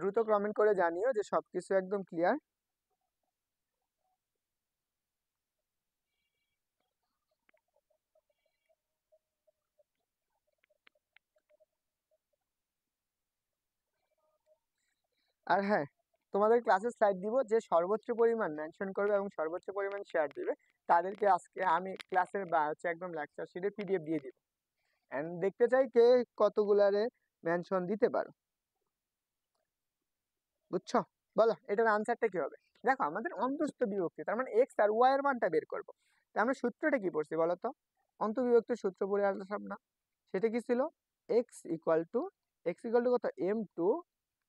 দ্রুত কমেন্ট করে জানিও যে সবকিছু একদম ক্লিয়ার। আর হ্যাঁ, তোমাদের ক্লাসে স্লাইড দিব, যে সর্বোচ্চ পরিমাণ মেনশন করবে এবং সর্বোচ্চ পরিমাণ শেয়ার দিবে তাদেরকে আজকে আমি ক্লাসের বা হচ্ছে একদম লেকচার শিটে পিডিএফ দিয়ে দিব। এন্ড দেখতে চাই কে কতগুলারে মেনশন দিতে পারো। বুঝছো? বলো এটার আনসারটা কি হবে? দেখো আমাদের অন্তস্থ বিভক্তি, তার মানে এক্স আর ওয়াই এর মানটা বের করবো। তা আমরা সূত্রটা কি পড়ছি বলো তো? অন্তবিভক্তির সূত্র পড়ে আসলাম না? সেটা কি ছিল? x ইকুয়াল টু কত, m2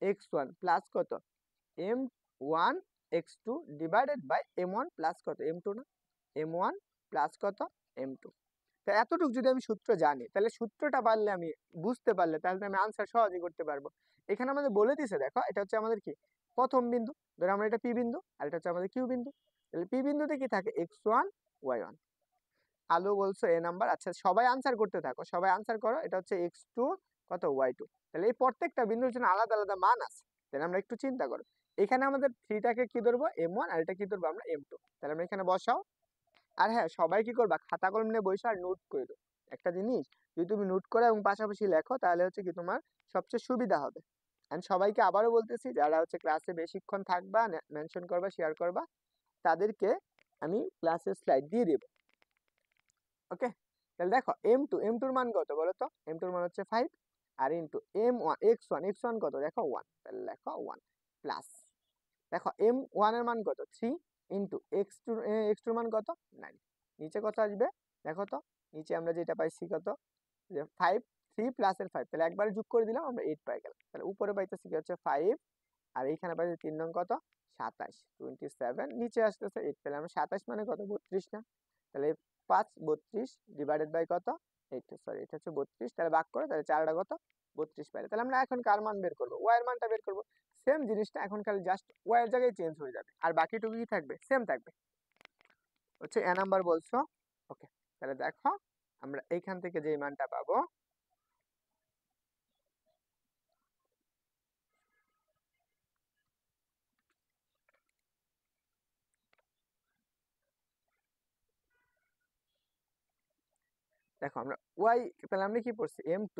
x1 প্লাস কত, m1 x2 divided by m1 plus কত, m2 না, m1 প্লাস কত, m2। তা এতটুকু যদি আমি সূত্র জানি, তাহলে সূত্রটা পারলে, আমি বুঝতে পারলে, তাহলে আমি আনসার সহজেই করতে পারবো। এখানে আমাদের বলে দিছে, দেখো এটা হচ্ছে আমাদের কি প্রথম বিন্দু, ধরো আমরা এটা পি বিন্দু, আর এটা হচ্ছে আমাদের কিউ বিন্দু। তাহলে পি বিন্দুতে কি থাকে, x1 y1। আলু বলছো এ নাম্বার। আচ্ছা সবাই আনসার করতে থাকো, সবাই আনসার করো। এটা হচ্ছে x2 কত, y2। তাহলে এই প্রত্যেকটা বিন্দুর জন্য আলাদা আলাদা মান আছে। তাহলে আমরা একটু চিন্তা করো, এখানে আমাদের থ্রিটাকে কি ধরবো, m1, আর এটা কি ধরবো আমরা m2। তাহলে আমরা এখানে বসাও। আর হ্যাঁ, সবাই কি করবা, খাতা কলম নিয়ে বসে আর নোট করো। একটা জিনিস, যদি তুমি নোট করো এবং পাশাপাশি লেখো, তাহলে হচ্ছে কি তোমার সবচেয়ে সুবিধা হবে। আমি সবাইকে আবারও বলতেছি, যারা হচ্ছে ক্লাসে বেশিক্ষণ থাকবা, মেনশন করবা, শেয়ার করবা, তাদেরকে আমি ক্লাসের স্লাইড দিয়ে দেবো। ওকে, তাহলে দেখো এম টুর মান কত বলো তো? এম টুর মান হচ্ছে 5, আর ইন্টু এক্স ওয়ান কত দেখো 1, তাহলে লেখো 1 প্লাস, দেখো m1 এর মান কত 3, ইন্টু এক্স টুর মান কত 9। নিচে কত আসবে দেখো তো? নিচে আমরা যেটা পাইছি কত, যে 5, 3 প্লাস এর 5, তাহলে একবারে যোগ করে দিলাম, আমরা 8 পাই গেলাম। তাহলে উপরে পাইতেছি কি হচ্ছে 5, আর এইখানে পাইছি 3 নং কত 27, 27, নিচে আসতেছে 8। তাহলে আমরা 27 মানে কত, 32 না? তাহলে 5 32 ডিভাইডেড বাই কত 8, সরি এটা হচ্ছে 32। তাহলে ভাগ করে, তাহলে 4টা কত 32 পাইলে। তাহলে আমরা এখন কার মান বের করবো, ওয়াই এর মানটা বের করবো। সেম জিনিসটা এখন খালি জাস্ট ওয়াই এর জায়গায় চেঞ্জ হয়ে যাবে, আর বাকিটুকু কি থাকবে, সেম থাকবে। হচ্ছে এ নাম্বার বলছো। ওকে, তাহলে দেখো আমরা এইখান থেকে যে মানটা পাবো, দেখো আমরা ওয়াই, তাহলে আমরা কি পড়ছি, m2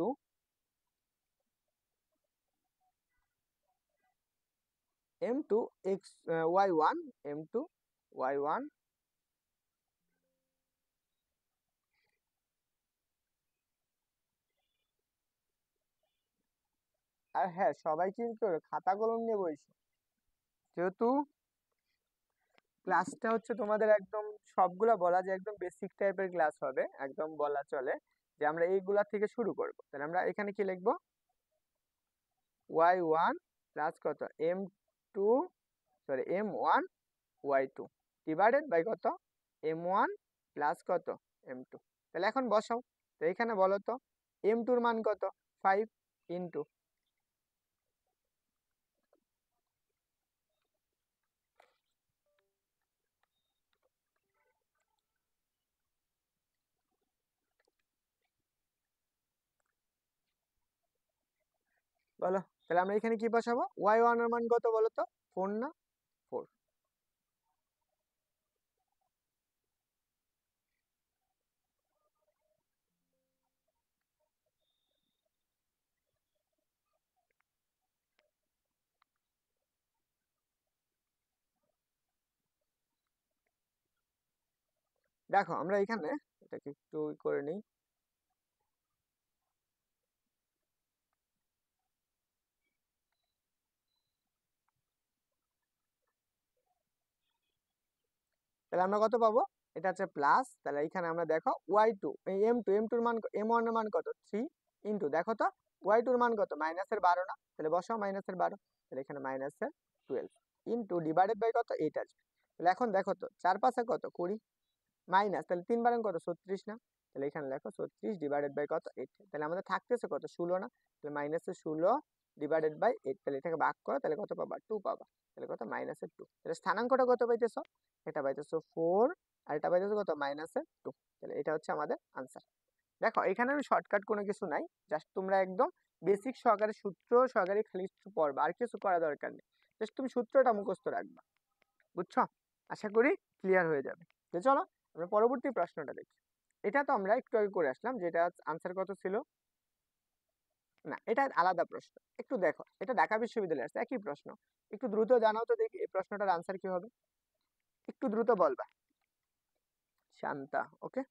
x y1, m2 y1, আর হ্যাঁ সবাই কিন্তু খাতা কলম নিয়ে বইছো, যেহেতু ক্লাসটা হচ্ছে তোমাদের একদম সবগুলা বলা যায় একদম বেসিক টাইপের ক্লাস হবে, একদম বলা চলে যে আমরা এইগুলা থেকে শুরু করব। তাহলে আমরা এখানে কি লিখবো, y1 প্লাস কত, m2, sorry m1 y2 divided by কত, m1 প্লাস কত, m2। তাহলে এখন বসাও। তো এখানে বলো তো m2 এর মান কত, 5, ইন্টু, বলো তাহলে আমরা এখানে কি বসাবো, y1 এর মান কত বলো তো, 4 না, 4। দেখো আমরা এখানে এটাকে একটু করে নিই। তাহলে আমরা কত পাবো, এটা হচ্ছে প্লাস, তাহলে এখানে আমরা দেখো y2, এই m2 এর মান, m1 এর মান কত 3, ইন্টু দেখো তো y2 এর মান কত, মাইনাসের 12 না? তাহলে বসাও মাইনাসের 12, তাহলে এখানে মাইনাসের 12, ইন্টু ডিভাইডেড বাই কত 8 আসবে। তাহলে এখন দেখো তো 4 5 কত 20, মাইনাস, তাহলে 3 বারেন কত 36 না? তাহলে এখানে লেখো 36 ডিভাইডেড বাই কত 8, তাহলে আমাদের থাকতেছে কত 16 না? তাহলে মাইনাসের 16 ডিভাইডেড বাই 8, তাহলে এটাকে ভাগ করো, তাহলে কত পাবা 2 পাবা। তাহলে কত, মাইনাসের 2। তাহলে স্থানাঙ্কটা কত পাইতেছো, এটা পাইতেছো 4, আর এটা পাইতেছো কত, মাইনাসের 2। তাহলে এটা হচ্ছে আমাদের আনসার। দেখো এখানে আমি শর্টকাট কোনো কিছু নাই, জাস্ট তোমরা একদম বেসিক সহকারে সূত্র সহকারে খালি পড়বা, আর কিছু করা দরকার নেই, জাস্ট তুমি সূত্রটা মুখস্থ রাখবা। বুঝছো? আশা করি ক্লিয়ার হয়ে যাবে। তো চলো আমরা পরবর্তী প্রশ্নটা দেখি। এটা তো আমরা একটু আগে করে আসলাম, যেটা আনসার কত ছিল, না এটা আলাদা প্রশ্ন। একটু দেখো, এটা ঢাকা বিশ্ববিদ্যালয়ে আছে, একই প্রশ্ন। একটু দ্রুত জানাও তো দেখি এই প্রশ্নটার আনসার কি হবে, একটু দ্রুত বলবা। শান্তা, ওকে।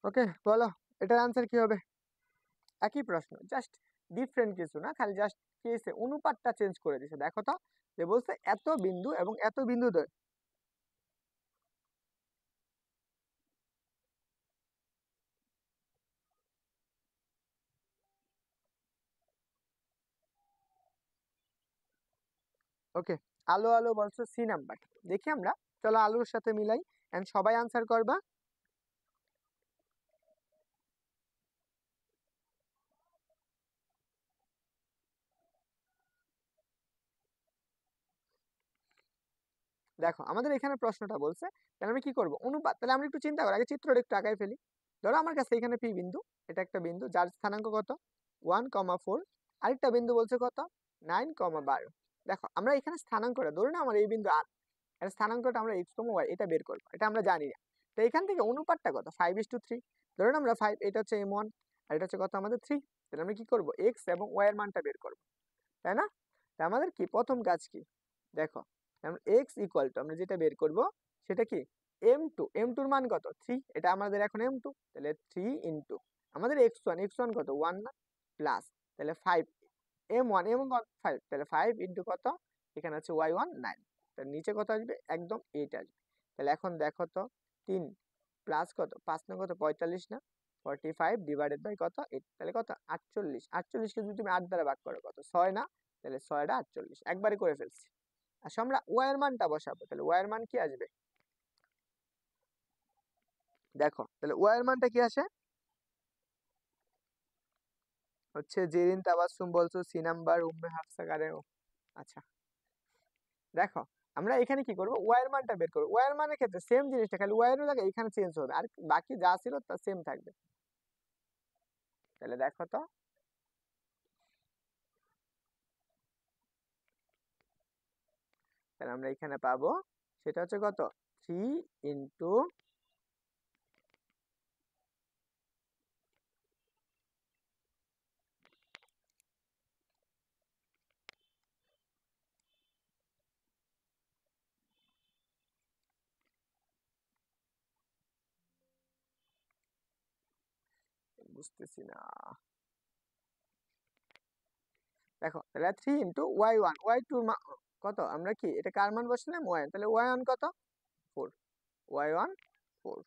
ওকে বলো এটার আনসার কি হবে। একই প্রশ্ন, জাস্ট ডিফারেন্ট কিছু না, খালি জাস্ট কি হয়েছে, অনুপাতটা চেঞ্জ করে দিছে। দেখো তো, যে বলছে এত বিন্দু এবং এত বিন্দু দ্বয়। ওকে, আলো আলো বলছো সি নাম্বার, দেখি আমরা, চলো আলোর সাথে মিলাই, এন্ড সবাই আনসার করবা। দেখো আমাদের এখানে প্রশ্নটা বলছে, তাহলে আমি কি করব, অনুপাত, তাহলে আমরা একটু চিন্তা করি, আগে চিত্রটা একটু আগায় ফেলি। ধরো আমার কাছে এখানে পি বিন্দু, এটা একটা বিন্দু যার স্থানাঙ্ক কত 1,4, আরেকটা বিন্দু বলছে কত 9,12। দেখো আমরা এখানে স্থানাঙ্কটা ধরুন, আমার এই বিন্দু আর এর স্থানাঙ্কটা আমরা x, y এটা বের করবো, এটা আমরা জানি না। তো এখান থেকে অনুপাতটা কত 5:3, ধরুন আমরা 5, এটা হচ্ছে m1 আর এটা হচ্ছে কত আমাদের 3। তাহলে আমরা কি করব, x এবং y এর মানটা বের করব, তাই না? তা আমাদের কি প্রথম কাজ কি, দেখো আমরা x ইকুয়াল টু আমরা যেটা বের করব সেটা কি m2, m2 এর মান কত 3, এটা আমাদের এখন m2, তাহলে 3 ইনটু আমাদের x1, x1 কত 1 না, প্লাস তাহলে 5 m1, m1 কত 5, তাহলে 5 ইনটু কত, এখানে আছে y1 9, তার নিচে কত আসবে একদম 8 আসবে। তাহলে এখন দেখো তো 3 প্লাস কত 5 না কত 45 না, 45 ডিভাইডেড বাই কত 8, তাহলে কত 48, 48 কে যদি তুমি 8 দ্বারা ভাগ করো কত 6 না, তাহলে 6টা 48, একবারে করে ফেলছি। আচ্ছা আমরা ওয়াই এর মানটা বসাবো, তাহলে ওয়াই এর মান কি আসবে, দেখো তাহলে ওয়াই এর মানটা কি আসে, হচ্ছে জেরিন তাবাসসুম বলছো সি নাম্বার উম্মে হাফসা কারে। আচ্ছা দেখো আমরা এখানে কি করবো, ওয়াই এর মানটা বের করবো, ওয়াই এর মানের ক্ষেত্রে সেম জিনিসটা, খালি ওয়াই এর জায়গায় এখানে চেঞ্জ হবে, আর বাকি যা ছিল তা সেম থাকবে। তাহলে দেখো তো, তাহলে আমরা এখানে পাবো সেটা হচ্ছে কত 3 ইন্টু, বুঝতেছি না, দেখো তাহলে 3 ইন্টু y1, y2 কত, আমরা কি এটা কার মান বসলাম y1, তাহলে y1 কত 4, y1 4।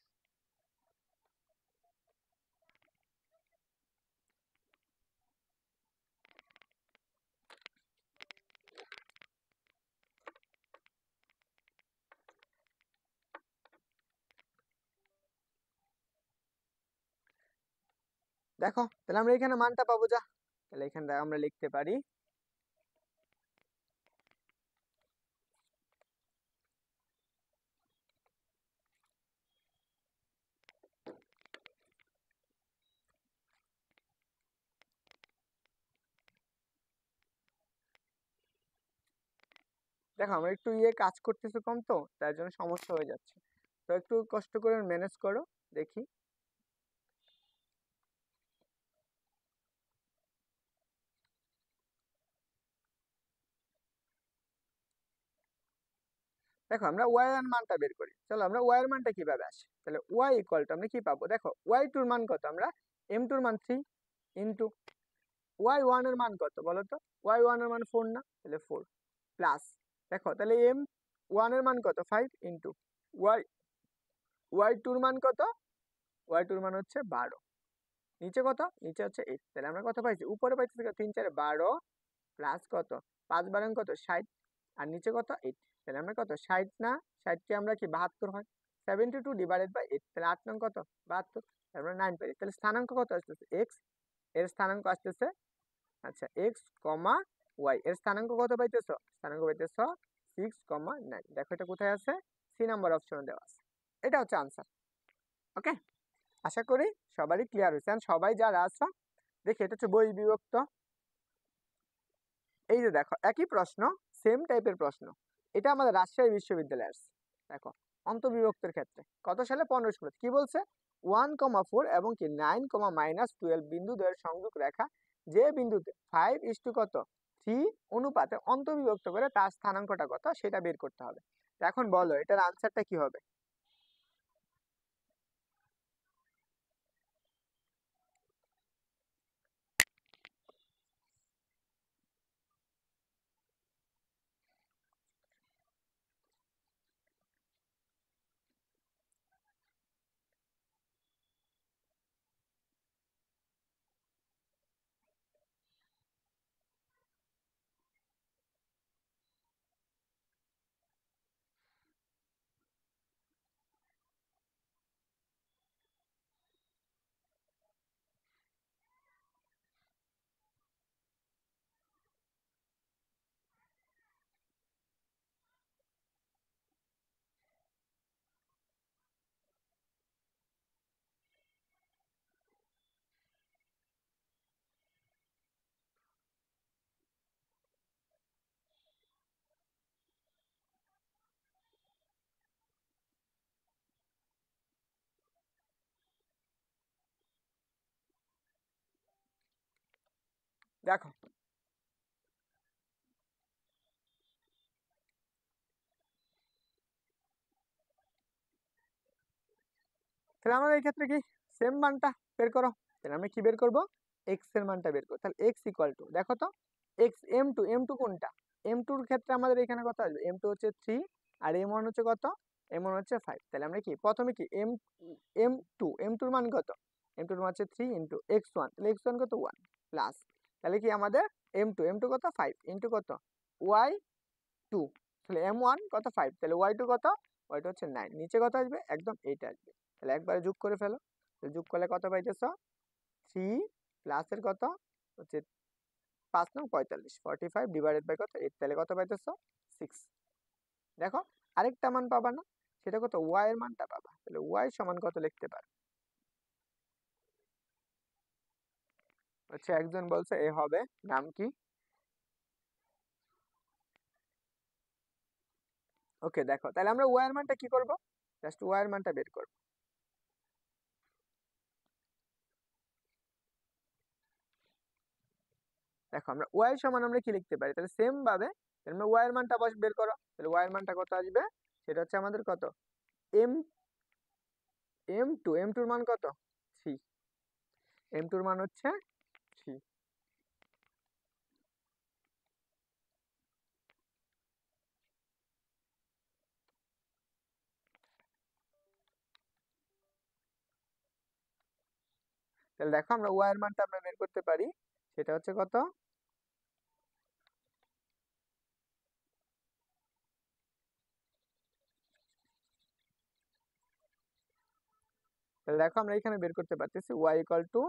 দেখো তাহলে আমরা এখানে মানটা পাবো যা, তাহলে এখানে আমরা লিখতে পারি, দেখো আমরা একটু কাজ করতেছি কম, তো তার জন্য সমস্যা হয়ে যাচ্ছে, তো একটু কষ্ট করে ম্যানেজ করো দেখি। দেখো আমরা ওয়াই এর মানটা বের করি। চলো আমরা ওয়াই এর মানটা কিভাবে আসে, তাহলে ওয়াই ইকুয়াল টু আমরা কি পাবো, দেখো ওয়াই টুর মান কত, আমরা এম টুর মান 3 ইন্টু ওয়াই ওয়ান এর মান কত বলো তো, ওয়াই ওয়ান এর মান 4 না, তাহলে 4 প্লাস, দেখো তাহলে এম ওয়ান এর মান কত 5 ইন্টু ওয়াই ওয়াই টুর মান কত, ওয়াই টুর মান হচ্ছে 12, নিচে কত, নিচে হচ্ছে 8, তাহলে আমরা কত পাইছি, উপরে পাইছি 3 4 12 প্লাস কত 5 12 কত 60, আর নিচে কত 8, তাহলে আমরা কত 60 না, 60 কে আমরা কি 72 হয়, 72 ডিভাইডেড বাই 8, তাহলে 8 নং কত 72, তারপরে 9 পাই, তাহলে স্থানাঙ্ক কত আসতেছে এক্স, এর স্থানাঙ্ক আসতেছে, আচ্ছা এক্স কমা ওয়াই, এর স্থানাঙ্ক কত পাইতেছ, স্থানাঙ্ক পাইতেছ 6,9, দেখো এটা কোথায় আছে, সি নাম্বার অপশন দেওয়া আছে, এটা হচ্ছে আনসার। ওকে, আশা করি সবারই ক্লিয়ার হয়েছে, সবাই যারা আছো দেখি এটা হচ্ছে বই বিভক্ত, এই যে দেখো একই প্রশ্ন, সেম টাইপের প্রশ্ন, এটা আমাদের রাজশাহী বিশ্ববিদ্যালয়ে আসছে, দেখো অন্তবিভক্তের ক্ষেত্রে কত সালে 15 কি বলছে, 1,4 এবং কি 9,-12 বিন্দু দ্বয়ের সংযোগ রেখা যে বিন্দুতে 5:2 কত 3 অনুপাতে অন্তবিভক্ত করে তার স্থানাঙ্কটা কত সেটা বের করতে হবে। তো এখন বলো এটার আনসারটা কি হবে। দেখো তাহলে আমাদের এই ক্ষেত্রে কি সেম মানটা বের করো, তাহলে আমরা কি বের করব, এক্স এর মানটা বের করব, তাহলে এক্স ইকুয়াল টু দেখো তো এক্স এম টু কোনটা, এম টুর ক্ষেত্রে আমাদের এখানে কত আসবে, এম টু হচ্ছে 3 আর এম ওয়ান হচ্ছে কত, এম ওয়ান হচ্ছে 5, তাহলে আমরা কি প্রথমে কি এম টুর মান কত, এম টুর মান হচ্ছে 3 ইন্টু এক্স ওয়ান, তাহলে এক্স ওয়ান কত 1 প্লাস, তাহলে কি আমাদের এম টু কত 5 ইন্টু কত ওয়াই টু, তাহলে এম ওয়ান কত 5, তাহলে ওয়াই টু কত, ওয়াই টু হচ্ছে 9, নিচে কত আসবে একদম 8 আসবে, তাহলে একবারে যোগ করে ফেলো, তাহলে যোগ করলে কত পাইতেছ 3 প্লাসের কত হচ্ছে 5 নং 45, 45 ডিভাইডেড বাই কত 8, তাহলে কত পাইতেছ 6, দেখো আরেকটা মান পাবা না, সেটা কত ওয়াই এর মানটা পাবা, তাহলে ওয়াই সমান কত লিখতে পারো, হচ্ছে একজন বলছে এ হবে, নাম কি, ওকে দেখো তাহলে আমরা ওয়াই এর মানটা কি করব, জাস্ট ওয়াই এর মানটা বের করব, দেখো আমরা ওয়াই সমান আমরা কি লিখতে পারি, তাহলে সেম ভাবে তাহলে আমরা ওয়াই এর মানটা বের করো, তাহলে ওয়াই এর মানটা কত আসবে, সেটা হচ্ছে আমাদের কত এম এম টুর মান কত 3, এম টুর মান হচ্ছে 3, তাহলে দেখো আমরা ওয়াই এর মানটা আমরা বের করতে পারি, সেটা হচ্ছে কত, তাহলে দেখো আমরা এখানে বের করতে পারতেছি ওয়াই ইকুয়াল টু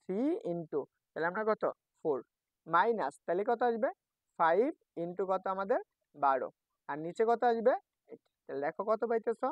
3 ইন্টু, তাহলে আমরা কত 4 মাইনাস, তাহলে কত আসবে 5 ইন্টু কত আমাদের 12, আর নিচে কত আসবে 8, তাহলে দেখো কত পাইতেছ,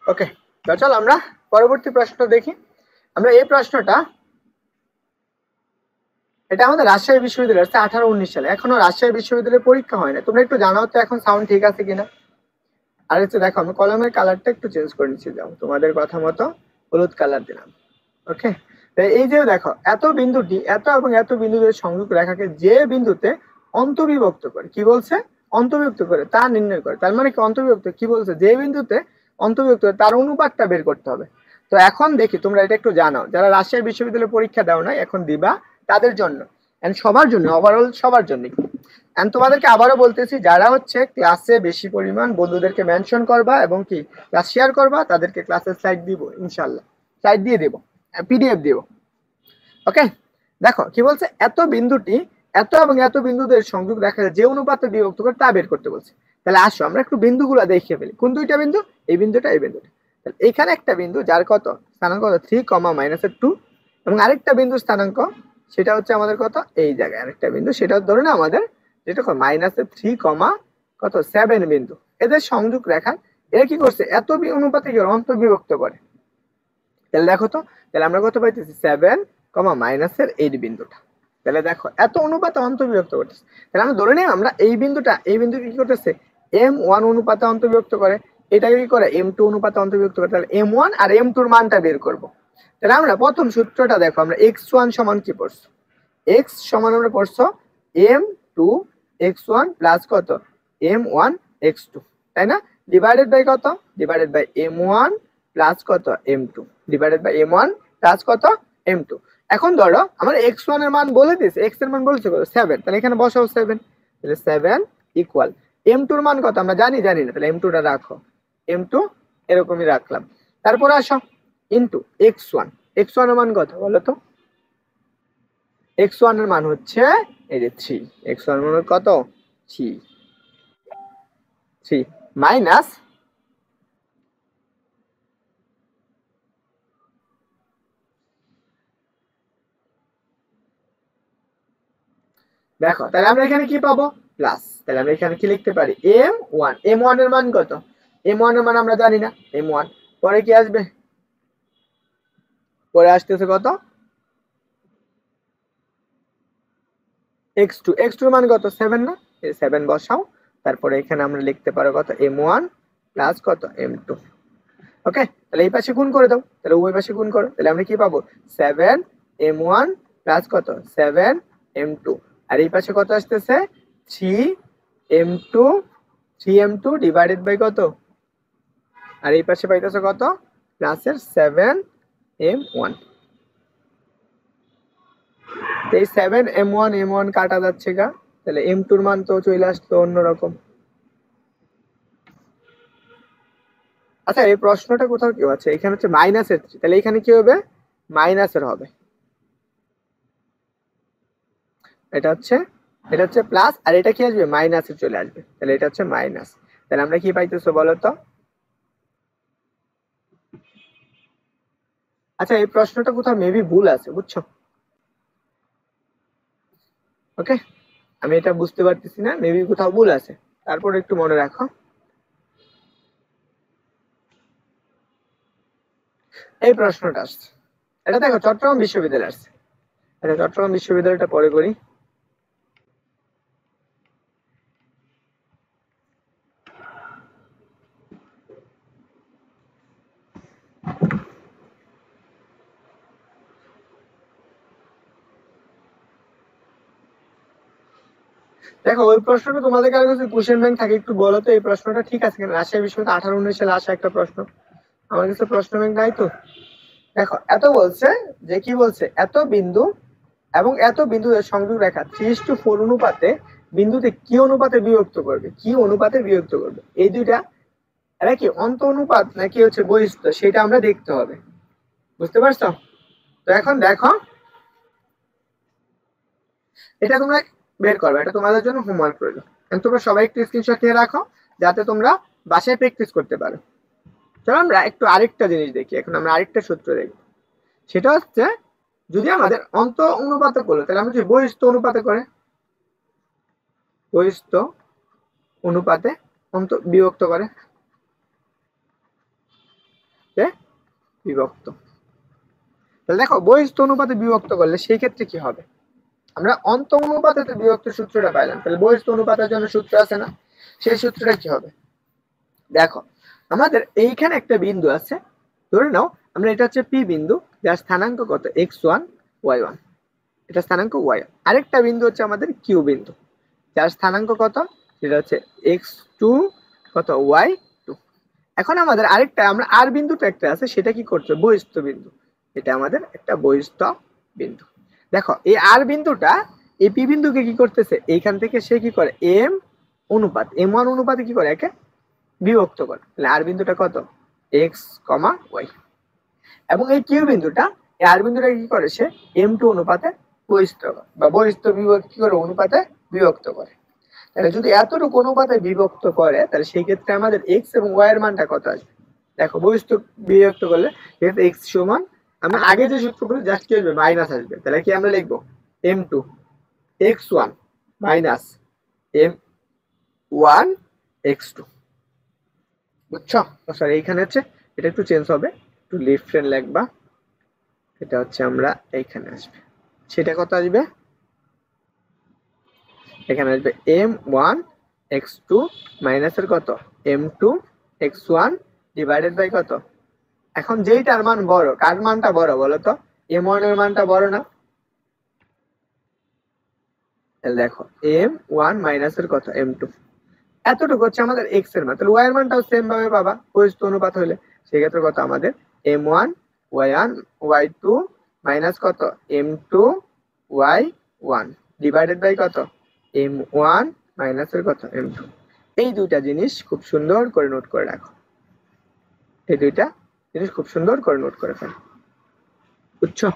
ওকে, তো চল আমরা পরবর্তী প্রশ্নটা দেখি। আমরা এই প্রশ্নটা, এটা আমাদের রাজশাহী বিশ্ববিদ্যালয় আছে 18-19 সালে, এখনো রাজশাহী বিশ্ববিদ্যালয়ের পরীক্ষা হয় না। তোমরা একটু জানাও তো এখন সাউন্ড ঠিক আছে কিনা। আর হচ্ছে দেখো, আমি কলমের কালারটা একটু চেঞ্জ করে নিচ্ছি, যাও তোমাদের কথা মতো হলুদ কালার দিলাম। ওকে, এই যে দেখো, এত বিন্দুটি এত এবং এত বিন্দুদের সংযোগ রেখাকে যে বিন্দুতে অন্তর্বিভক্ত করে, কি বলছে, অন্তর্বিভক্ত করে তা নির্ণয় করে। তার মানে কি অন্তর্বিভক্ত, কি বলছে, যে বিন্দুতে অন্তর্বিভক্ত করে তার অনুপাতটা বের করতে হবে। তো এখন দেখি তোমরা এটা একটু জানো, যারা রাজশাহী বিশ্ববিদ্যালয়ে পরীক্ষা দাও না এখন দিবা, তাদের জন্য এন্ড সবার জন্য, ওভারঅল সবার জন্য। এন্ড তোমাদেরকে আবারও বলতেছি, যারা হচ্ছে ক্লাসে বেশি পরিমাণ বন্ধুদেরকে মেনশন করবা এবং কি ক্লাস শেয়ার করবা, তাদেরকে ক্লাসের স্লাইড দিব, ইনশাল্লাহ স্লাইড দিয়ে দেব, পিডিএফ দিব। ওকে, দেখো কি বলছে, এত বিন্দুটি এত এবং এত বিন্দুদের সংযোগ দেখা যায় যে অনুপাতে বিভক্ত করে তা বের করতে বলছে। তাহলে আসো আমরা একটু বিন্দুগুলো দেখিয়ে ফেলি। কোন দুইটা বিন্দু, এই বিন্দুটা এই বিন্দুটা। তাহলে এখানে একটা বিন্দু যার কত স্থানাঙ্ক কত 3, -2, এবং আরেকটা বিন্দু স্থানাঙ্ক সেটা হচ্ছে আমাদের কত, এই জায়গায় আরেকটা বিন্দু, সেটা ধরে না আমাদের যেটা -3, 7 বিন্দু। এদের সংযোগ রেখা এরা কি করছে, এত অনুপাতে কি অন্তর্বিভক্ত করে। তাহলে দেখো তো, তাহলে আমরা কত পাইতেছি 7, -8 বিন্দুটা। তাহলে দেখো এত অনুপাতে অন্তর্বিভক্ত করতেছে। তাহলে আমরা ধরে নিই আমরা এই বিন্দুটা কি করতেছে, M1 অনুপাতে অন্তর্বিভক্ত করে, এটাকে কি করে M2 অনুপাতে অন্তর্বিভক্ত করে। তাহলে M1 আর M2 এর মানটা বের করব। তাহলে আমরা প্রথম সূত্রটা দেখো, আমরা x1 সমান কি পড়ছো, x সমান আমরা পড়ছো M2 x1 প্লাস কত M1 x2, তাই না, ডিভাইডেড বাই কত, ডিভাইডেড বাই M1 প্লাস কত M2, divided by M1 plus কত M2। এখন ধরো আমার x1 এর মান বলে দিয়েছে, x এর মান বলেছে কত 7, তাহলে এখানে বসাও 7, তাহলে 7 ইকুয়াল M2 এর মান কত আমরা জানি না, তাহলে M2 টা রাখো, M2 এরকমই রাখলাম। তারপর আসো ইনটু x1 এর মান কত বলো তো, x1 এর মান হচ্ছে এই যে 3, x1 এর মান কত 3 মাইনাস, দেখো তাহলে আমরা এখানে কি পাবো প্লাস, তাহলে আমরা এখানে কি লিখতে পারি M1 এর মান কত, M1 এর মান আমরা জানি না, M1 পরে কি আসবে, পরে আসতেছে কত x2 এর মান কত 7 না, এই 7 বসাও। তারপরে এখানে আমরা লিখতে পারো কত M1 প্লাস কত M2। ওকে, তাহলে এই পাশে গুণ করে দাও, তাহলে উভয় পাশে গুণ করো, তাহলে আমরা কি পাবো 7M1 প্লাস কত 7M2, আর এই পাশে কত আসতেছে 3M2 ডিভাইডেড বাই কত, আর এই পাশে পাইতেছে কত প্লাসের 7M1। এই 7M1 কাটা যাচ্ছে গা, তাহলে M2 এর মান তো চলে আসতো অন্যরকম। আচ্ছা এই প্রশ্নটা কোথাও কি আছে, এখানে হচ্ছে মাইনাসের 3, তাহলে এখানে কি হবে মাইনাসের হবে, এটা হচ্ছে প্লাস, আর এটা কি আসবে মাইনাসে চলে আসবে, তাহলে এটা হচ্ছে মাইনাস। তাহলে আমরা কি পাইতেছো বলো তো। আচ্ছা এই প্রশ্নটা কোথাও মেবি ভুল আছে বুঝছো। ওকে, আমি এটা বুঝতে পারতেছি না, মেবি কোথাও ভুল আছে, তারপর একটু মনে রাখো। এই প্রশ্নটা আসছে, এটা দেখো চট্টগ্রাম বিশ্ববিদ্যালয় আসছে, এটা চট্টগ্রাম বিশ্ববিদ্যালয়টা পরে করি। দেখো ওই প্রশ্নটা তোমাদের কাছে যদি কোশ্চেন ব্যাংক থাকে একটু বলো তো, এই প্রশ্নটা ঠিক আছে কিনা, রাজশাহী বিশ্ববিদ্যালয় 18-19 সালে আসা একটা প্রশ্ন, আমার কাছে প্রশ্ন ব্যাংক নাই তো। দেখো এত বলছে যে কি বলছে, এত বিন্দু এবং এত বিন্দুদের সংযোগ রেখা 3:4 অনুপাতে বিন্দুতে কি অনুপাতে বিভক্ত করবে, এই দুইটা এরা কি অন্ত অনুপাত নাকি হচ্ছে বহিস্থ, সেটা আমরা দেখতে হবে, বুঝতে পারছো। তো এখন দেখো এটা তোমরা বের করবে, এটা তোমাদের জন্য হোমওয়ার্ক রইল, তোমরা সবাই একটু স্ক্রিনশট নিয়ে রাখো যাতে তোমরা বাসায় প্র্যাকটিস করতে পারো। চলো আমরা একটু আরেকটা জিনিস দেখি, এখন আমরা আরেকটা সূত্র দেখি, সেটা হচ্ছে যদি আমাদের অন্ত অনুপাতে করলো, তাহলে আমরা যদি বহিস্থ অনুপাতে করে, বহিস্থ অনুপাতে অন্ত বিভক্ত করে, অনুপাতে বিভক্ত। তাহলে দেখো বহিস্থ অনুপাতে বিভক্ত করলে সেই ক্ষেত্রে কি হবে, আমরা অন্ত অনুপাতে বিভক্ত সূত্রটা পাইলাম, তাহলে বহিস্থ অনুপাতের জন্য সূত্র আছে না, সেই সূত্রটা কি হবে, দেখো আমাদের এইখানে একটা বিন্দু আছে, ধরে নাও আমরা এটা হচ্ছে পি বিন্দু, যার স্থানাঙ্ক কত x1 y1, এটা স্থানাঙ্ক y। আরেকটা বিন্দু হচ্ছে আমাদের কিউ বিন্দু, যার স্থানাঙ্ক কত, সেটা হচ্ছে x2 কত y2। এখন আমাদের আরেকটা আমরা আর বিন্দুটা একটা আছে, সেটা কি করছে বহিস্থ বিন্দু, এটা আমাদের একটা বহিস্থ বিন্দু। দেখো এই আর বিন্দুটা এই পি বিন্দুকে কি করতেছে, এইখান থেকে সে কি করে এম অনুপাত m1 অনুপাতে কি করে একে বিভক্ত করে, তাহলে আর বিন্দুটা কত x, y। এবং এই কিউ বিন্দুটা এই আর বিন্দুটা কি করে সে m2 অনুপাতে বহিস্থ বা বহিস্থ বিভক্ত কি করে অনুপাতে বিভক্ত করে। তাহলে যদি এতটুকু অনুপাতে বিভক্ত করে তাহলে সেই ক্ষেত্রে আমাদের x এবং y এর মানটা কত আসবে, দেখো বহিস্থ বিভক্ত করলে যেহেতু x সমান, আমরা আগে যে সূত্রগুলো জাস্ট কি আসবে মাইনাস আসবে, তাহলে কি আমরা লিখবো m2 x1 minus m1 x2, বুঝছো, সরি এইখানে হচ্ছে এটা একটু চেঞ্জ হবে, একটু লেফট হ্যান্ড লিখবা, এটা হচ্ছে আমরা এইখানে আসবে, সেটা কত আসবে, এখানে আসবে m1 x2 মাইনাসের কত m2 x1 ডিভাইডেড বাই কত, এখন যেইটার মান বড় কার মানটা বড় বলো তো, m1 এর মানটা বড় না, তাহলে দেখো m1 মাইনাসের কত m2, এতটুকু হচ্ছে আমাদের x এর মান, তাহলে y এর মানটাও সেম ভাবে পাবা বহিস্থ অনুপাত হলে, সেক্ষেত্রে কত আমাদের m1 y1 y2 মাইনাস কত m2 y1 ডিভাইডেড বাই কত m1 মাইনাসের কত m2। এই দুইটা জিনিস খুব সুন্দর করে নোট করে রাখো, এই দুইটা জিনিস খুব সুন্দর করে নোট করে ফেলো, বুঝছো।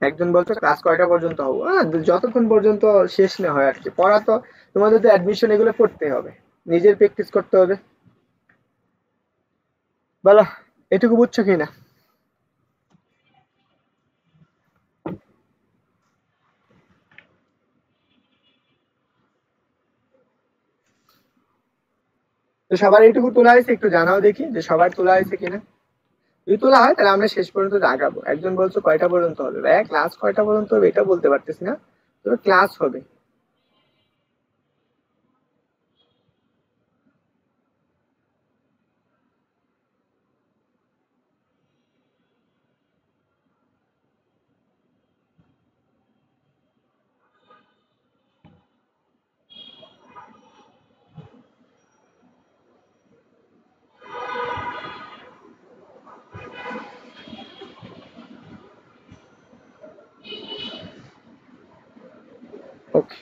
একজন বলছো ক্লাস কয়টা পর্যন্ত হবো, যতক্ষণ পর্যন্ত শেষ না হয় আর কি, পড়া তো তোমাদের তো অ্যাডমিশন এগুলো করতে হবে, নিজের প্র্যাকটিস করতে হবে, বলো এটুকু বুঝছো কিনা। তো সবার এইটুকু তোলা হয়েছে, একটু জানাও দেখি যে সবার তোলা হয়েছে কিনা, যদি তোলা হয় তাহলে আমরা শেষ পর্যন্ত আগাবো। একজন বলছো কয়টা পর্যন্ত হবে, ক্লাস কয়টা পর্যন্ত হবে এটা বলতে পারতেছি না, তবে ক্লাস হবে। ওকে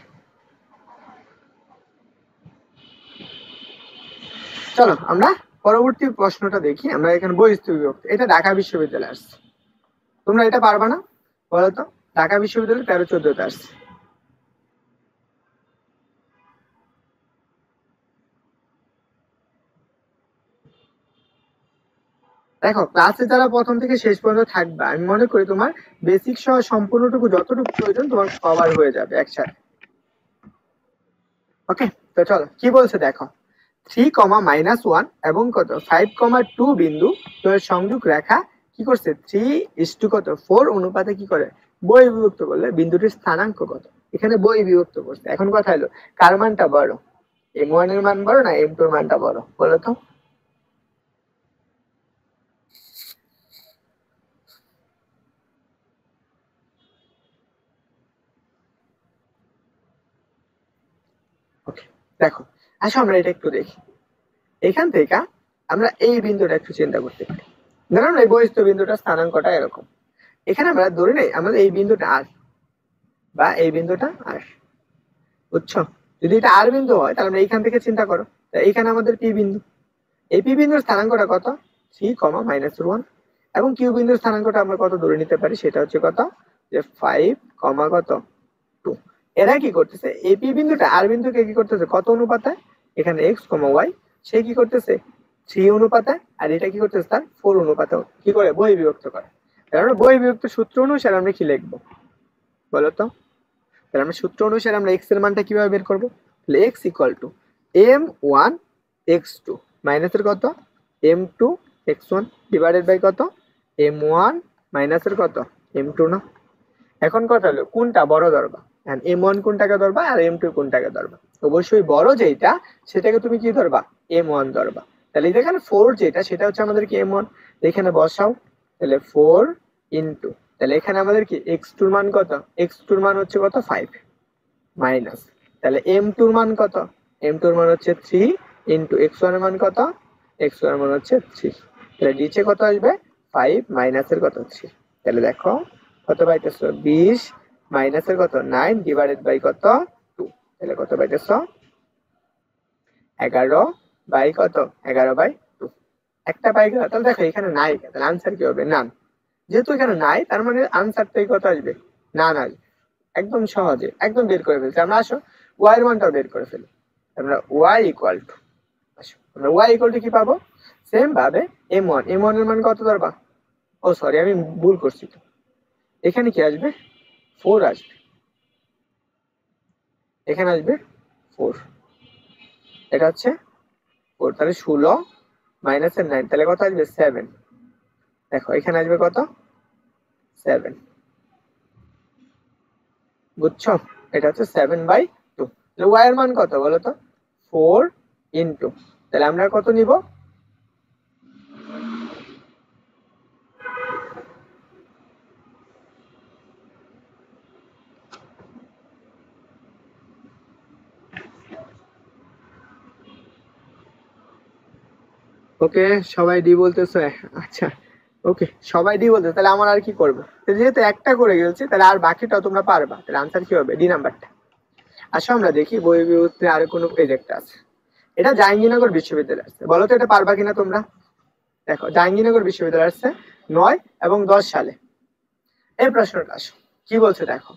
চলো আমরা পরবর্তী প্রশ্নটা দেখি। আমরা এখানে বহিস্থ বিভক্ত, এটা ঢাকা বিশ্ববিদ্যালয়ে আসছে, তোমরা এটা পারবা না বলো তো, ঢাকা বিশ্ববিদ্যালয় 13-14 আসছে। দেখো ক্লাসে যারা প্রথম থেকে শেষ পর্যন্ত থাকবে, আমি মনে করি তোমার বেসিক সহ সম্পূর্ণটুকু যতটুকু প্রয়োজন তোমার কভার হয়ে যাবে একসাথে। ওকে তো চলো কি বলছে দেখো, 3, -1 এবং কত 5, 2 বিন্দু সংযোগ রেখা কি করছে 3 কত 4 অনুপাতে কি করে বই বিভক্ত করলে বিন্দুটির স্থানাঙ্ক কত, এখানে বই বিভক্ত করছে। এখন কথা হলো কার মানটা বড়, m1 এর মান বড় না m2 এর মানটা বড় বলো তো। ওকে দেখো আসো আমরা এটা একটু দেখি, এখান থেকে আমরা এই বিন্দুটা একটু চিন্তা করতে পারি, ধরুন এই বহিস্থ বিন্দুটা স্থানাঙ্কটা এরকম, এখানে আমরা ধরে নেই আমাদের এই বিন্দুটা আর বা এই বিন্দুটা আর, বুঝছো, যদি এটা আর বিন্দু হয় তাহলে আমরা এইখান থেকে চিন্তা করো, এইখানে আমাদের পি বিন্দু, এই পি বিন্দুর স্থানাঙ্কটা কত 3, -1 এবং কিউ বিন্দুর স্থানাঙ্কটা আমরা কত ধরে নিতে পারি, সেটা হচ্ছে কত যে 5, কত 2। এরা কি করতেছে এই পি বিন্দুটা আর বিন্দুকে কি করতেছে কত অনুপাতে, এখানে x, y, সে কি করতেছে 3 অনুপাতে, আর এটা কি করতেছে তার 4 অনুপাতে কি করে বই বিভক্ত করে। কারণ বই বিভক্ত সূত্র অনুসারে আমরা কি লিখবো বলতো, তাহলে আমরা সূত্র অনুসারে আমরা x এর মানটা কিভাবে বের করবো, তাহলে x = m1 x2 মাইনাসের কত m2 x1 ডিভাইডেড বাই কত m1 মাইনাসের কত m2 না। এখন কথা হলো কোনটা বড় ধরবা, m1 কোনটাকে ধরবা আর m2 কোনটাকে ধরবা। অবশ্যই বড় যেটা সেটাকে তুমি কি ধরবা, m1 ধরবা। তাহলে এখানে 4 যেটা সেটা হচ্ছে আমাদের কি m1, এখানে বসাও। তাহলে 4 ইনটু, তাহলে এখানে আমাদের কি x2 এর মান কত, x2 এর মান হচ্ছে কত 5 মাইনাস, তাহলে m2 এর মান কত, m2 এর মান হচ্ছে 3 ইনটু x1 এর মান কত, x1 এর মান হচ্ছে 3। তাহলে নিচে কত আসবে 5 মাইনাসের কত 3। তাহলে দেখো কত পাইতেছো 20 মাইনাসের কত 9 ডিভাইডেড বাই কত 2। তাহলে কত পাইতেছো 11 বাই কত 11/2। একটা পাই গেল। তাহলে দেখো এখানে নাই, তাহলে আনসার কি হবে নান। যেহেতু এখানে নাই তার মানে আনসারটাই কত আসবে নান আসবে। একদম সহজে একদম বের করে ফেলছি আমরা। আসো ওয়াই এর মানটাও বের করে ফেলি। আমরা ওয়াই ইকুয়াল টু, আসো আমরা ওয়াই ইকুয়াল টু কি পাবো, সেম ভাবে m1 এর মান কত ধরবা, ও সরি আমি ভুল করছি তো, এখানে কি আসবে 4 আসবে, এখানে আসবে 4, এটা হচ্ছে 4। তাহলে 16 মাইনাসের 9, তাহলে কত আসবে 7। দেখো এখানে আসবে কত 7, বুঝছো, এটা হচ্ছে 7/2। তাহলে ওয়াই এর মান কত বলো তো 4 ইনটু, তাহলে আমরা কত নিব, ওকে সবাই ডি বলতেছে, আচ্ছা ওকে সবাই ডি বলতেছে, তাহলে আমার আর কি করবো, যেহেতু একটা করে গেছে তাহলে আর বাকিটাও তোমরা পারবা। তাহলে আনসার কি হবে ডি নাম্বারটা। আসো আমরা দেখি বই বিভূতিতে আরো কোনো প্রজেক্ট আছে। এটা জাহাঙ্গীরনগর বিশ্ববিদ্যালয় আসছে, বলো তো এটা পারবা কিনা তোমরা। দেখো জাহাঙ্গীরনগর বিশ্ববিদ্যালয় আসছে 9 এবং 10 সালে। এই প্রশ্নটা আসো কি বলছে দেখো,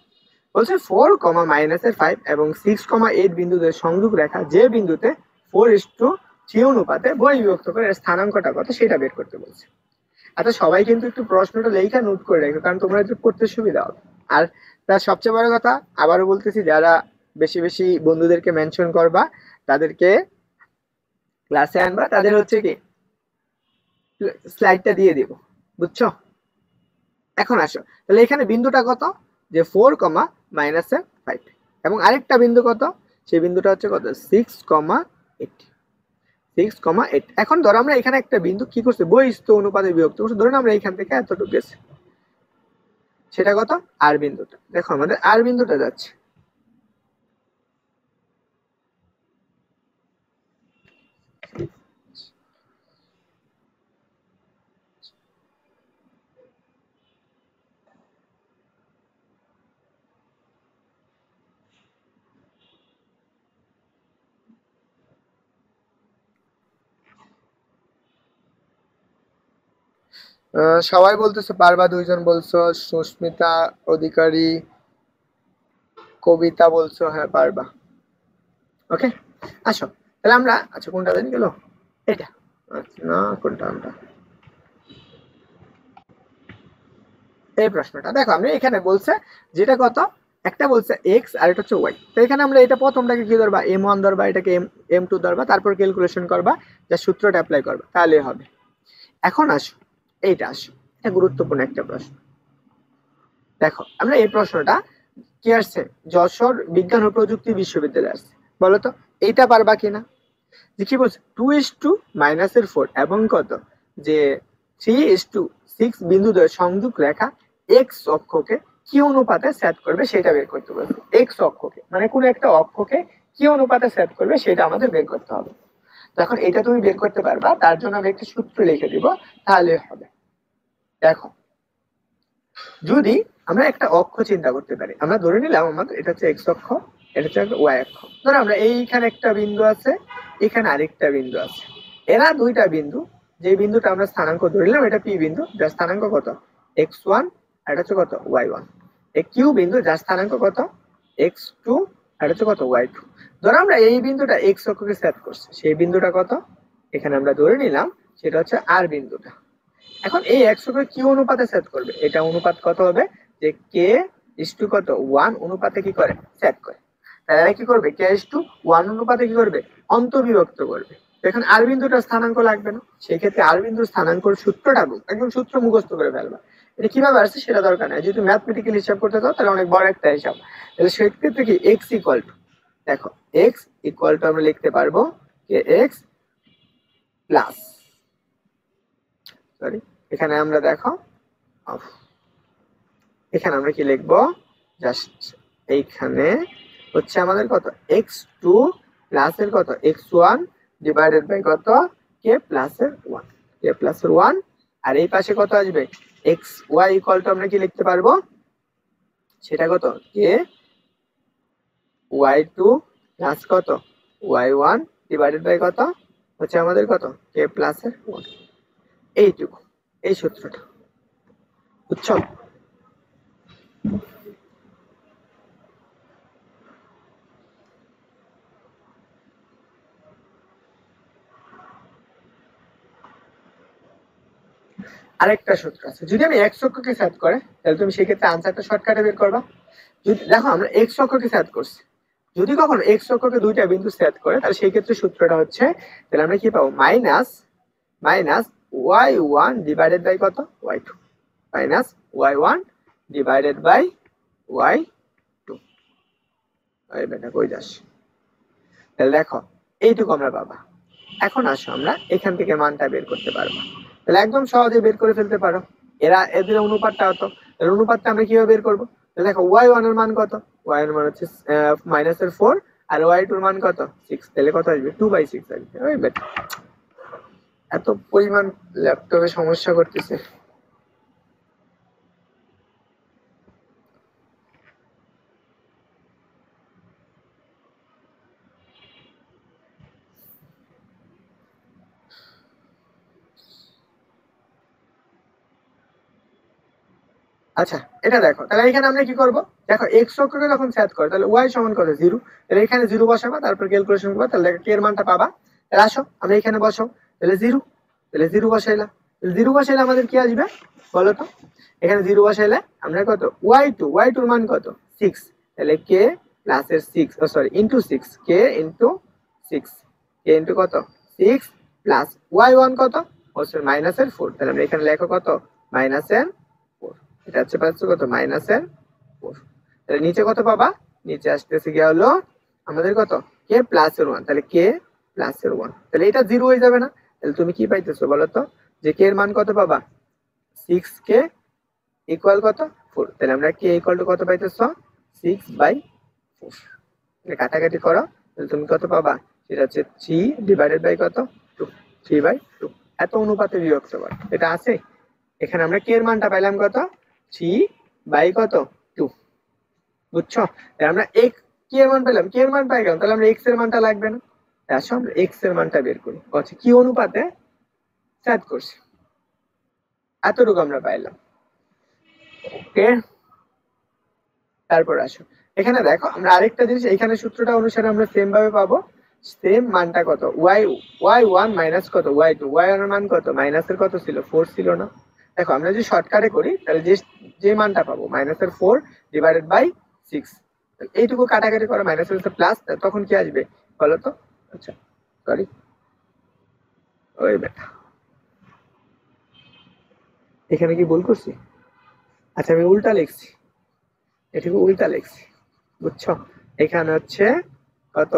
বলছে 4, -5 এবং 6,8 বিন্দুদের সংযোগ রেখা যে বিন্দুতে 4:3 অনুপাতে বই বিভক্ত করে এর স্থানাঙ্কটা কত সেটা বের করতে বলছে। আচ্ছা সবাই কিন্তু একটু প্রশ্নটা লেখা নোট করে রাখো, কারণ তোমরা একটু করতে সুবিধা হবে। আর তার সবচেয়ে বড় কথা আবারও বলতেছি, যারা বেশি বেশি বন্ধুদেরকে মেনশন করবা তাদেরকে ক্লাসে আনবা, তাদের হচ্ছে কি স্লাইডটা দিয়ে দিব, বুঝছো। এখন আসো তাহলে এখানে বিন্দুটা কত, যে 4, -5 এবং আরেকটা বিন্দু কত, সেই বিন্দুটা হচ্ছে কত 6,8। 6,8। এখন ধরো আমরা এখানে একটা বিন্দু কি করছে বহিস্থ অনুপাতে বিভক্ত করছে, ধরুন আমরা এখান থেকে এতটুকু গেছে, সেটা কত আর বিন্দুটা। দেখো আমাদের আর বিন্দুটা যাচ্ছে, সবাই বলতেছে পারবা, দুইজন বলছো, সুস্মিতা অধিকারী, কবিতা বলছো হ্যাঁ পারবা। ওকে আসো তাহলে আমরা, আচ্ছা কোনটা জানি গেল এটা, আচ্ছা না কোনটা আমরা, এই প্রশ্নটা দেখো আমরা এখানে বলছে যেটা কত, একটা বলছে এক্স আর এটা হচ্ছে ওয়াই। তো এখানে আমরা এটা প্রথমটাকে কি ধরবা m1 ধরবা, এটাকে m2 ধরবা, তারপর ক্যালকুলেশন করবা, যা সূত্রটা অ্যাপ্লাই করবা তাহলে হবে। এখন আসো এইটা, আসো এটা গুরুত্বপূর্ণ একটা প্রশ্ন। দেখো আমরা এই প্রশ্নটা কি আসছে, যশোর বিজ্ঞান ও প্রযুক্তি বিশ্ববিদ্যালয়ে আসছে, বলো তো এইটা পারবা কিনা। যে কি বলছে 2:-4 এবং কত, যে 3:6 বিন্দুদ্বয় সংযোগ রেখা এক্স অক্ষকে কি অনুপাতে সেট করবে সেটা বের করতে বলছে। এক্স অক্ষকে মানে কোন একটা অক্ষকে কি অনুপাতে সেট করবে সেটা আমাদের বের করতে হবে। তখন এটা তুমি বের করতে পারবা, তার জন্য আমি একটা সূত্র লিখে দিব তাহলে হবে। দেখো যদি আমরা একটা অক্ষ চিন্তা করতে পারি, আমরা ধরে নিলাম আমাদের এটা হচ্ছে এক্স অক্ষ, এটা হচ্ছে ওয়াই অক্ষ। ধরো আমরা এইখানে একটা বিন্দু আছে, এখানে আরেকটা বিন্দু আছে, এরা দুইটা বিন্দু, যে বিন্দুটা আমরা স্থানাঙ্ক ধরে নিলাম এটা পি বিন্দু, যার স্থানাঙ্ক কত x1 আর এটা হচ্ছে কত y1। এই কিউ বিন্দু যার স্থানাঙ্ক কত x2 আর এটা হচ্ছে কত y2। ধরো আমরা এই বিন্দুটা এক্স অক্ষকে সেট করছি, সেই বিন্দুটা কত এখানে আমরা ধরে নিলাম সেটা হচ্ছে আর বিন্দুটা। এখন এই একশোকে কি অনুপাতে সেট করবে, এটা অনুপাত কত হবে যে কে ইসটু কত 1 অনুপাতে কি করে সেট করে। তাহলে কি করবে কে ইসটু 1 অনুপাতে কি করবে অন্তর্বিভক্ত করবে। এখন আর বিন্দুটা স্থানাঙ্ক লাগবে না, সেই ক্ষেত্রে আর বিন্দুর স্থানাঙ্কর সূত্রটা একদম সূত্র মুখস্থ করে ফেলবা। এটা কিভাবে আসছে সেটা দরকার নাই, যদি ম্যাথমেটিক্যাল হিসাব করতে চাও তাহলে অনেক বড় একটা হিসাব। তাহলে সেই ক্ষেত্রে কি এক্স ইকুয়াল টু, দেখো এক্স ইকুয়াল টু আমরা লিখতে পারবো যে এক্স প্লাস, সরি এখানে আমরা দেখো এখানে আমরা কি লিখবো, জাস্ট এইখানে হচ্ছে আমাদের কত এক্স টু প্লাসের কত এক্স ওয়ান ডিভাইডেড বাই কত কে প্লাসের ওয়ান, কে প্লাসের ওয়ান। আর এই পাশে কত আসবে এক্স ওয়াই ইকুয়াল টু আমরা কি লিখতে পারবো, সেটা কত কে ওয়াই টু প্লাস কত ওয়াই ওয়ান ডিভাইডেড বাই কত হচ্ছে আমাদের কত কে প্লাসের ওয়ান। এইটুকু, এই সূত্রটা বুঝছো। আরেকটা সূত্র আছে, যদি আমি এক্স অক্ষকে সেট করে তাহলে তুমি সেক্ষেত্রে আনসারটা শর্টকাটে বের করবা। যদি দেখো আমরা এক্স অক্ষকে সেট করছি, যদি কখনো এক্স অক্ষকে দুইটা বিন্দু সেট করে তাহলে সেই ক্ষেত্রে সূত্রটা হচ্ছে, তাহলে আমরা কি পাবো minus minus y one divided by কত y two, minus y one divided by y two. ওই বেটা কই যাস, তাহলে দেখো এইটুকু আমরা পাবা। এখন আসো আমরা এখান থেকে মানটা বের করতে পারবো, তাহলে একদম সহজে বের করে ফেলতে পারো। এদের অনুপাতটা হতো, তাহলে অনুপাতটা আমরা কিভাবে বের করবো, তাহলে দেখো ওয়াই ওয়ান এর মান কত, ওয়াই এর মান হচ্ছে মাইনাসের ফোর, আর ওয়াই টুর মান কত সিক্স, তাহলে কত আসবে টু বাই সিক্স আসবে। ওই বেটা এত পরিমাণ ল্যাপটপে সমস্যা করতেছে। আচ্ছা এটা দেখো, তাহলে এখানে আমরা কি করব, দেখো এক্স অক্ষকে যখন সেট করে তাহলে ওয়াই সমান কত জিরো, তাহলে এখানে জিরো বসাবা, তারপর ক্যালকুলেশন করবা, তাহলে কে এর মানটা পাবা। তাহলে আসো আমরা এখানে বসাও, তাহলে জিরো, তাহলে জিরো বসাইলা, জিরো বসাইলে আমাদের কি আসবে বলো তো, এখানে জিরো বসাইলে আমরা কত ওয়াই টুর মান কত সিক্স, তাহলে কে প্লাসের সিক্স সরি ইন্টু সিক্স, কে ইন্টু সিক্স, কে ইন্টু কত সিক্স প্লাস ওয়াই ওয়ান কত হচ্ছে মাইনাসের ফোর, তাহলে আমরা এখানে লেখো কত মাইনাসের ফোর, এটা হচ্ছে পাচ্ছ কত মাইনাসের ফোর। তাহলে নিচে কত পাবা, নিচে আসতেছে গিয়ে হলো আমাদের কত কে প্লাসের ওয়ান, তাহলে কে প্লাসের ওয়ান, তাহলে এটা জিরো হয়ে যাবে না, তাহলে তুমি কি পাইতেছো বলো তো, যে কে এর মান কত পাবা সিক্স কে ইকুয়াল কত ফোর, তাহলে আমরা কে ইকুয়াল টু কত পাইতেছো সিক্স বাই ফোর। কাটাকাটি করো, তাহলে তুমি কত পাবা, সেটা হচ্ছে থ্রি ডিভাইডেড বাই কত টু, থ্রি বাই টু। এত অনুপাতে বিভক্ত কর, এটা আছে। এখানে আমরা কে এর মানটা পাইলাম কত থ্রি বাই কত টু, বুঝছো। আমরা এক কে এর মান পেলাম, কে এর মান পাই গেলাম, তাহলে আমরা এক্স এর মানটা লাগবে না। আসো আমরা এক্স এর মানটা বের করি, আচ্ছা কি অনুপাতে সেট করছি, এতটুকু আমরা পাইলাম। ওকে, তারপর আসো এখানে দেখো আমরা আরেকটা জিনিস, এখানে সূত্রটা অনুসারে আমরা সেম ভাবে পাবো, সেম মানটা কত ওয়াই ওয়াই ওয়ান মাইনাস কত ওয়াই টু, ওয়াই ওয়ান এর মান কত মাইনাসের কত ছিল ফোর ছিল না। দেখো আমরা যদি শর্টকাটে করি তাহলে যে যে মানটা পাবো মাইনাসের ফোর ডিভাইডেড বাই সিক্স, এইটুকু কাটাকাটি করো, মাইনাসের সাথে প্লাস, তখন কি আসবে বলো তো। আচ্ছা সরি ওই বেটা এখানে কি ভুল করছি, আচ্ছা আমি উল্টা লিখছি, এটুকু উল্টা লিখছি বুঝছো। এখানে হচ্ছে কত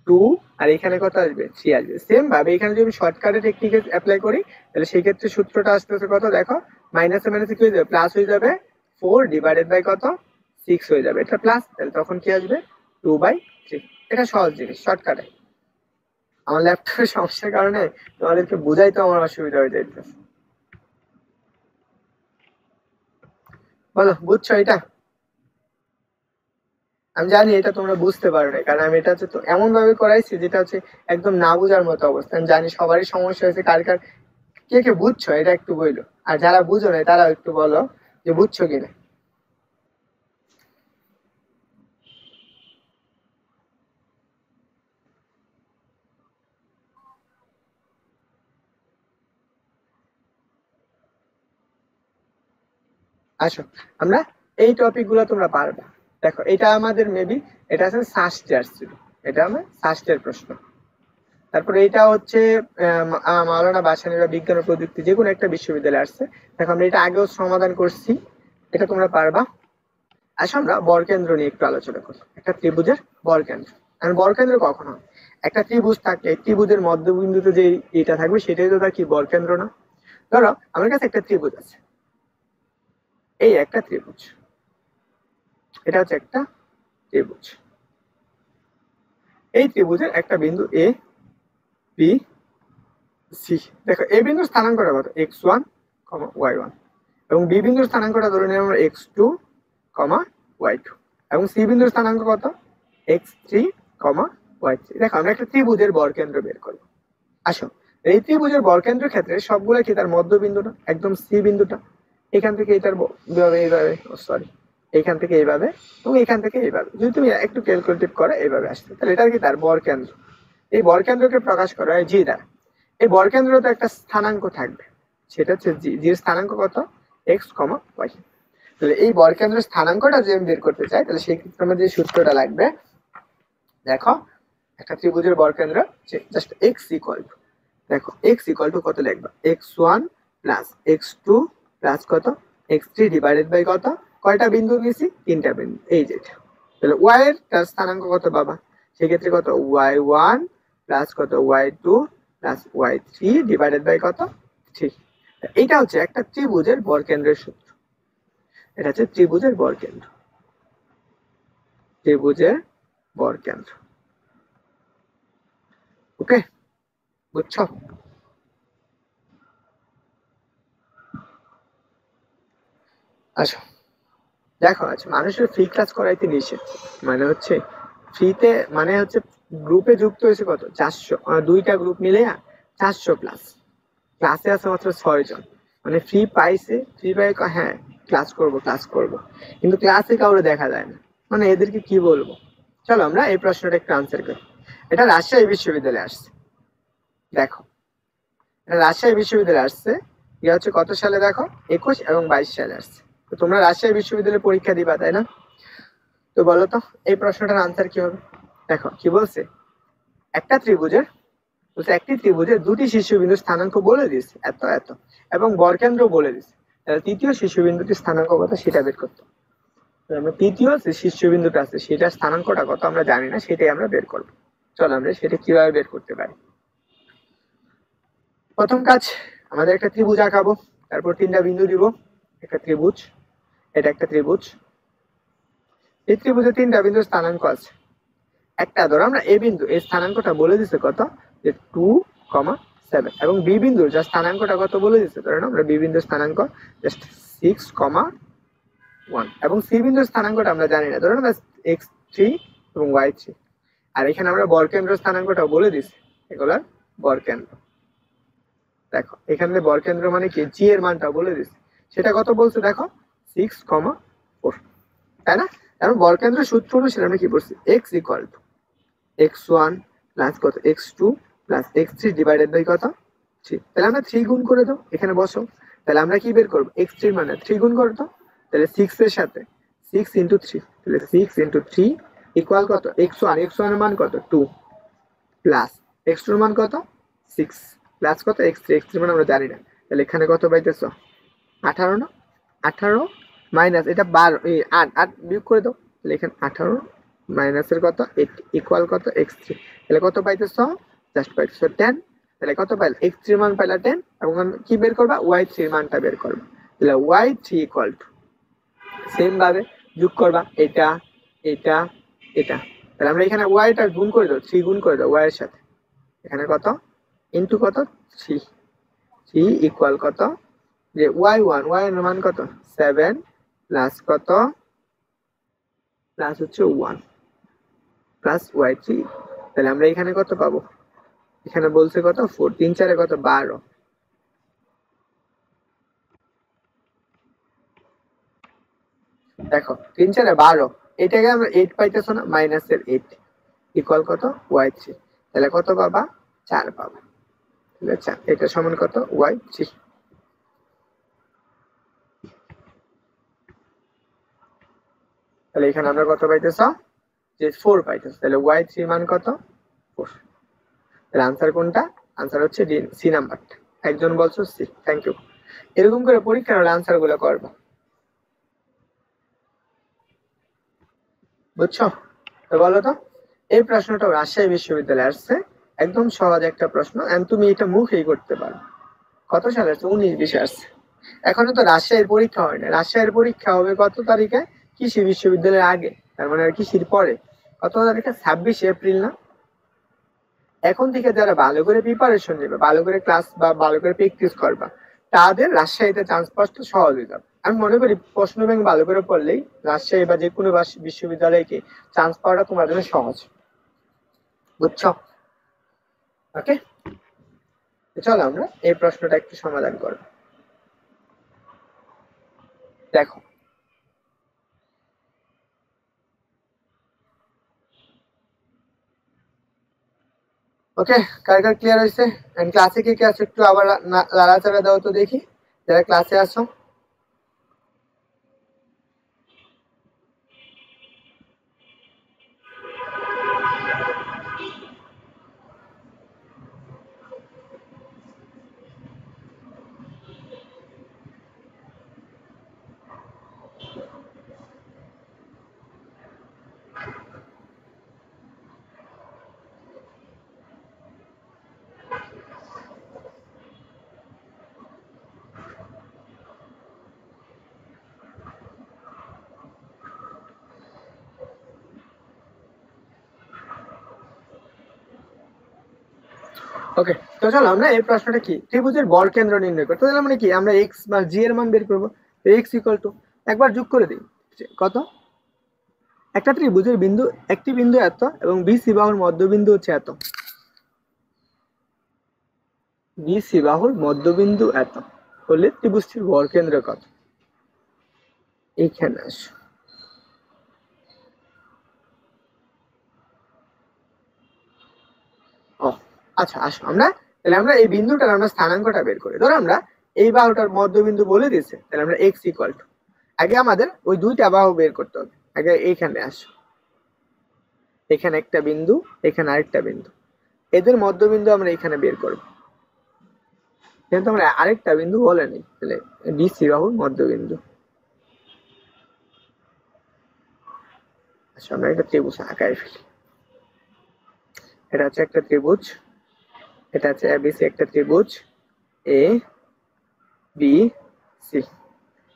টু, আর এখানে কত আসবে থ্রি আসবে। সেম ভাবে এখানে যদি শর্টকাটে টেকনিক অ্যাপ্লাই করি তাহলে সেই ক্ষেত্রে সূত্রটা আসতেছে কত, দেখো মাইনাসে মাইনাসে কি হয়ে যাবে প্লাস হয়ে যাবে, ফোর ডিভাইডেড বাই কত সিক্স হয়ে যাবে, এটা প্লাস, তাহলে তখন কি আসবে টু বাই থ্রি। এটা সহজ জিনিস শর্টকাটে, আমার ল্যাপটপের সমস্যার কারণে তোমাদেরকে বুঝাইতে আমার অসুবিধা হয়ে যাইতেছে। বলো বুঝছো এটা, আমি জানি এটা তোমরা বুঝতে পারো না, কারণ আমি এটা হচ্ছে তো এমন ভাবে করাইছি যেটা হচ্ছে একদম না বোঝার মতো অবস্থা। আমি জানি সবারই সমস্যা হয়েছে, কার কার কে কে বুঝছো এটা একটু বইলো, আর যারা বুঝো না তারাও একটু বলো যে বুঝছো কিনা। আসো আমরা এই টপিক গুলো তোমরা পারবা। দেখো এটা আমাদের মেবি এটা আছে ষষ্ঠে আসছিল, এটা আমার ষষ্ঠের প্রশ্ন। তারপরে এটা হচ্ছে মাওলানা ভাসানীরা বিজ্ঞান ও প্রযুক্তি যে কোনো একটা বিশ্ববিদ্যালয়ে আসছে। দেখো আমরা এটা আগেও সমাধান করছি, এটা তোমরা পারবা। আসো আমরা বরকেন্দ্র নিয়ে একটু আলোচনা করি। একটা ত্রিভুজের বরকেন্দ্র, আর বরকেন্দ্র কখন হয়? একটা ত্রিভুজ থাকলে ত্রিভুজের মধ্যবিন্দুতে যে এটা থাকবে সেটাই তো তার কি বরকেন্দ্র না? ধরো আমার কাছে একটা ত্রিভুজ আছে, এই একটা ত্রিভুজ, এটা হচ্ছে একটা ত্রিভুজ। এই ত্রিভুজের একটা বিন্দু এ বি সি। দেখো এ বিন্দুর স্থানাঙ্কটা কত? x1, y1, এবং বি বিন্দুর স্থানাঙ্কটা ধরে নিই আমরা x2, y2, এবং সি বিন্দুর স্থানাঙ্ক কত? x3, y3। দেখো আমরা একটা ত্রিভুজের বরকেন্দ্র বের করবো। আসো, এই ত্রিভুজের বরকেন্দ্রের ক্ষেত্রে সবগুলো কি তার মধ্যবিন্দুটা একদম সি বিন্দুটা, এখান থেকে এটার এইভাবে, সরি, এইখান থেকে এইভাবে এবং এখান থেকে এইভাবে, যদি তুমি একটু ক্যালকুলেটিভ করে এইভাবে আসবে, তাহলে এটা কি তার বরকেন্দ্র। এই বরকেন্দ্রকে প্রকাশ করা হয় জি দ্বারা। এই বরকেন্দ্রতে একটা স্থানাঙ্ক থাকবে, সেটা হচ্ছে জি। জির স্থানাঙ্ক কত? X, y. তাহলে এই বরকেন্দ্রের স্থানাঙ্কটা যদি আমি বের করতে চাই, তাহলে সেই ক্ষেত্রে আমার যে সূত্রটা লাগবে, দেখো একটা ত্রিভুজের বরকেন্দ্র জাস্ট এক্স ইকুয়াল টু, দেখো এক্স ইকুয়াল টু কত লিখবা? x1 প্লাস x2 প্লাস কত? x3 ডিভাইডেড বাই কত? কয়টা বিন্দু নিয়েছি? তিনটা বিন্দু, এই যেটা। তাহলে y এর তার স্থানাঙ্ক কত বাবা? সেক্ষেত্রে কত? y1 প্লাস কত? y2 plus y3 divided by কত? 3। এটা হচ্ছে একটা ত্রিভুজের বরকেন্দ্রের সূত্র। এটা হচ্ছে ত্রিভুজের বরকেন্দ্র, ত্রিভুজের বরকেন্দ্র। ওকে, বুঝছো? আচ্ছা দেখো, আচ্ছা মানুষের ফ্রি ক্লাস করাইতে নিষেধ, মানে হচ্ছে ফ্রিতে, মানে হচ্ছে গ্রুপে যুক্ত হয়েছে কত? 400, দুইটা গ্রুপ মিলে 400 প্লাস। ক্লাসে আছে মাত্র 6 জন, মানে ফ্রি পাইছে, ফ্রি পাই হ্যাঁ ক্লাস করব ক্লাস করব, কিন্তু ক্লাসে কাউরে দেখা যায় না, মানে এদেরকে কি বলবো? চলো আমরা এই প্রশ্নটা একটু আনসার করি। এটা রাজশাহী বিশ্ববিদ্যালয়ে আসছে। দেখো এটা রাজশাহী বিশ্ববিদ্যালয়ে আসছে, ইয়ে হচ্ছে কত সালে? দেখো 21 এবং 22 সালে আসছে। তো তোমরা রাজশাহী বিশ্ববিদ্যালয়ে পরীক্ষা দিবা তাই না? তো বলো তো এই প্রশ্নটার আনসার কি হবে? দেখো কি বলছে, একটা ত্রিভুজের, বলছে একটি ত্রিভুজের দুটি শীর্ষবিন্দুর স্থানাঙ্ক বলে দিয়েছে এত এত, এবং বরকেন্দ্র বলে দিয়েছে। তাহলে তৃতীয় শীর্ষবিন্দুটির স্থানাঙ্ক কত সেটা বের করতে হবে। আমরা তৃতীয় যে শীর্ষবিন্দুটা আছে সেটার স্থানাঙ্কটা কত আমরা জানি না, সেটাই আমরা বের করবো। চলো আমরা সেটা কিভাবে বের করতে পারি। প্রথম কাজ, আমাদের একটা ত্রিভুজ আঁকাবো, তারপর তিনটা বিন্দু দিব। একটা ত্রিভুজ, এটা একটা ত্রিভুজ, এই ত্রিভুজে তিনটা বিন্দুর স্থানাঙ্ক আছে। একটা ধরো আমরা এ বিন্দু, এই স্থানাঙ্কটা বলে দিছে কত? যে 2,7, এবং বি বিন্দুর যা স্থানাঙ্কটা কত বলে দিছে, ধরো আমরা বি বিন্দুর স্থানাঙ্ক জাস্ট 6,1, এবং সি বিন্দুর স্থানাঙ্কটা আমরা জানি না, ধরো আমরা x3 এবং y3। আর এখানে আমরা বরকেন্দ্র স্থানাঙ্কটা বলে দিছি, এগুলার বরকেন্দ্র। দেখো এখানে বরকেন্দ্র মানে কি, জি এর মানটা বলে দিছি, সেটা কত বলছে দেখো? 6,4, তাই না? এবং বরকেন্দ্রের সূত্র অনুসারে আমরা কি বলছি? x equal to x1 plus কত? x2 plus x3 divided by কত? 3। তাহলে আমরা 3 গুণ করে দাও, এখানে বসো। তাহলে আমরা কি বের করবো? x3 মানে 3 গুণ করে দাও, তাহলে 6 এর সাথে 6 ইন্টু 3, তাহলে 6 ইন্টু 3 ইকুয়াল কত? x1, x1 এর মান কত? 2, প্লাস x2 এর মান কত? 6, প্লাস কত? x3, x3 মান আমরা জানি না, তাহলে এখানে কত পাইতেছো? 18 না? 18 মাইনাস এটা 12, এই 8 8 বিয়োগ করে দাও, তাহলে এখানে 18 মাইনাসের কত? 8 ইকুয়াল কত? x3। তাহলে কত পাইতেছো? জাস্ট পাইতেছো 10। তাহলে কত পাইলে? x3 মান পাইলা 10, এবং কি বের করবা? y3 মানটা বের করবা। তাহলে y3 ইকুয়াল টু, সেম ভাবে যোগ করবা এটা এটা এটা, তাহলে আমরা এখানে y টা গুণ করে দাও, 3 গুণ করে দাও y এর সাথে, এখানে কত? ইনটু কত? 3, 3 ইকুয়াল কত? যে y1, y এর মান কত? 7 প্লাস কত? প্লাস হচ্ছে 1 প্লাস y3। তাহলে আমরা এখানে কত পাবো? এখানে বলছে কত? 4, 3 4 কত? 12। দেখো 3 4 12, এটাকে আমরা 8 পাইতেছো না? মাইনাসের 8 ইকুয়াল কত? y3। তাহলে কত পাবা? 4 পাবা। তাহলে 4, এটা সমান কত? y3। তাহলে এখানে আমরা কত পাইতেছো? যে 4 পাইতেছো, তাহলে y3 মান কত? 4। আনসার কোনটা? আনসার হচ্ছে ডি, সি নাম্বারটা। একজন বলছো সি, থ্যাংক ইউ। এরকম করে পরীক্ষার হলে আনসার গুলো করবা, বুঝছো? তো বলো তো, এই প্রশ্নটা রাজশাহী বিশ্ববিদ্যালয়ে আসছে, একদম সহজ একটা প্রশ্ন, এন্ড তুমি এটা মুখেই করতে পারো। কত সালে আসছে? 19-20 আসছে। এখনো তো রাজশাহীর পরীক্ষা হয় না, রাজশাহীর পরীক্ষা হবে কত তারিখে? কৃষি বিশ্ববিদ্যালয়ের আগে, তার মানে আর কৃষির পরে। কত তারিখে? 26 এপ্রিল না? এখন থেকে যারা ভালো করে প্রিপারেশন নেবে, ভালো করে ক্লাস বা ভালো করে প্র্যাকটিস করবা, তাদের রাজশাহীতে চান্স পাওয়া সহজ হয়ে যাবে। আমি মনে করি প্রশ্ন ব্যাংক ভালো করে পড়লেই রাজশাহী বা যে কোনো বিশ্ববিদ্যালয়কে চান্স পাওয়াটা তোমার জন্য সহজ, বুঝছো? ওকে, চলো আমরা এই প্রশ্নটা একটু সমাধান করব। দেখো, ওকে, কার কার ক্লিয়ার হয়েছে? ক্লাসে কে কে আছো একটু আবার লাড়াচাড়া দাও তো দেখি, যারা ক্লাসে আছো। ওকে, তো চলো আমরা এই প্রশ্নটা কি, ত্রিভুজের বর কেন্দ্র নির্ণয় করতে, তাহলে মানে কি আমরা এক্স বা জি এর মান বের করবো। এক্স ইকুয়াল টু, একবার যোগ করে দিই, কত? একটা ত্রিভুজের বিন্দু, একটি বিন্দু এত এবং বিসি বাহুর মধ্যবিন্দু হচ্ছে এত, বিসি বাহুর মধ্যবিন্দু এত হলে ত্রিভুজটির বর কেন্দ্র কত? এইখানে আসো। ও আচ্ছা, আসো আমরা তাহলে আমরা এই বিন্দুটার আমরা স্থানাঙ্কটা বের করি। ধরো আমরা এই বাহুটার মধ্যবিন্দু বলে দিয়েছে, তাহলে আমরা এক্স ইকুয়াল টু, আগে আমাদের ওই দুইটা বাহু বের করতে হবে। আগে এইখানে আসো, এখানে একটা বিন্দু, এখানে আরেকটা বিন্দু, এদের মধ্যবিন্দু আমরা এখানে বের করব। কিন্তু আমরা আরেকটা বিন্দু বলেনি, তাহলে ডিসি বাহুর মধ্যবিন্দু। আচ্ছা, আমরা একটা ত্রিভুজ আঁকায় ফেলি। এটা হচ্ছে একটা ত্রিভুজ, এটা হচ্ছে এবিসি একটা ত্রিভুজ, এ বি সি।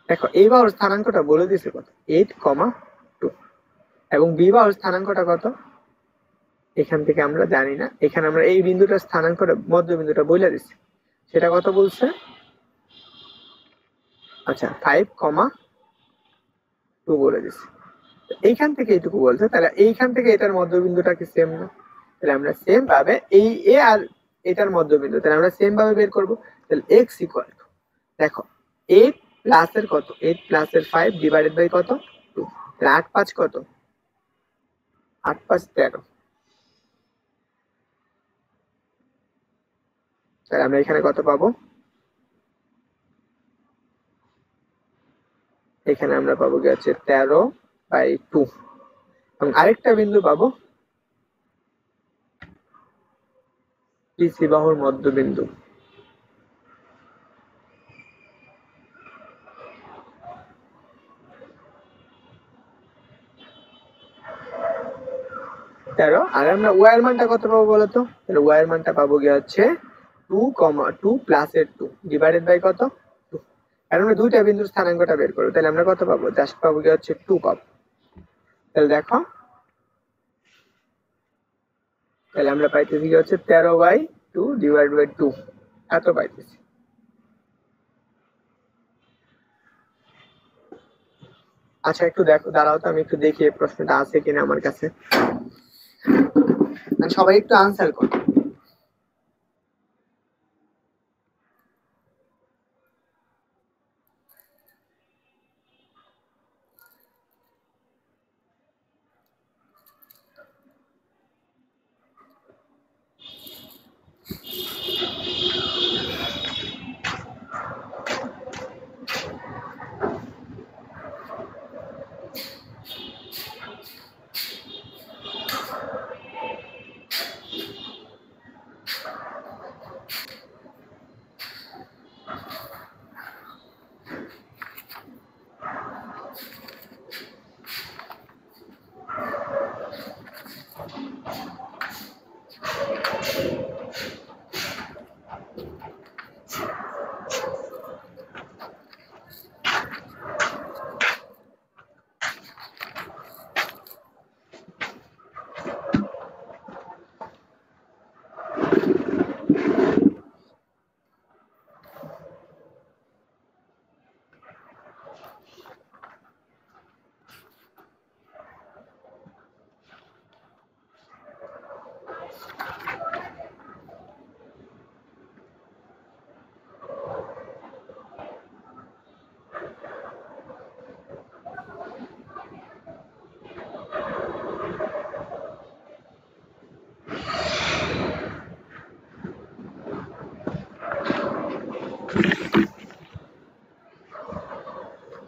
দেখো এই বাহুর স্থানাঙ্কটা বলে দিছে কত? 8,2। এবং বি বাহুর স্থানাঙ্কটা কত? এখান থেকে আমরা জানি না, এখানে আমরা এই বিন্দুটার স্থানাঙ্কটা মধ্যবিন্দুটা বলে দিচ্ছি, সেটা কত বলছে? আচ্ছা, 5,2 বলে দিচ্ছি। এইখান থেকে এইটুকু বলছে, তাহলে এইখান থেকে এটার মধ্যবিন্দুটা কি সেম না? তাহলে আমরা সেম ভাবে এই এ আর এটার মধ্যবিন্দু, তাহলে আমরা সেম ভাবে বের করব। তাহলে এক্স ইকুয়াল টু, দেখো 8 প্লাসের কত? 8 প্লাসের 5 ডিভাইডেড বাই কত? 2। তাহলে 8 5 কত? 8 5 13। তাহলে আমরা এখানে কত পাবো? এখানে আমরা পাবো কি হচ্ছে 13/2। এবং আরেকটা বিন্দু পাবো ডিসি বাহুর মধ্যবিন্দু, তেরো। আর আমরা ওয়াই এর মানটা কত পাবো বলতো? তাহলে ওয়াই এর মানটা পাবো গিয়ে হচ্ছে 2,2 প্লাসের 2 ডিভাইডেড বাই কত? 2। আর আমরা দুইটা বিন্দুর স্থানাঙ্কটা বের করবো, তাহলে আমরা কত পাবো? জাস্ট পাবো গিয়ে হচ্ছে 2 পাবো। তাহলে দেখো, তাহলে আমরা পাইতেছি কি হচ্ছে 13/2 ডিভাইড বাই 2, এত পাইতেছি। আচ্ছা একটু দেখো, দাঁড়াও তো আমি একটু দেখি এই প্রশ্নটা আছে কিনা আমার কাছে। সবাই একটু আনসার করো।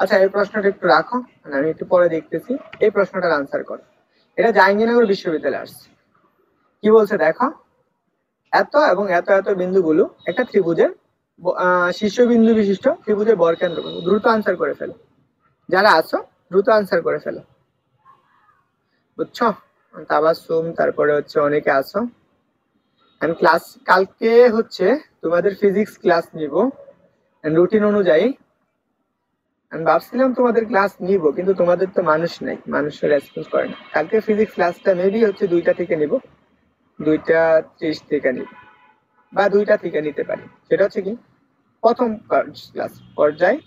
আচ্ছা, এই প্রশ্নটা একটু রাখো, আমি একটু পরে দেখতেছি। এই প্রশ্নটার আনসার করো। এটা জাহাঙ্গীরনগর বিশ্ববিদ্যালয়ে আসছে। কি বলছে দেখো, এত এবং এত এত বিন্দুগুলো একটা ত্রিভুজের শীর্ষবিন্দু বিশিষ্ট ত্রিভুজের বর্গকেন্দ্র। দ্রুত আনসার করে ফেলো, যারা আছো দ্রুত আনসার করে ফেলো, বুঝছো? তাবাসসুম, তারপরে হচ্ছে অনেকে আছো। আমি ক্লাস কালকে হচ্ছে তোমাদের ফিজিক্স ক্লাস নিব রুটিন অনুযায়ী। আমি ভাবছিলাম তোমাদের ক্লাস নিব, কিন্তু তোমাদের তো মানুষ নাই, মানুষের রেসপন্স করে না। কালকে ফিজিক্স ক্লাসটা মেবি হচ্ছে 2টা থেকে নিব, 2:30 থেকে নিব, বা 2টা থেকে নিতে পারি। সেটা হচ্ছে কি, প্রথম ক্লাস পর্যায়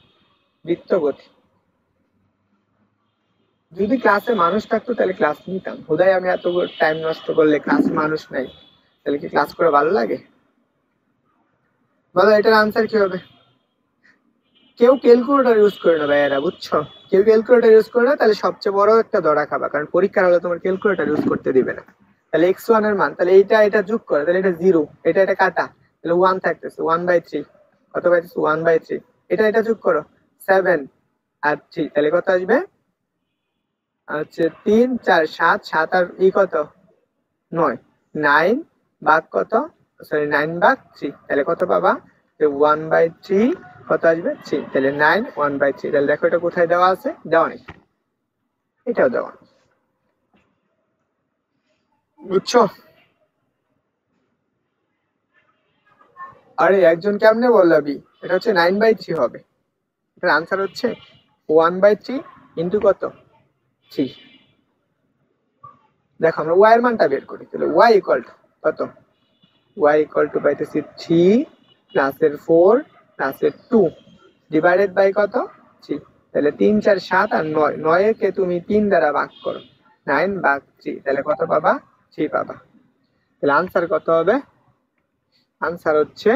বৃত্তগতি। যদি ক্লাসে মানুষ থাকতো তাহলে ক্লাস নিতাম। হুদাই আমি এত টাইম নষ্ট করলে, ক্লাসে মানুষ নাই, তাহলে কি ক্লাস করে ভালো লাগে? বলো এটার আনসার কি হবে? কেউ ক্যালকুলেটর ইউজ করে না ভাইয়ারা, বুঝছো? কেউ ক্যালকুলেটর ইউজ করে না, তাহলে সবচেয়ে বড় একটা ধরা খাবা, কারণ পরীক্ষার হলে তোমার ক্যালকুলেটর ইউজ করতে দিবে না। তাহলে x1 এর মান, তাহলে এটা যোগ করে, তাহলে এটা 0, এটা কাটা, তাহলে 1 থাকতেছে 1/3, কত পাইতেছে 1/3। এটা যোগ করো 7 আর 3, তাহলে কত আসবে? হচ্ছে 3 4 7, 7 আর কত 9, 9 ভাগ কত, সরি 9 ভাগ 3, তাহলে কত পাবা? 1/3, কত আসবে 3, তাহলে 9 1/3। তাহলে দেখো এটা কোথায় দেওয়া আছে, দেওয়া নেই, এটাও দেওয়া, বুঝছো? আরে একজন কেমনে বললাবি, এটা হচ্ছে 9/3 হবে। এটার আনসার হচ্ছে 1/3 ইন্টু কত 3। দেখো আমরা y এর মানটা বের করি, তাহলে y ইকুয়াল টু কত, y ইকুয়াল টু পাইতেছি 3 প্লাসের 4 প্লাসের 2 ডিভাইডেড বাই কত 3। তাহলে 3 4 7 আর 9, 9 কে তুমি 3 দ্বারা ভাগ করো, 9 ভাগ 3, তাহলে কত পাবা? 3 পাবা। তাহলে আনসার কত হবে? আনসার হচ্ছে,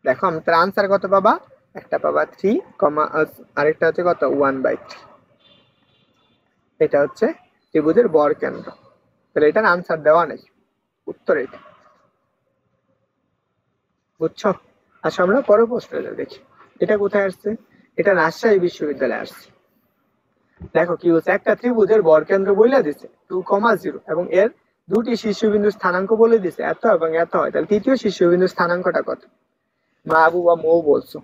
দেখো আমাদের আনসার কত পাবা? একটা পাবা 3, আরেকটা হচ্ছে কত 1/3। এটা হচ্ছে ত্রিভুজের বর্গকেন্দ্র। তাহলে এটার আনসার দেওয়া নেই, উত্তর এটা, বুঝছো? আচ্ছা আমরা পরের প্রশ্নটা দেখি। এটা কোথায় আসছে? এটা রাজশাহী বিশ্ববিদ্যালয়ে আসছে। দেখো কি হচ্ছে, একটা ত্রিভুজের বর্গকেন্দ্র বলে দিছে 2,0 এবং এর দুটি শীর্ষবিন্দু স্থানাঙ্ক বলে দিছে এত এবং এত হয়, তাহলে তৃতীয় শীর্ষবিন্দু স্থানাঙ্কটা কত? মাহবুব বা মৌ বলছো।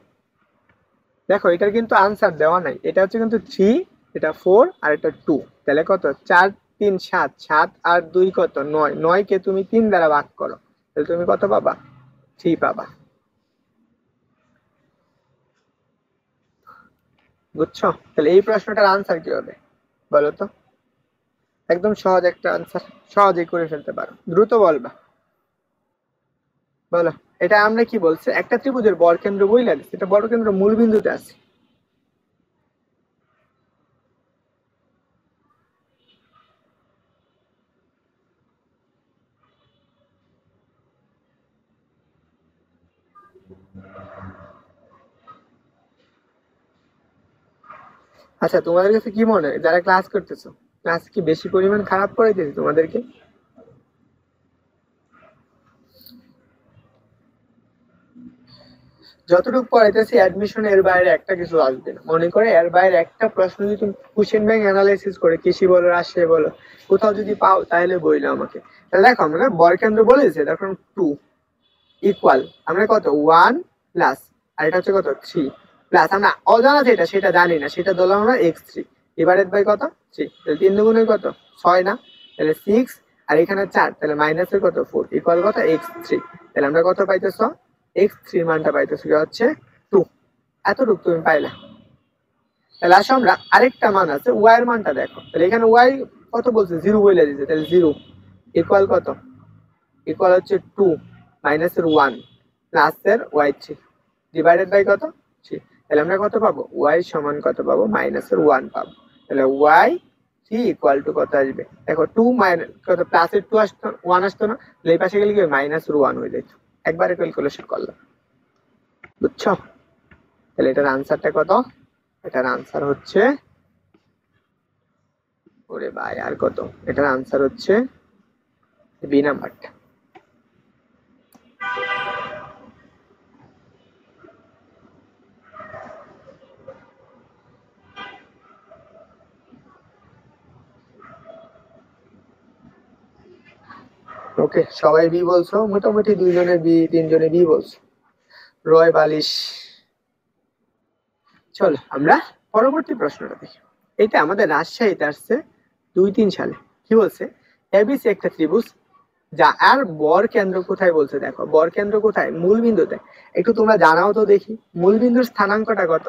দেখো এটার কিন্তু আনসার দেওয়া নাই, এটা হচ্ছে কিন্তু 3, এটা 4 আর এটা 2, তাহলে কত 4 3 7, 7 আর 2 কত 9, 9 কে তুমি 3 দ্বারা ভাগ করো, তাহলে তুমি কত পাবা? 3 পাবা, বুঝছো? তাহলে এই প্রশ্নটার আনসার কি হবে বলো তো? একদম সহজ একটা আনসার, সহজেই করে ফেলতে পারো, দ্রুত বলবা, বলো। এটা আমরা কি বলছে, একটা ত্রিভুজের বর্গকেন্দ্র বইলা দিচ্ছে, এটা বর্গকেন্দ্র মূল বিন্দুতে আছে। আচ্ছা তোমাদের কাছে কি মনে হয়, যারা ক্লাস করতেছো, ক্লাস কি বেশি পরিমাণ খারাপ করে দিয়েছে তোমাদেরকে? যতটুকু পড়াইতেছি অ্যাডমিশন এর বাইরে একটা কিছু আসবে না। মনে করে এর বাইরে একটা প্রশ্ন যদি তুমি কোশ্চেন ব্যাংক অ্যানালাইসিস করে কৃষি বলো রাজশাহী বলো কোথাও যদি পাও তাহলে বইলো আমাকে। তাহলে দেখো আমরা বরকেন্দ্র বলেছে দেখো 2 ইকুয়াল আমরা কত 1 প্লাস আর এটা হচ্ছে কত 3 প্লাস আমরা অজানা যেটা সেটা জানি না সেটা ধরলাম আমরা x3 ডিভাইডেড বাই কত 3 তাহলে 3 দুগুণে কত 6 না তাহলে 6 আর এখানে 4 তাহলে মাইনাসের কত 4 ইকুয়াল কত x3 তাহলে আমরা কত পাইতেছ x3 এর মানটা পাইতেছ কি হচ্ছে 2 এতটুকু তুমি পাইলা। তাহলে আসো আমরা আরেকটা মান আছে y এর মানটা দেখো তাহলে এখানে y কত বলছে 0 বলে দিয়েছে তাহলে 0 ইকুয়াল কত ইকুয়াল হচ্ছে 2 মাইনাসের 1 প্লাসের y3 ডিভাইডেড বাই কত 3 তাহলে আমরা কত পাবো y সমান কত পাবো মাইনাসের 1 পাবো তাহলে y3 ইকুয়াল টু কত আসবে দেখো 2 মাইনাস কত প্লাসের 2 আসতো 1 আসতো না তাহলে এই পাশে গেলে কি মাইনাসের 1 হয়ে যেত একবারে ক্যালকুলেশন করলাম বুঝছো। তাহলে এটার আনসারটা কত এটার আনসার হচ্ছে ওরে ভাই আর কত এটার আনসার হচ্ছে বি নাম্বারটা। ওকে সবাই বি বলছো মোটামুটি দুইজনে বি তিনজনে বি বলছো রয় বালিশ। চলো আমরা পরবর্তী প্রশ্নটা দেখি। এটা আমাদের রাজশাহীতে আসছে 2-3 সালে। কি বলছে এবিসি একটা ত্রিভুজ যা আর বর কেন্দ্র কোথায় বলছে দেখো বর কেন্দ্র কোথায় মূল বিন্দুতে। একটু তোমরা জানাও তো দেখি মূল বিন্দুর স্থানাঙ্কটা কত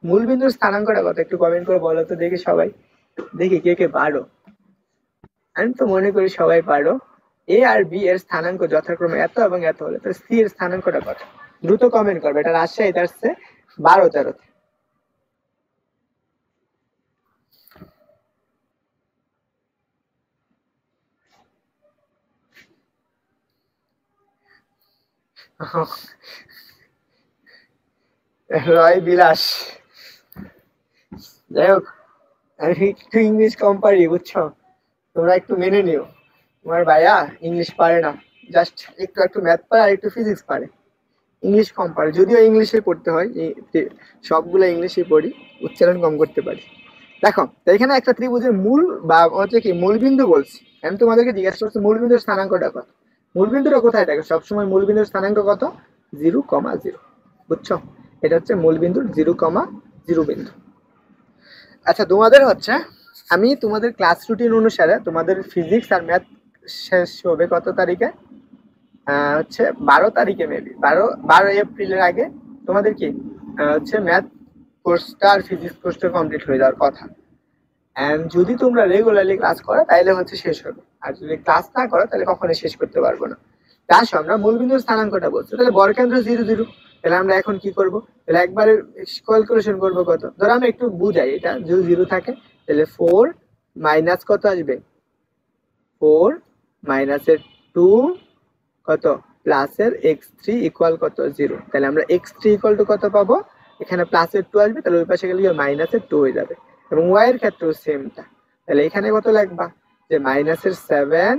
মূল বিন্দুর স্থানাঙ্কটা কত একটু কমেন্ট করে বলো তো দেখি সবাই দেখি কে কে পারো। আমি তো মনে করি সবাই পারো। এ আর বি এর স্থানাঙ্ক যথাক্রমে এত এবং এত হলে তো সি এর স্থানাঙ্কটা কত দ্রুত কমেন্ট করবে। এটা রাজশাহীতে আসছে 12-13-তে। রয় বিলাস যাই হোক আমি একটু ইংলিশ কম পারি বুঝছো তোমরা একটু মেনে নিও। তোমার ভাইয়া ইংলিশ পারে না জাস্ট একটু একটু ম্যাথ পারে আর একটু ফিজিক্স পারে ইংলিশ কম পারে যদিও ইংলিশে পড়তে হয় সবগুলো ইংলিশে পড়ি উচ্চারণ কম করতে পারি। দেখো এখানে একটা ত্রিভুজের মূল বা হচ্ছে কি মূলবিন্দু বলছি আমি তোমাদেরকে জিজ্ঞাসা করছি মূলবিন্দুর স্থানাঙ্কটা কত মূলবিন্দুটা কোথায় থাকে সবসময় মূলবিন্দুর স্থানাঙ্ক কত 0,0 বুঝছো এটা হচ্ছে মূলবিন্দুর 0,0 বিন্দু। আচ্ছা তোমাদের হচ্ছে আমি তোমাদের ক্লাস রুটিন অনুসারে তোমাদের ফিজিক্স আর ম্যাথ শেষ হবে কত তারিখে হচ্ছে 12 তারিখে মেবি 12 এপ্রিলের আগে তোমাদের কি হচ্ছে ম্যাথ কোর্সটা আর ফিজিক্স কোর্সটা কমপ্লিট হয়ে যাওয়ার কথা। এন্ড যদি তোমরা রেগুলারলি ক্লাস করো তাহলে হচ্ছে শেষ হবে আর যদি ক্লাস না করো তাহলে কখনোই শেষ করতে পারবো না। তার আমরা মূলবিন্দুর স্থানাঙ্কটা বলছি তাহলে বর্গকেন্দ্র 0,0 তাহলে আমরা এখন কি করব তাহলে একবারে ক্যালকুলেশন করব কত ধরো আমরা একটু বুঝাই এটা যদি 0 থাকে তাহলে 4 মাইনাস কত আসবে 4 মাইনাসের 2 কত প্লাসের x3 ইকুয়াল কত 0 তাহলে আমরা x3 ইকুয়াল টু কত পাবো এখানে প্লাসের 2 আসবে তাহলে ওই পাশে গেলে মাইনাসের 2 হয়ে যাবে এবং y এর ক্ষেত্রেও সেমটা তাহলে এখানে কত লিখবা যে মাইনাসের 7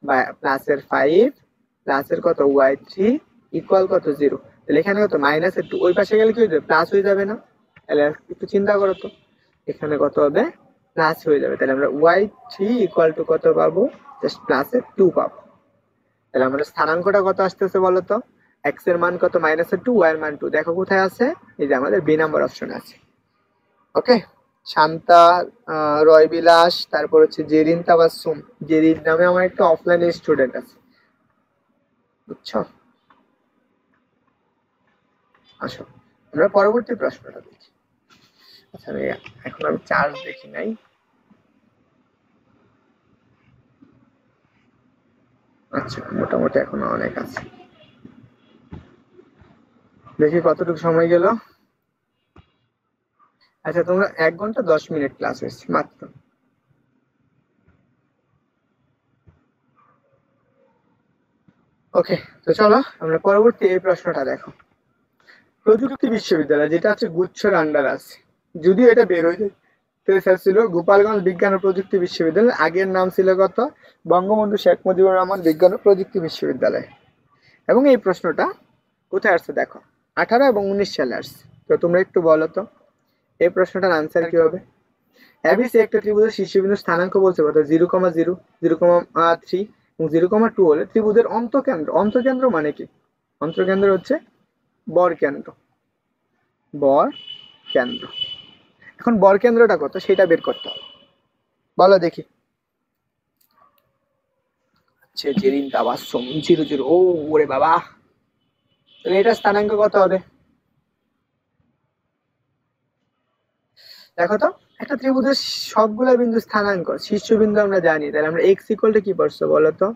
বা প্লাসের 5 প্লাসের কত y3 ইকুয়াল কত 0 তাহলে এখানে কত মাইনাসের 2 ওই পাশে গেলে কি হয়ে যাবে প্লাস হয়ে যাবে না তাহলে একটু চিন্তা করো তো এখানে কত হবে প্লাস হয়ে যাবে তাহলে আমরা y3 ইকুয়াল টু কত পাবো জাস্ট প্লাসের 2 পাবো। তাহলে আমাদের স্থানাঙ্কটা কত আসতেছে বলো তো x এর মান কত মাইনাসের 2 y এর মান 2 দেখো কোথায় আছে এই যে আমাদের বি নাম্বার অপশনে আছে। ওকে শান্তা রয় বিলাস তারপর হচ্ছে জেরিন তাবাসসুম জেরিন নামে আমার একটা অফলাইনে স্টুডেন্ট আছে বুঝছো। আসো আমরা পরবর্তী প্রশ্নটা দেখি। আচ্ছা আমি এখন আমি চার্জ দেখি নাই আচ্ছা মোটামুটি এখনো অনেক আছে দেখি কতটুকু সময় গেল। আচ্ছা তোমরা 1 ঘন্টা 10 মিনিট ক্লাস হয়েছে মাত্র। ওকে তো চলো আমরা পরবর্তী এই প্রশ্নটা দেখো প্রযুক্তি বিশ্ববিদ্যালয় যেটা হচ্ছে গুচ্ছর আন্ডার আছে যদিও এটা বের হয়ে ছিল গোপালগঞ্জ বিজ্ঞান ও প্রযুক্তি বিশ্ববিদ্যালয় আগের নাম ছিল কত বঙ্গবন্ধু শেখ মুজিবুর রহমান বিজ্ঞান ও প্রযুক্তি বিশ্ববিদ্যালয় এবং এই প্রশ্নটা কোথায় আসছে দেখো 18 এবং 19 সালে আসছে। তো তোমরা একটু বলো তো এই প্রশ্নটার আনসার কি হবে? এবিসি একটা ত্রিভুজের শীর্ষবিন্দু স্থানাঙ্ক বলছে কত? 0,0, 0,3 এবং 0,2 হলে ত্রিভুজের অন্তঃকেন্দ্র, অন্তঃকেন্দ্র মানে কি? অন্তঃকেন্দ্র হচ্ছে বরকেন্দ্র, বরকেন্দ্র। এখন বরকেন্দ্রটা কত সেটা বের করতে হবে, বলো দেখি। আচ্ছা জেরিন তাবাসসুম 0,0, ও ওরে বাবা, তাহলে এটা স্থানাঙ্ক কত হবে? দেখো তো, একটা ত্রিভুজের সবগুলা বিন্দু স্থানাঙ্ক, শীর্ষবিন্দু আমরা জানি, তাহলে আমরা এক্স ইকুয়াল টু কি পড়ছো বলো তো?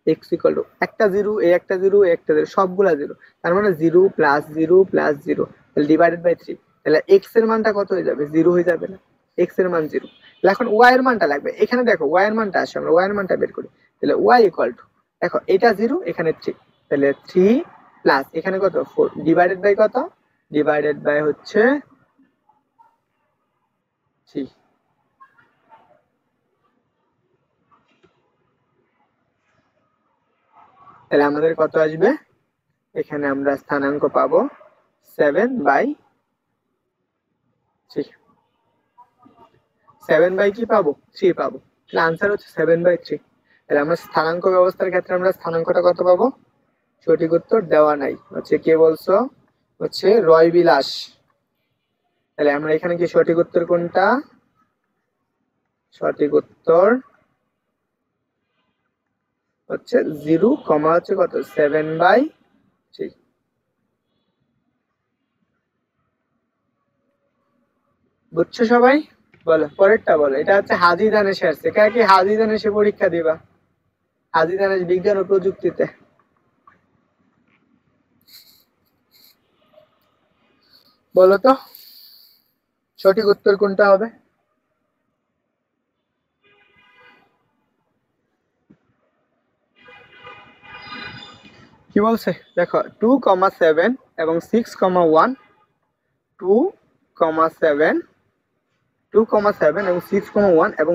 এক্স ইকুয়াল টু একটা জিরো, এ একটা জিরো, এ একটা জিরো, সবগুলা জিরো, তার মানে 0 + 0 + 0, তাহলে ডিভাইডেড বাই 3, তাহলে এক্স এর মানটা কত হয়ে যাবে? 0 হয়ে যাবে না? এক্স এর মান 0। তাহলে এখন ওয়াই এর মানটা লাগবে, এখানে দেখো ওয়াই এর মানটা আসে, আমরা ওয়াই এর মানটা বের করি। তাহলে ওয়াই ইকুয়াল টু, দেখো এটা 0, এখানে 3, তাহলে 3 প্লাস এখানে কত 4 ডিভাইডেড বাই কত? ডিভাইডেড বাই হচ্ছে 3। তাহলে আমাদের কত আসবে? এখানে আমরা স্থানাঙ্ক পাবো 7/3। 7 বাই কি পাবো? 3 পাবো। তাহলে আনসার হচ্ছে 7/3। তাহলে আমরা স্থানাঙ্ক ব্যবস্থার ক্ষেত্রে আমরা স্থানাঙ্কটা কত পাবো? সঠিক উত্তর দেওয়া নাই, হচ্ছে কে বলছো? হচ্ছে রয় বিলাস। তাহলে আমরা এখানে কি সঠিক উত্তর কোনটা? সঠিক উত্তর হচ্ছে 0, হচ্ছে কত 7/3। বুঝছো সবাই? বলো পরেরটা বলো। এটা হচ্ছে হাজি দানেশে আসছে, কার কি হাজি দানেশে পরীক্ষা দিবা? হাজি দানেশ বিজ্ঞান ও প্রযুক্তিতে। বলো তো সঠিক উত্তর কোনটা হবে? কি বলছে দেখো, 2,7 এবং 6,1, 2,7, 2,7 এবং 6,1 এবং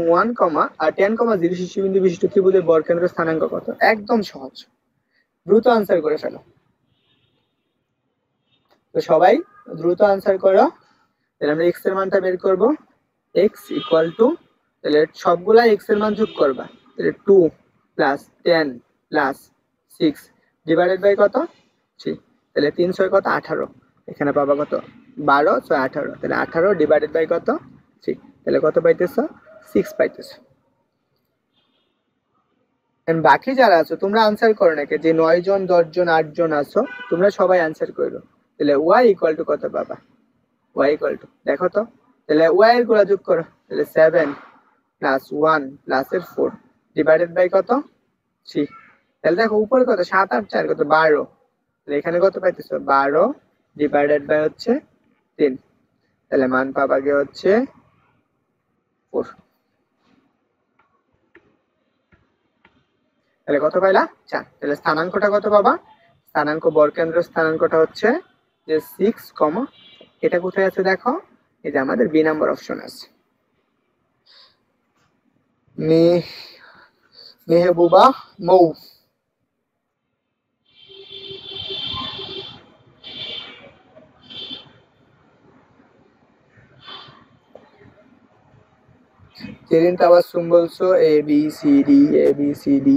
10,0 শীর্ষবিন্দু বিশিষ্ট ত্রিভুজের বর্গকেন্দ্র স্থানাঙ্ক কত? একদম সহজ, দ্রুত আনসার করে ফেলো। তো সবাই দ্রুত আনসার করো। তাহলে আমরা এক্স এর মানটা বের করব। এক্স ইকুয়াল টু, তাহলে সবগুলা এক্স এর মান যোগ করবা, তাহলে 2 + 10 + 6 ডিভাইডেড বাই কত? 3। তাহলে 3 6 কত? 18। এখানে পাবা কত? 12 6 18, তাহলে 18 ডিভাইডেড বাই কত? 3। তাহলে কত পাইতেছো? 6 পাইতেছো। এন্ড বাকি যারা আছো তোমরা আনসার করো নাকি, যে 9 জন 10 জন 8 জন আছো তোমরা সবাই আনসার করো। তাহলে y ইকুয়াল টু কত পাবা? y ইকুয়াল টু দেখো তো, তাহলে y এর গুলা যোগ করো, তাহলে 7 + 1 + এর 4 ডিভাইডেড বাই কত? 3। তাহলে দেখো উপরে কত? 7 8 4 কত? 12। তাহলে এখানে কত পাইতেছো? 12 ডিভাইডেড বাই হচ্ছে 3। তাহলে মান পাবা গিয়ে হচ্ছে 4। তাহলে কত পাইলা? 4। তাহলে স্থানাঙ্কটা কত পাবা? স্থানাঙ্ক বর্গকেন্দ্র স্থানাঙ্কটা হচ্ছে যে 6, এটা কোথায় আছে দেখো, এই যে আমাদের বি নাম্বার অপশন আছে। মেহবুবা মৌ। জেরিন তাবাসসুম বলছো A B C D, A B C D.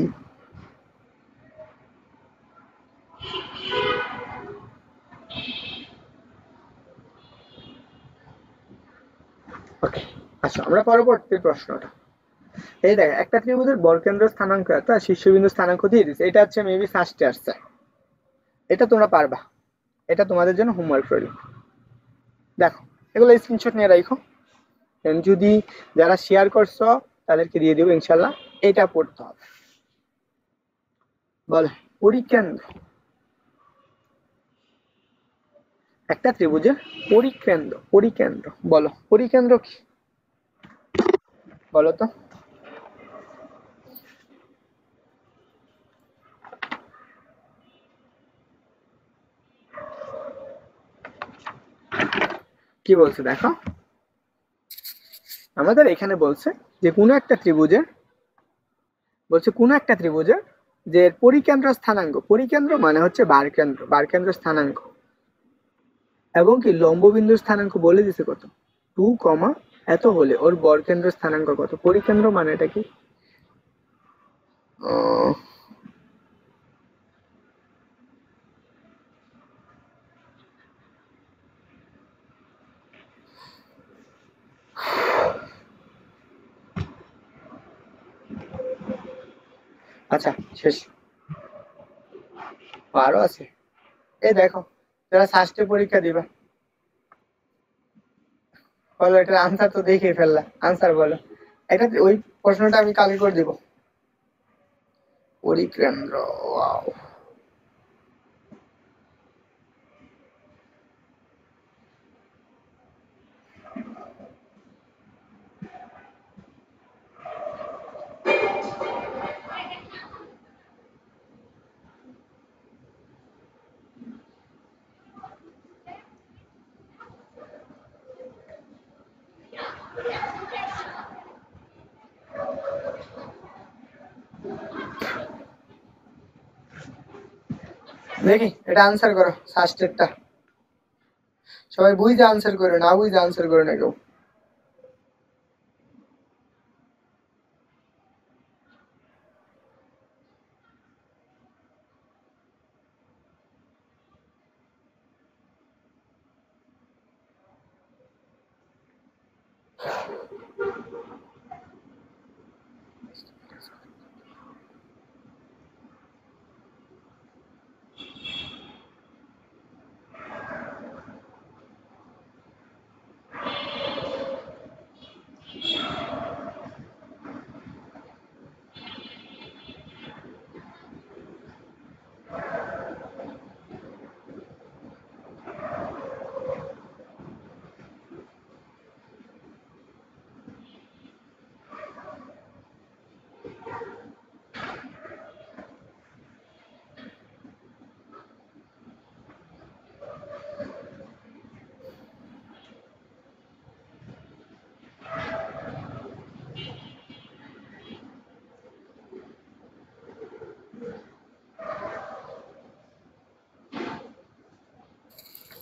ওকে, আচ্ছা আমরা পরবর্তী প্রশ্নটা। এই দেখ, একটা ত্রিভুজের বর্গকেন্দ্র স্থানাঙ্ক এত আর শীর্ষবিন্দু স্থানাঙ্ক দিয়ে দিচ্ছে, এটা হচ্ছে মেবি ফার্স্টে আসছে, এটা তোমরা পারবা, এটা তোমাদের জন্য হোমওয়ার্ক রইল। দেখো এগুলো স্ক্রিনশট নিয়ে রাখো, যদি যারা শেয়ার করছো তাদেরকে দিয়ে দিব ইনশাল্লাহ। এটা পড়তে হবে। বলে পরিকেন্দ্র, একটা ত্রিভুজের পরিকেন্দ্র, পরিকেন্দ্র বলো, পরিকেন্দ্র কি বলো তো? কি বলছে দেখো, আমাদের এখানে বলছে যে কোনো একটা ত্রিভুজের, বলছে কোনো একটা ত্রিভুজের যে পরিকেন্দ্র স্থানাঙ্ক, পরিকেন্দ্র মানে হচ্ছে বারকেন্দ্র, বারকেন্দ্র স্থানাঙ্ক এবং কি লম্ববিন্দুর স্থানাঙ্ক বলে দিছে কত, 2, এত হলে ওর বরকেন্দ্র স্থানাঙ্ক কত। পরিকেন্দ্র মানে এটা কি, আচ্ছা শেষ, আরো আছে। এই দেখো যারা ষষ্ঠী পরীক্ষা দিবা, বলো এটার আনসার তো দেখে ফেললা, আনসার বলো। এটা ওই প্রশ্নটা আমি কালকে করে দিব। পরিকেন্দ্র, ওয়াও। দেখি এটা আনসার করো ষষ্ঠেরটা, সবাই বুঝে আনসার করে, না বুঝে আনসার করে না কেউ।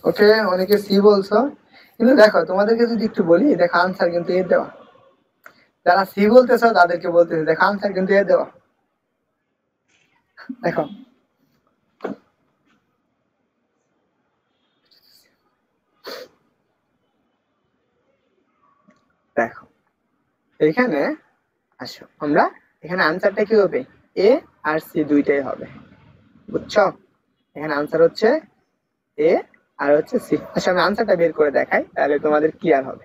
ওকে, অনেকে সি বলছো, কিন্তু দেখো তোমাদেরকে যদি একটু বলি, দেখো আনসার কিন্তু এর দেওয়া। যারা সি বলতেছো তাদেরকে বলতেছে দেখো আনসার কিন্তু এর দেওয়া। দেখো দেখো এখানে আসো, আমরা এখানে আনসারটা কি হবে, এ আর সি দুইটাই হবে, বুঝছো। এখানে আনসার হচ্ছে এ আর হচ্ছে সি। আচ্ছা আমি আনসারটা বের করে দেখাই, তাহলে তোমাদের ক্লিয়ার হবে।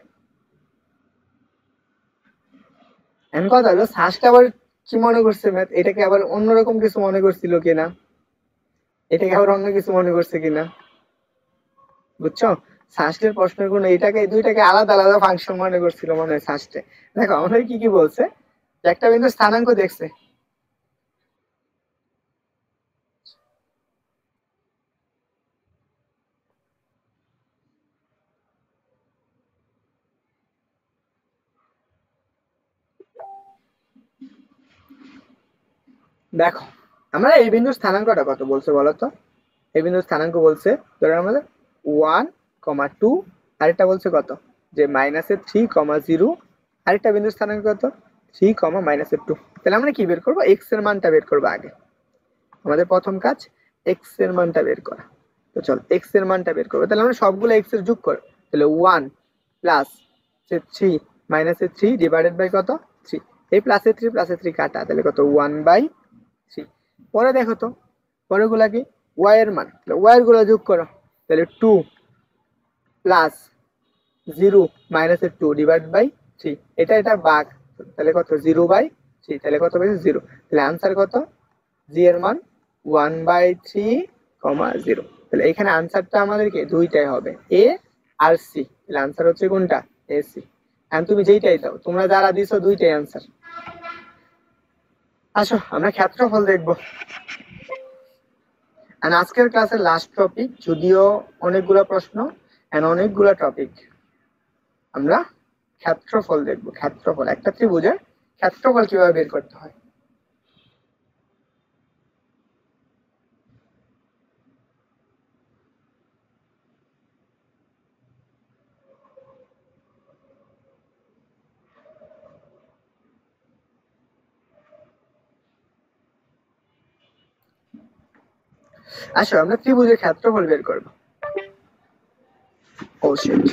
এখন কথা হলো সাজটা আবার কি মনে করছে ম্যাথ, এটাকে আবার অন্যরকম কিছু মনে করছিল কিনা, এটাকে আবার অন্য কিছু মনে করছে কিনা, বুঝছো। সাস্টের প্রশ্নের কোনো এটাকে দুইটাকে আলাদা আলাদা ফাংশন মনে করছিল মনে হয় সাস্টে। দেখো আমাদের কি কি বলছে, যে একটা বিন্দু স্থানাঙ্ক দেখছে, দেখো আমরা এই বিন্দুর স্থানাঙ্কটা কত বলছে বলতো। এই বিন্দুর স্থানাঙ্ক বলছে ধরো আমাদের 1, 2, আরেকটা বলছে কত, যে -3, 0, আরেকটা বিন্দুর স্থানাঙ্ক কত 3, -2। তাহলে আমরা কি বের করবো, এক্স এর মানটা বের করবো আগে। আমাদের প্রথম কাজ এক্স এর মানটা বের করা। তো চল এক্স এর মানটা বের করবো, তাহলে আমরা সবগুলো এক্স এর যোগ করো। তাহলে 1 প্লাস 3 -3 ডিভাইডেড বাই কত 3, এই প্লাসে 3 কাটা, তাহলে কত 1/3। পরে দেখো তো পরে গুলা কি, ওয়াই এর মান, ওয়াই এর গুলা যোগ করো। তাহলে 2 প্লাস 0 -2 ডিভাইড বাই 3, এটা ভাগ, তাহলে কত 0/3, তাহলে কত পেয়েছি 0। তাহলে আনসার কত, জি এর মান 1/3, 0। তাহলে এখানে আনসারটা আমাদেরকে দুইটাই হবে, এ আর সি। তাহলে আনসার হচ্ছে কোনটা, এ সি। এখন তুমি যেইটাই দাও, তোমরা যারা দিছো দুইটাই আনসার। আসো আমরা ক্ষেত্রফল দেখবো। আজকের ক্লাসের লাস্ট টপিক, যদিও অনেকগুলো প্রশ্ন এন্ড অনেকগুলো টপিক, আমরা ক্ষেত্রফল দেখবো। ক্ষেত্রফল, একটা ত্রিভুজের ক্ষেত্রফল কিভাবে বের করতে হয়। আসো আমরা ত্রিভুজের ক্ষেত্রফল বের করব। ও শিট,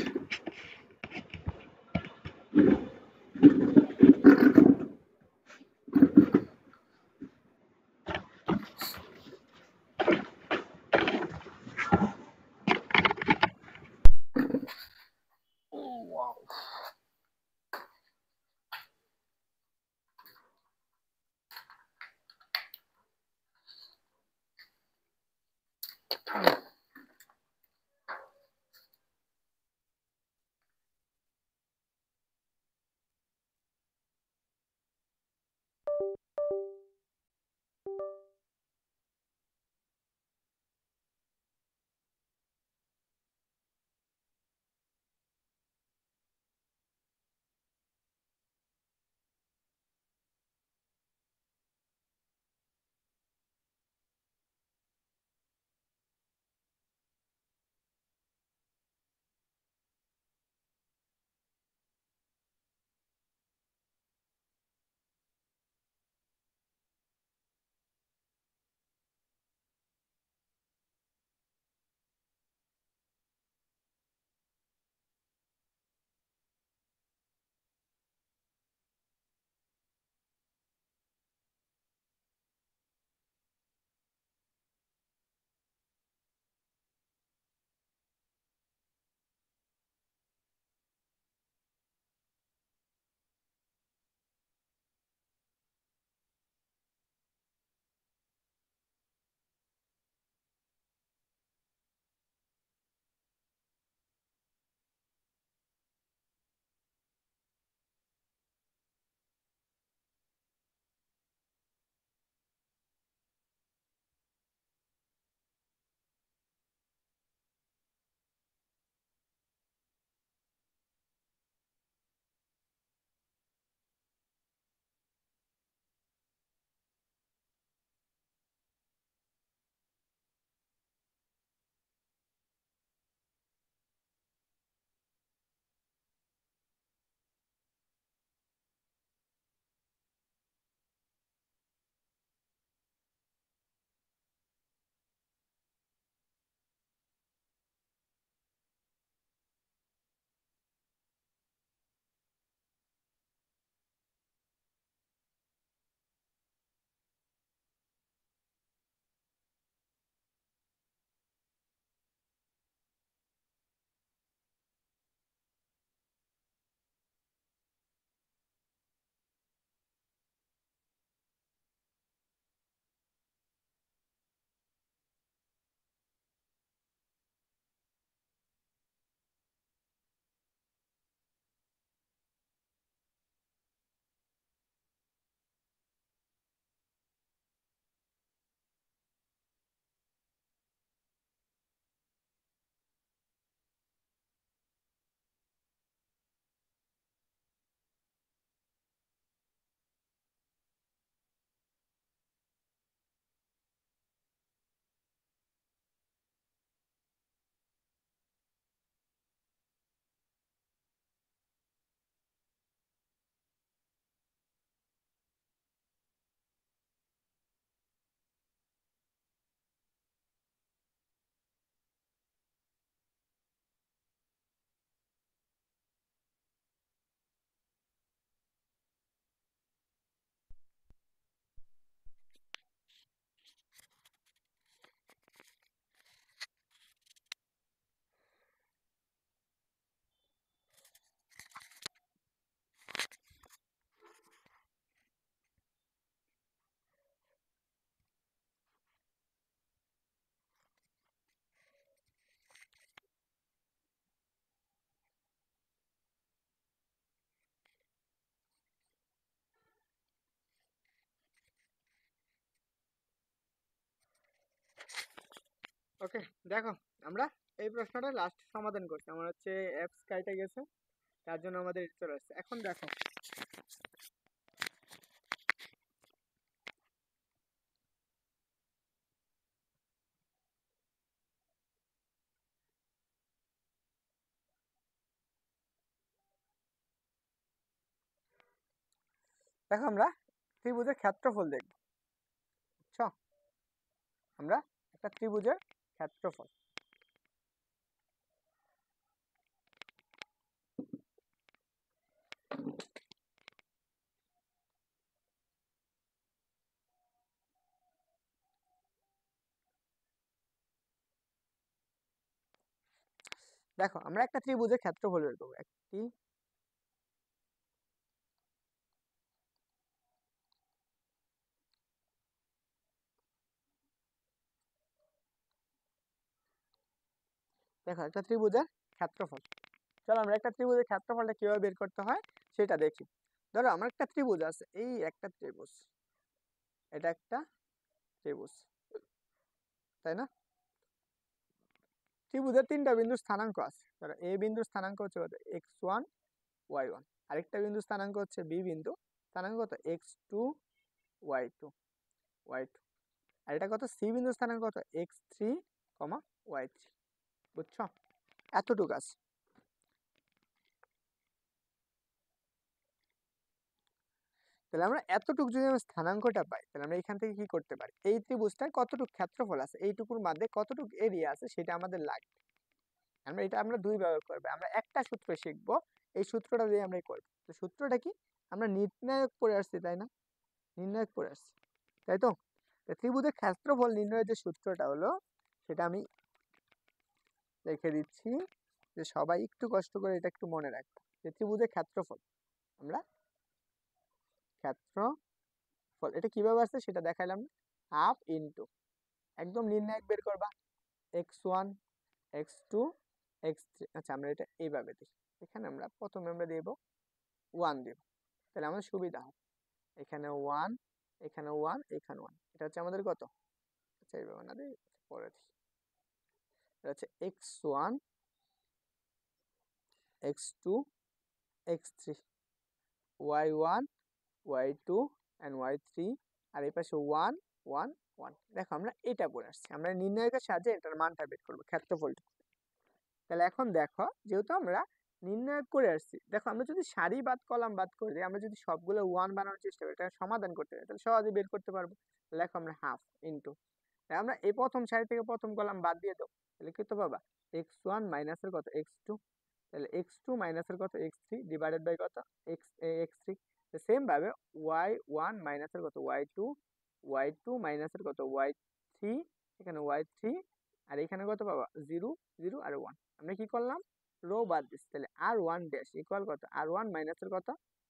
ওকে, দেখো আমরা এই প্রশ্নটা লাস্ট সমাধান করছি। আমার হচ্ছে অ্যাপস কাইটে গেছে, তার জন্য আমাদের চলে আসছে। এখন দেখো, আমরা ত্রিভুজের ক্ষেত্রফল দেখব। বুঝছো? আমরা একটা ত্রিভুজের ক্ষেত্রফল। দেখো আমরা একটা ত্রিভুজের ক্ষেত্রফল বের করবো। একটি দেখো একটা ত্রিভুজের ক্ষেত্রফল। চলো আমরা একটা ত্রিভুজের ক্ষেত্রফলটা কিভাবে বের করতে হয় সেটা দেখি। ধরো আমার একটা ত্রিভুজ আছে, এই একটা ত্রিভুজ, এটা একটা ত্রিভুজ, তাই না? ত্রিভুজের তিনটা বিন্দুর স্থানাঙ্ক আছে। ধরো এ বিন্দুর স্থানাঙ্ক হচ্ছে কত, x1 y1, আরেকটা বিন্দুর স্থানাঙ্ক হচ্ছে বি বিন্দু, স্থানাঙ্ক কত x2 y2 y2, আর এটা কত সি বিন্দুর স্থানাঙ্ক কত x3 y3। বুঝছো? এতটুকু আছে। তাহলে আমরা এতটুকু যদি আমরা স্থানাঙ্কটা পাই, তাহলে আমরা এখান থেকে কি করতে পারি, এই ত্রিভুজটায় কতটুকু ক্ষেত্রফল আছে, এইটুকুর মধ্যে কতটুকু এরিয়া আছে সেটা আমাদের লাগবে। আমরা দুই ব্যবহার করবো। আমরা একটা সূত্র শিখবো, এই সূত্রটা দিয়ে আমরা করবো। তো সূত্রটা কি, আমরা নির্ণায়ক পড়ে আসছি, তাই না? নির্ণায়ক পড়ে আসছি, তাই তো? ত্রিভুজের ক্ষেত্রফল নির্ণয়ের যে সূত্রটা হলো, সেটা আমি লিখে দিচ্ছি, যে সবাই একটু কষ্ট করে এটা একটু মনে রাখবো। যে ত্রিভুজের ক্ষেত্রফল, আমরা ক্ষেত্রফল এটা কিভাবে আসছে সেটা দেখাইলাম, হাফ ইন্টু, একদম নির্ণায়ক বের করবা, x1 x2 x3। আচ্ছা আমরা এটা এইভাবে দিই, এখানে আমরা প্রথমে আমরা দেব 1 দেব, তাহলে আমাদের সুবিধা হয়। এখানে 1, এখানে 1, এখানে 1, এটা হচ্ছে আমাদের কত, আচ্ছা এইভাবে না দিই, পরে দিই। এটা হচ্ছে x1 x2 x3 y1 y2 and y3, আর এই পাশে 1 1 1। দেখো আমরা এটা পড়ে আসছি, আমরা নির্ণায়কের সাহায্যে এটার মানটা বের করবো, ক্ষেত্রফলটা। তাহলে এখন দেখো, যেহেতু আমরা নির্ণয় করে আসছি, দেখো আমরা যদি সারি বাদ কলাম বাদ করে দিই, আমরা যদি সবগুলো 1 বানানোর চেষ্টা করি, এটা সমাধান করতে পারি, তাহলে সহজে বের করতে পারবো। দেখো আমরা হাফ ইন্টু, আমরা এই প্রথম সারি থেকে প্রথম কলাম বাদ দিয়ে দেবো, তাহলে কত পাবা, x1 মাইনাসের কত x2, তাহলে x2 মাইনাসের কত x3 ডিভাইডেড বাই কত x3। সেম ভাবে y1 মাইনাসের কত y2, y2 মাইনাসের কত y3, এখানে y3, আর এখানে কত পাবা 0 0 আর 1। আমরা কি করলাম, রো বাদ দিচ্ছি, তাহলে r1 ড্যাশ ইকুয়াল কত r1 মাইনাসের কত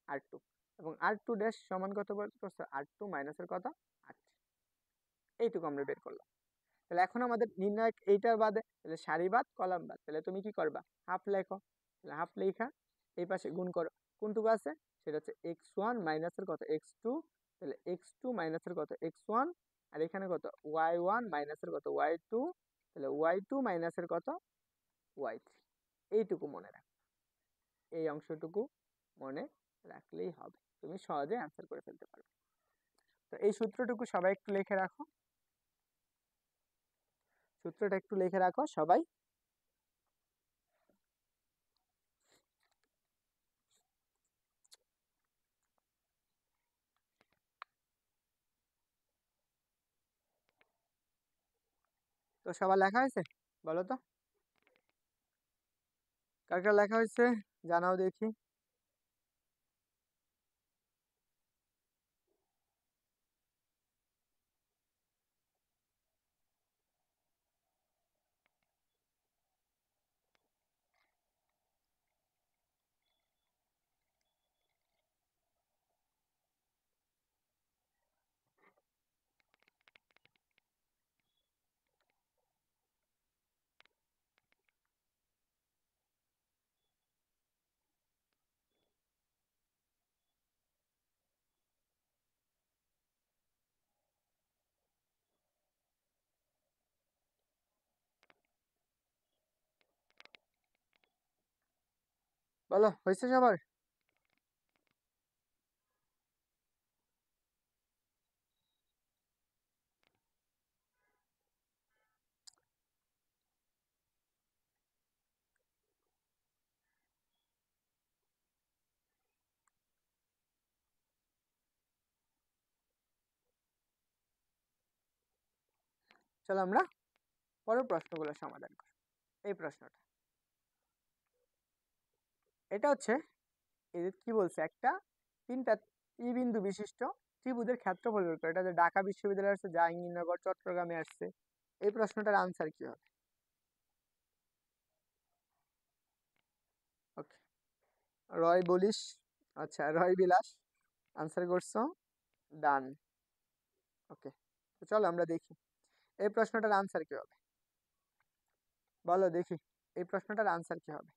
r2, এবং r2 ড্যাশ সমান কত করছে r2 মাইনাসের কত r3। এইটুকু আমরা বের করলাম। তাহলে এখন আমাদের নির্ণায়ক এইটার বাদে, তাহলে সারি বাদ কলাম বাদ, তাহলে তুমি কি করবা, হাফ লেখো, তাহলে হাফ লেখা এই পাশে গুণ করো, কোনটুকু আছে সেটা হচ্ছে x1 মাইনাসের কত x2, তাহলে x2 মাইনাসের কত x1, আর এখানে কত y1 মাইনাসের কত y2, তাহলে y2 মাইনাসের কত y3। এইটুকু মনে রাখ, এই অংশটুকু মনে রাখলেই হবে, তুমি সহজে অ্যান্সার করে ফেলতে পারবে। তো এই সূত্রটুকু সবাই একটু লিখে রাখো, সূত্রটা একটু লিখে রাখো সবাই। তো সবার লেখা হয়েছে, বলো তো কার কার লেখা হয়েছে, জানাও দেখি। বলো হয়েছে সবার? চলো আমরা পরের প্রশ্নগুলো সমাধান করো। এই প্রশ্নটা, এটা হচ্ছে কি বলছে, একটা 3টা বিন্দু বিশিষ্ট ত্রিভুজের ক্ষেত্রফল বের করো। এটা যে ঢাকা বিশ্ববিদ্যালয়ে আসছে, জাহাঙ্গীরনগর, চট্টগ্রামে আসছে। এই প্রশ্নটার আনসার কি হবে? ওকে, রয় বলিস, আচ্ছা রয় বিলাস আনসার করছো, ডান। ওকে, তো চলো আমরা দেখি এই প্রশ্নটার আনসার কি হবে। বলো দেখি এই প্রশ্নটার আনসার কি হবে।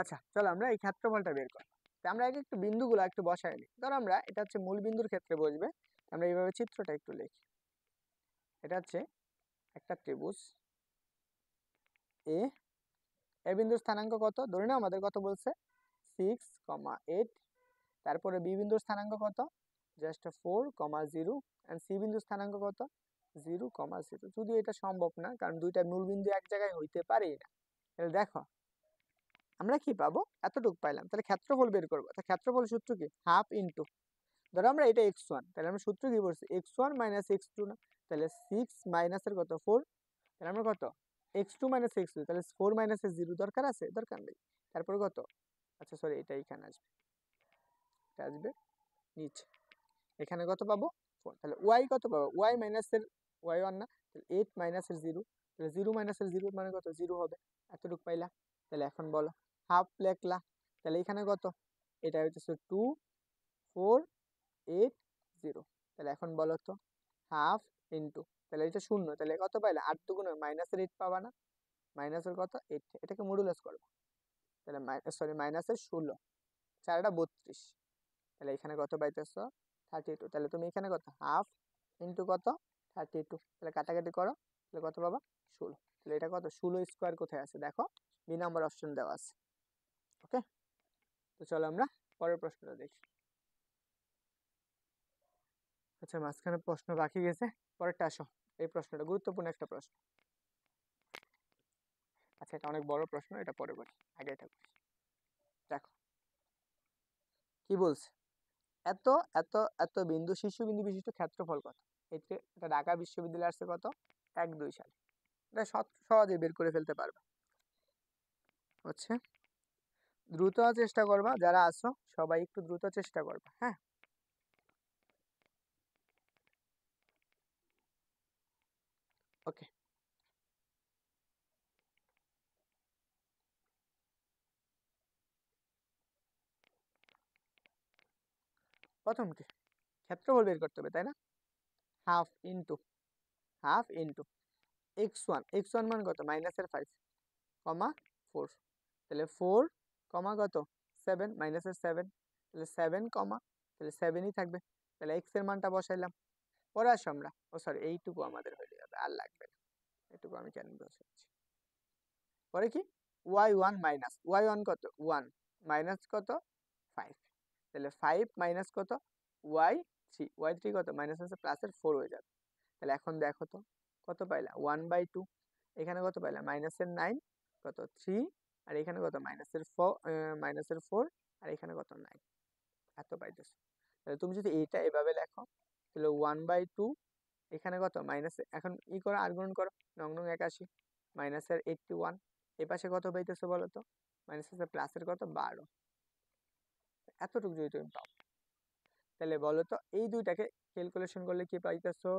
আচ্ছা চলো আমরা এই ক্ষেত্রফলটা বের করি। তো আমরা আগে একটু বিন্দুগুলো একটু বসাই নিই। ধরো আমরা, এটা হচ্ছে মূল বিন্দুর ক্ষেত্রে বসবে, আমরা এইভাবে চিত্রটা একটু লিখি। এটা হচ্ছে একটা ত্রিভুজ এ, এ বিন্দুর স্থানাঙ্ক কত, ধরে নাও আমাদের কত বলছে 6,8, তারপরে বি বিন্দুর স্থানাঙ্ক কত, জাস্ট 4,0, এন্ড সি বিন্দুর স্থানাঙ্ক কত 0,0। যদিও এটা সম্ভব না, কারণ দুইটা মূল বিন্দু এক জায়গায় হইতে পারে না। তাহলে দেখো আমরা কি পাবো, এতটুকু পাইলাম। তাহলে ক্ষেত্রফল বের করবো। তা ক্ষেত্রফল সূত্র কি, হাফ ইন্টু, ধরো আমরা এটা x1, তাহলে আমরা সূত্র কি বলছি x1 মাইনাস x2 না, তাহলে 6 মাইনাসের কত 4, তাহলে আমরা কত x2 মাইনাস x2, তাহলে 4 মাইনাসের 0 দরকার আছে, দরকার নেই। তারপর কত, আচ্ছা সরি এটা এখানে আসবে, এটা আসবে নিচে, এখানে কত পাবো 4, তাহলে y কত পাবো, y মাইনাসের y1 না, তাহলে 8 মাইনাসের 0, তাহলে 0 মাইনাসের 0 মানে কত 0 হবে, এতটুকু পাইলা। তাহলে এখন বলো হাফ লেখলা, তাহলে এখানে কত, এটা হচ্ছে 2 4 8 0, তাহলে এখন বলো তো হাফ ইন্টু, তাহলে এটা শূন্য, তাহলে কত পাইলে 8 দুগুণে মাইনাসের 8 পাবা না, মাইনাসের কত 8, এটাকে মডুলাস করবো, তাহলে সরি মাইনাসের 16, 4টা 32, তাহলে এখানে কত পাইতেছ 32, তাহলে তুমি এখানে কত হাফ ইন্টু কত 32, তাহলে কাটাকাটি করো, তাহলে কত পাবা 16, তাহলে এটা কত 16 স্কোয়ার কোথায় আছে দেখো, বি নাম্বার অপশন দেওয়া আছে। ওকে, তো চলো আমরা পরের প্রশ্নটা দেখি। আচ্ছা মাঝখানে প্রশ্ন বাকি গেছে, পরেরটা আসো। এই প্রশ্নটা গুরুত্বপূর্ণ একটা প্রশ্ন। আচ্ছা এটা অনেক বড় প্রশ্ন, এটা পরে বলি, আগে এটা করি। দেখো কি বলছে, এত এত এত বিন্দু শীর্ষবিন্দু বিশিষ্ট ক্ষেত্রফল কত, এটা ঢাকা বিশ্ববিদ্যালয়ে আসছে কত 1-2 সালে, এটা সহজে বের করে ফেলতে পারবে। হচ্ছে দ্রুত চেষ্টা করবা, যারা আছো সবাই একটু দ্রুত চেষ্টা করবা, হ্যাঁ। ওকে, প্রথম কি ক্ষেত্রফল বের করতে হবে তাই না, half into, half into x1 মান কত মাইনাসের 5, কমা 4, তাহলে 4 কমা কত 7 মাইনাসের 7, তাহলে 7 কমা, তাহলে 7ই থাকবে, তাহলে x এর মানটা বসাইলাম। পরে আসো আমরা, ও সরি এইটুকু আমাদের হয়ে যাবে, আর লাগবে না, এইটুকু আমি কেন বসাচ্ছি। পরে কি y1 মাইনাস y1 কত 1 মাইনাস কত 5, তাহলে 5 মাইনাস কত y3 কত মাইনাস আছে প্লাসের 4 হয়ে যাবে। তাহলে এখন দেখো তো কত পাইলা 1/2, এখানে কত পাইলা মাইনাসের 9 কত 3, আর এখানে কত মাইনাসের 4 আর এখানে কত 9, এত পাইতেছো। তাহলে তুমি যদি এটা এভাবে লেখো, তাহলে 1/2 এখানে কত মাইনাস, এখন ই করো আর গুণন করো, 9×81 মাইনাসের 81, এ পাশে কত পাইতেছো বলো তো, মাইনাসের প্লাসের কত 12, এতটুকু যদি তুমি পাও তাহলে বলো তো এই দুইটাকে ক্যালকুলেশন করলে কি পাইতেছো?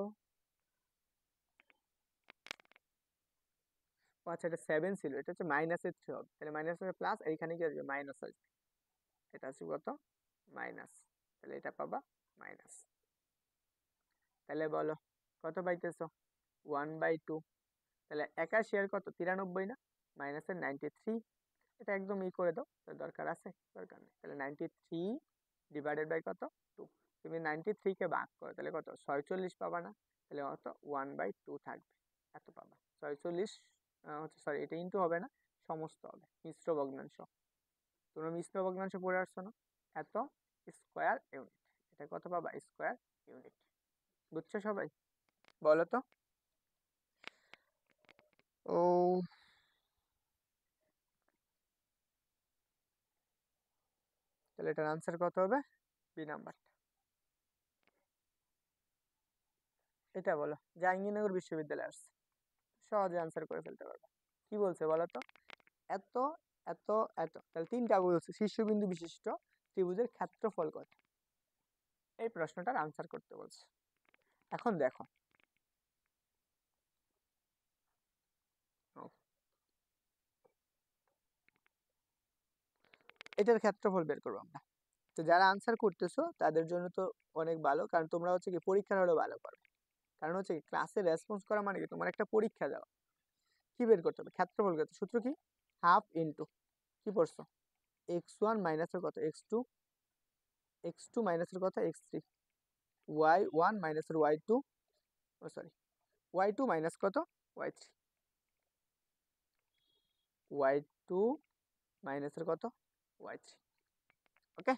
আচ্ছা এটা 7 ছিল, এটা হচ্ছে মাইনাসের 3 হবে, তাহলে মাইনাসের প্লাস, এইখানে কি আসবে মাইনাস আসবে, এটা আসবে কত মাইনাস, তাহলে এটা পাবা মাইনাস। তাহলে বলো কত পাইতেছো 1/2, তাহলে 81 এর কত 93 না, মাইনাসের 93, এটা একদম ই করে দাও, দরকার আছে দরকার নেই, তাহলে 93 ডিভাইডেড বাই কত 2, তুমি 93 কে ভাগ করো তাহলে কত 46 পাবা না, তাহলে কত 1/2 থাকবে, এত পাবা 46, হচ্ছে সরি এটা ইনটু হবে না, সমস্ত হবে মিশ্র ভগ্নাংশ, তোমরা মিশ্র ভগ্নাংশ পড়ে আসছো না, এত স্কোয়ার ইউনিট, এটা কত পাবা স্কোয়ার ইউনিট, বুঝছো সবাই? বলো তো ও, তাহলে এটার আনসার কত হবে, বি নাম্বারটা। এটা বলো জাহাঙ্গীরনগর বিশ্ববিদ্যালয়ে আসছে, সহজে আনসার করে ফেলতে পারবে। কি বলছে বলো তো, এত এত এত, তাহলে তিনটা বলছে শীর্ষবিন্দু বিশিষ্ট ত্রিভুজের ক্ষেত্রফল কত, এই প্রশ্নটার আনসার করতে বলছে। এখন দেখো এটার ক্ষেত্রফল বের করবো আমরা, তো যারা আনসার করতেছো তাদের জন্য তো অনেক ভালো, কারণ তোমরা হচ্ছে কি পরীক্ষার হলেও ভালো করবে, কারণ হচ্ছে কি ক্লাসে রেসপন্স করা মানে কি তোমার একটা পরীক্ষা দেওয়া। কি বের করতে হবে ক্ষেত্রফল কত, সূত্র কি হাফ ইন্টু কি পড়ছো x1 মাইনাসের কত x2, x2 মাইনাসের কত x3, y1 মাইনাসের y2, ও সরি y2 মাইনাস কত y3, y2 মাইনাসের কত y3। ওকে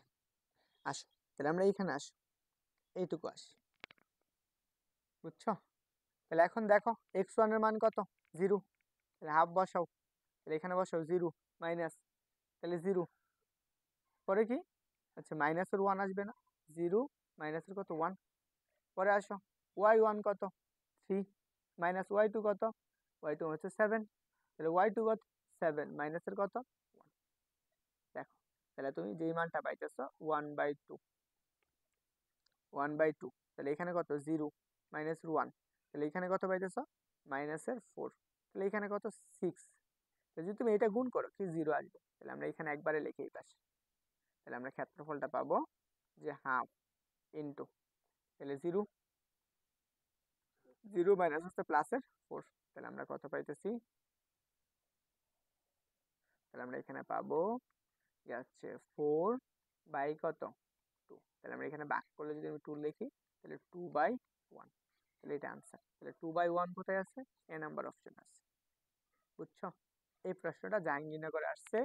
আসো, তাহলে আমরা এইখানে আসো, এইটুকু আসি, বুঝছো? তাহলে এখন দেখো x1 এর মান কত 0, তাহলে হাফ বসাও, তাহলে এখানে বসাও 0 মাইনাস, তাহলে 0 পরে কি, আচ্ছা মাইনাসের 1 আসবে না, 0 মাইনাসের কত 1, পরে আসো y1 কত 3 মাইনাস y2 কত, y2 হচ্ছে 7, তাহলে y2 কত 7 মাইনাসের কত 1, দেখো তাহলে তুমি যেই মানটা পাইতেছো 1/2, 1/2, তাহলে এখানে কত 0 মাইনাসের 1, তাহলে এখানে কত পাইতেছো মাইনাসের 4, তাহলে এখানে কত 6, যদি তুমি এটা গুণ করো কি 0 আসবে, তাহলে আমরা এখানে একবারে লিখে এই পাশে, তাহলে আমরা ক্ষেত্রফলটা পাবো যে হাফ ইন্টু, তাহলে 0 0 মাইনাস হচ্ছে প্লাসের 4, তাহলে আমরা কত পাইতেছি, তাহলে আমরা এখানে পাবো হচ্ছে 4 বাই কত 2, তাহলে আমরা এখানে ভাগ করলে যদি আমি 2 লিখি তাহলে 2/1, তাহলে এটা আনসার, তাহলে 2/1 কোথায় আছে, এ নাম্বার অপশন আছে, বুঝছো? এই প্রশ্নটা জাহাঙ্গীরনগরে আসছে,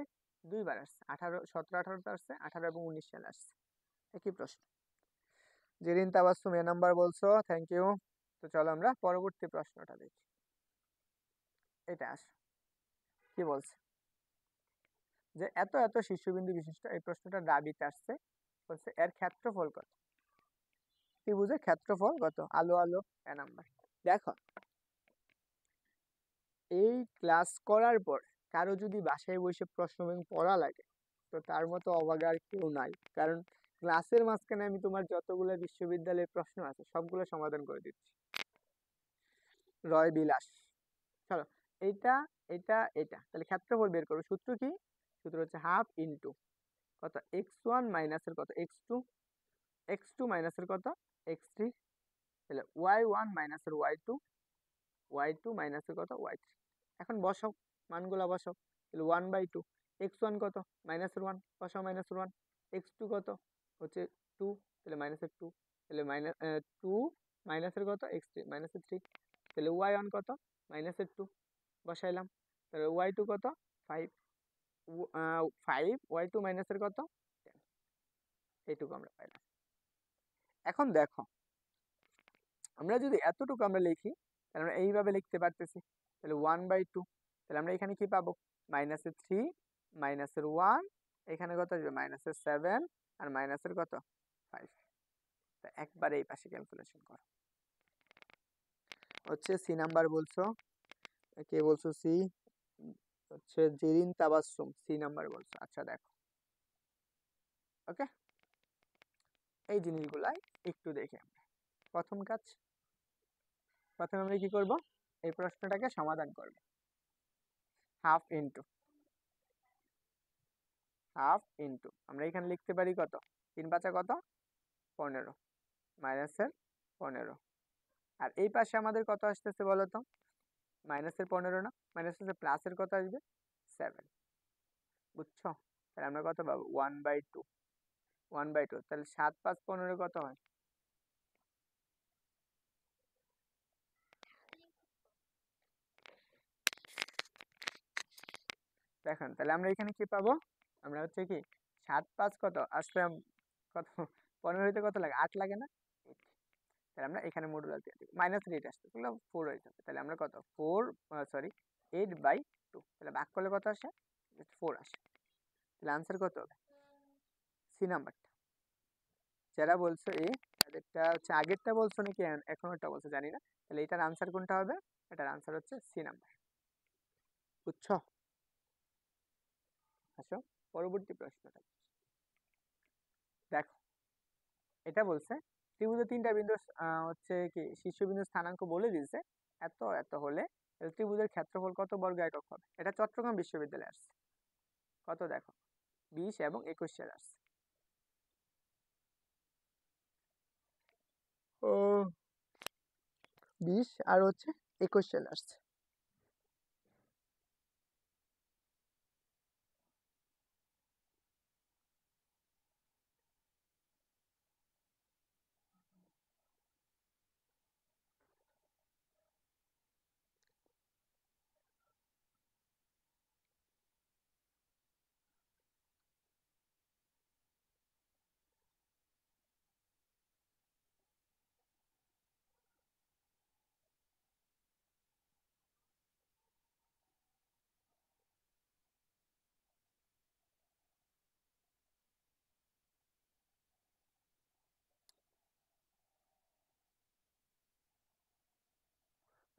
দুইবার আসছে, 17-18 আসছে, 18 এবং 19 সালে আসছে, একই প্রশ্ন। জেরিন তাবাসসুম এ নাম্বার বলছো, থ্যাংক ইউ। তো চলো আমরা পরবর্তী প্রশ্নটা দেখি, এটা আসো কি বলছে, যে এত এত শীর্ষবিন্দু বিশিষ্ট, এই প্রশ্নটা দাবিতে আসছে, বলছে এর ক্ষেত্রফল কত, ত্রিভুজের ক্ষেত্রফল কত, আলো আলো এ নাম্বার। দেখো এই ক্লাস করার পর কারো যদি বাসায় বসে প্রশ্ন ব্যাংক পড়া লাগে, তো তার মতো অবাগা আর কেউ নাই, কারণ ক্লাসের মাঝখানে আমি তোমার যতগুলো বিশ্ববিদ্যালয়ের প্রশ্ন আছে সবগুলো সমাধান করে দিচ্ছি। রয় বিলাস, চলো এইটা এটা এটা, তাহলে ক্ষেত্রফল বের করো, সূত্র কি, সূত্র হচ্ছে হাফ ইন্টু কত x1 মাইনাসের কত x2, x2 মাইনাসের কত x3, তাহলে y1 মাইনাসের y2, y2 মাইনাসের কত y3, এখন বসাও মানগুলা বসাও, তাহলে 1/2, x1 কত মাইনাসের 1 বসাও, মাইনাসের 1, x2 কত হচ্ছে 2, তাহলে মাইনাসের 2, তাহলে মাইনাস 2 মাইনাসের কত x3 মাইনাসের 3, তাহলে y1 কত মাইনাসের 2 বসাইলাম, তাহলে y2 কত 5, 5 y2 মাইনাসের কত 10, এইটুকু আমরা পাইলাম। এখন দেখো আমরা যদি এতটুকু আমরা লিখি তাহলে আমরা এইভাবে লিখতে পারতেছি, তাহলে 1/2, তাহলে আমরা এখানে কি পাবো মাইনাসের 3 মাইনাসের 1, এখানে কত আসবে মাইনাসের 7 আর মাইনাসের কত 5, তো একবারে এই পাশে ক্যালকুলেশন করো, হচ্ছে সি নাম্বার বলছো, কে বলছো সি? হচ্ছে জেরিন তাবাসসুম, সি নাম্বার বলছো। আচ্ছা দেখো, ওকে, এই জিনিসগুলাই একটু দেখে আমরা প্রথম কাজ, প্রথমে আমরা কি করব, এই প্রশ্নটাকে সমাধান করব। হাফ ইন্টু আমরা এখানে লিখতে পারি কত, 3 5 কত, 15, মাইনাসের 15। আর এই পাশে আমাদের কত আসতেছে বলো তো, মাইনাসের 15 না, মাইনাস হচ্ছে প্লাসের কত আসবে, 7। বুঝছো? তাহলে আমরা কত পাবো, 1/2, 1/2। তাহলে 7 5 15 কত হয়, দেখেন। তাহলে আমরা এখানে কি পাবো, আমরা হচ্ছে কি 7 5 কত আসলে কত, 15 হইতে কত লাগে, 8 লাগে না, 8। তাহলে আমরা এখানে মডুলাস দিয়ে দিব, -8 আসছে, তাহলে 4 হয়ে যাবে। তাহলে আমরা কত, 8/2, তাহলে ভাগ করলে কত আসে, 4 আসে। তাহলে আনসার কত হবে, সি নাম্বারটা। যারা বলছো এ, তাদেরটা হচ্ছে আগেরটা বলছো নাকি এখনটা বলছো জানি না। তাহলে এটার আনসার কোনটা হবে, এটার আনসার হচ্ছে সি নাম্বার। বুঝছো? আসো পরবর্তী প্রশ্নটা দেখো। এটা বলছে ত্রিভুজের 3টা বিন্দু হচ্ছে কি শীর্ষবিন্দুর স্থানাঙ্ক বলে দিয়েছে এত এত হলে ত্রিভুজের ক্ষেত্রফল কত বর্গ একক হবে। এটা চট্টগ্রাম বিশ্ববিদ্যালয়ে আসছে। কত দেখো, 20 এবং 21 সালে আসছে। ও 20 আর হচ্ছে 21 সালে আসছে।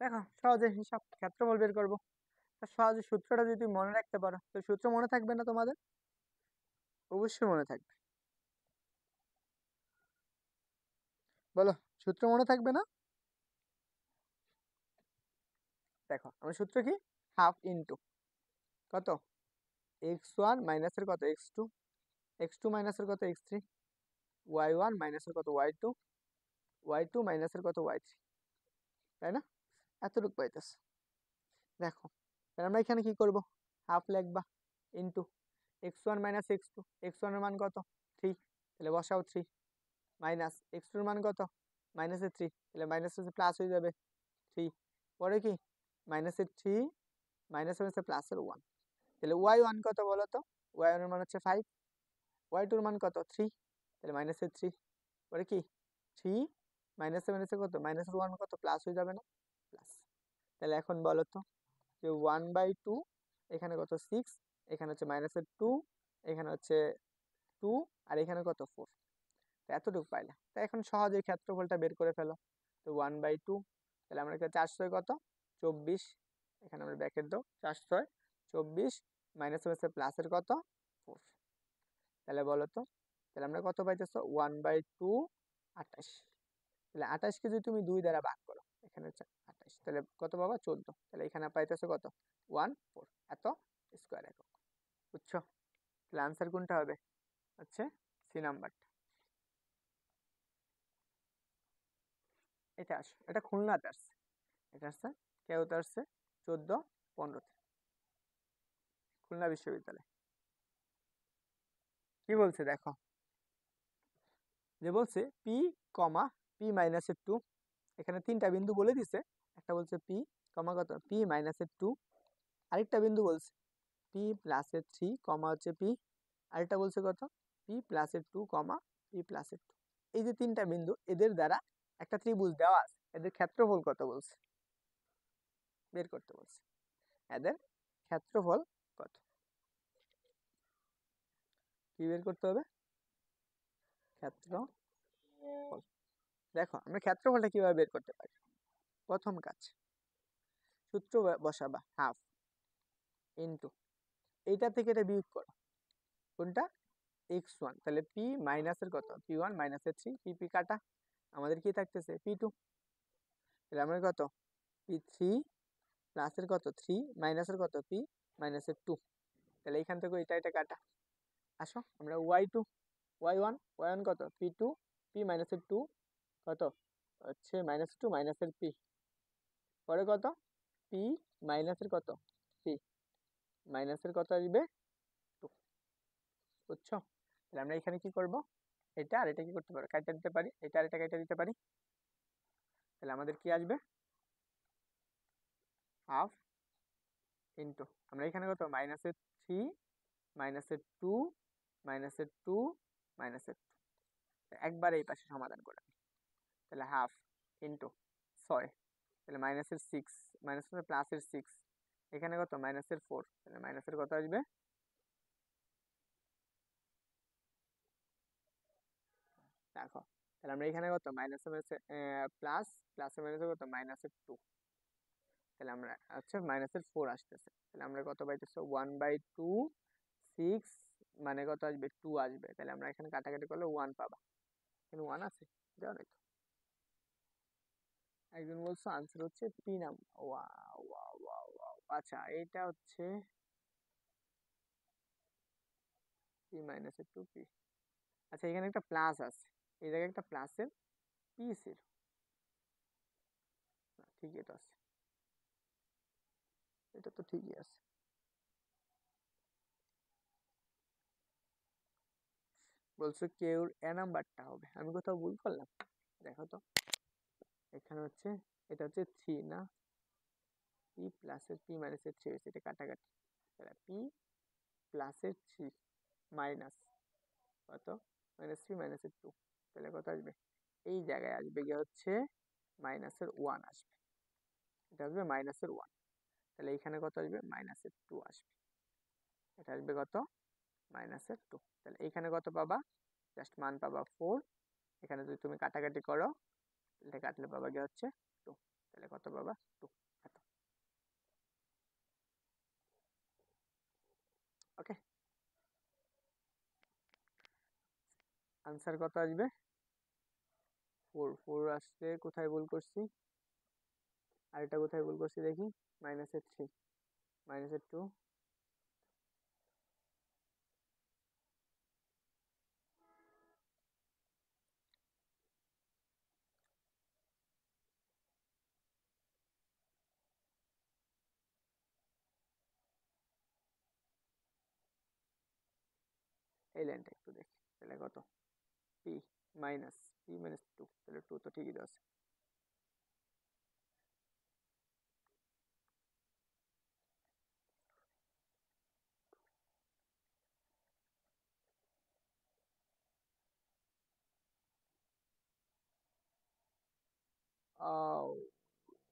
দেখো সহজে হিসাব ক্ষেত্রফল বের করবো। সহজে সূত্রটা যদি তুমি মনে রাখতে পারো, তো সূত্র মনে থাকবে না তোমাদের? অবশ্যই মনে থাকবে। বলো, সূত্র মনে থাকবে না? দেখো আমার সূত্র কি, হাফ ইন্টু কত, x1 মাইনাসের কত, x2, x2 মাইনাসের কত, x3, y1 মাইনাসের কত, y2, y2 মাইনাসের কত, y3। তাই না? এতটুকু পাইতেছে। দেখো তাহলে আমরা এখানে কি করব, হাফ লিখবা into x1 minus x2, x1 এর মান কত, 3, তাহলে বসাও 3, মাইনাস x2 এর মান কত, মাইনাসের 3, তাহলে মাইনাস হচ্ছে প্লাস হয়ে যাবে 3, পরে কি মাইনাসের 3, মাইনাস হচ্ছে প্লাসের 1। তাহলে y1 কত বলো তো, y1 এর মান হচ্ছে 5, y2 এর মান কত, 3, তাহলে মাইনাসের 3, পরে কি 3, মাইনাসে মাইনাসে কত, মাইনাসের 1 কত, প্লাস হয়ে যাবে না, প্লাস। তাহলে এখন বলো তো যে 1/2, এখানে কত 6, এখানে হচ্ছে -2, এখানে হচ্ছে 2, আর এখানে কত 4। তো এতটুকু পাইলাম। তো এখন সহজেই ক্ষেত্রফলটা বের করে ফেলো। তো 1/2, তাহলে আমরা 4 কত, 24, এখানে আমরা ব্র্যাকেট দাও, 4 24, মাইনাস হচ্ছে প্লাসের কত, 4। তাহলে বলো তো, তাহলে আমরা কত পাইতেছো, 1/2 28। তাহলে 28কে যদি তুমি 2 দ্বারা ভাগ করো, এখানে হচ্ছে 28, তাহলে কত পাবা, 14। তাহলে এখানে পাইতেছো কত, 14 এত স্কোয়ার একক। বুঝছো? তাহলে আনসার কোনটা হবে, হচ্ছে সি নাম্বারটা। এটা আসো, এটা খুলনাতে আসছে, এটা আসছে কেউতে আসছে 14 15-তে, খুলনা বিশ্ববিদ্যালয়। কি বলছে দেখো, যে বলছে পি কমা পি মাইনাসের 2, এখানে 3টা বিন্দু বলে দিছে। একটা বলছে পি কমা কত, পি মাইনাসের 2, আরেকটা বিন্দু বলছে পি প্লাসের 3 কমা হচ্ছে পি, আরেকটা বলছে কত, পি প্লাসের 2 কমা পি প্লাসের 2। এই যে 3টা বিন্দু, এদের দ্বারা একটা ত্রিভুজ দেওয়া আছে, এদের ক্ষেত্রফল কত বলছে বের করতে বলছে। এদের ক্ষেত্রফল কত, কি বের করতে হবে, ক্ষেত্রফল। দেখো আমরা ক্ষেত্রফলটা কিভাবে বের করতে পারি, প্রথম কাজ সূত্র বসাবা হাফ ইন্টু এইটা থেকে এটা বিয়োগ করো কোনটা x1 তাহলে p মাইনাসের কত p1 মাইনাসের 3 p কাটা আমাদের কি থাকতেছে p2 তাহলে আমরা কত p3 প্লাসের কত 3 মাইনাসের কত p মাইনাসের 2 তাহলে এখান থেকে এটা কাটা আসো আমরা y2 y1 কত p2 p মাইনাসের 2 কত হচ্ছে -2 মাইনাসের p পরে কত p মাইনাসের কত 3 মাইনাসের কত আসবে 2 বুঝছো তাহলে আমরা এখানে কি করব এটা আর এটা কি করতে পারি কাটা দিতে পারি এটা আর এটা কাটা দিতে পারি তাহলে আমাদের কি আসবে হাফ ইন্টু আমরা এখানে কত -3 -2 -2 -2 একবার এই পাশে সমাধান করে তাহলে হাফ ইন্টু 6 তাহলে -6 মাইনাস প্লাসের 6 এখানে কত -4 তাহলে মাইনাসের কত আসবে দেখো তাহলে আমরা এখানে কত প্লাস প্লাসের মাইনাসে কত -2 তাহলে আমরা আচ্ছা -4 আসতেছে তাহলে আমরা কত পাইতেছি 1/2 6 মানে কত আসবে 2 আসবে তাহলে আমরা এখানে কাটাকাটি করলে 1 পাবা এখানে 1 আছে দেওয়া নাই তো একজন বলছো আনসার হচ্ছে পি নাম ওয়াও ওয়াও ওয়াও ওয়াও আচ্ছা এটা হচ্ছে পি মাইনাসের 2 পি আচ্ছা এখানে একটা প্লাস আছে এই জায়গায় একটা প্লাসের পি ছিল ঠিকই তো আছে এটা তো ঠিকই আছে বলছো কেউ এ নাম্বারটা হবে আমি কোথাও ভুল করলাম দেখো তো এখানে হচ্ছে এটা হচ্ছে 3 না পি প্লাসের পি মাইনাসের 3 হয়েছে এটা কাটাকাটি তাহলে পি প্লাসের 3 মাইনাস কত -3 -2 তাহলে কত আসবে এই জায়গায় আসবে গিয়ে হচ্ছে -1 আসবে এটা আসবে -1 তাহলে এখানে কত আসবে -2 আসবে এটা আসবে কত -2 তাহলে এখানে কত পাবা জাস্ট মান পাবা 4 এখানে যদি তুমি কাটাকাটি করো এটা কাটলে পাবা গিয়ে হচ্ছে 2 তাহলে কত পাবা 2 এত ওকে আনসার কত আসবে 4 4 আসছে কোথায় ভুল করছি আর এটা কোথায় ভুল করছি দেখি -3 -2 এই লাইনটা একটু দেখি তাহলে কত p -2 তাহলে 2 তো ঠিকই আছে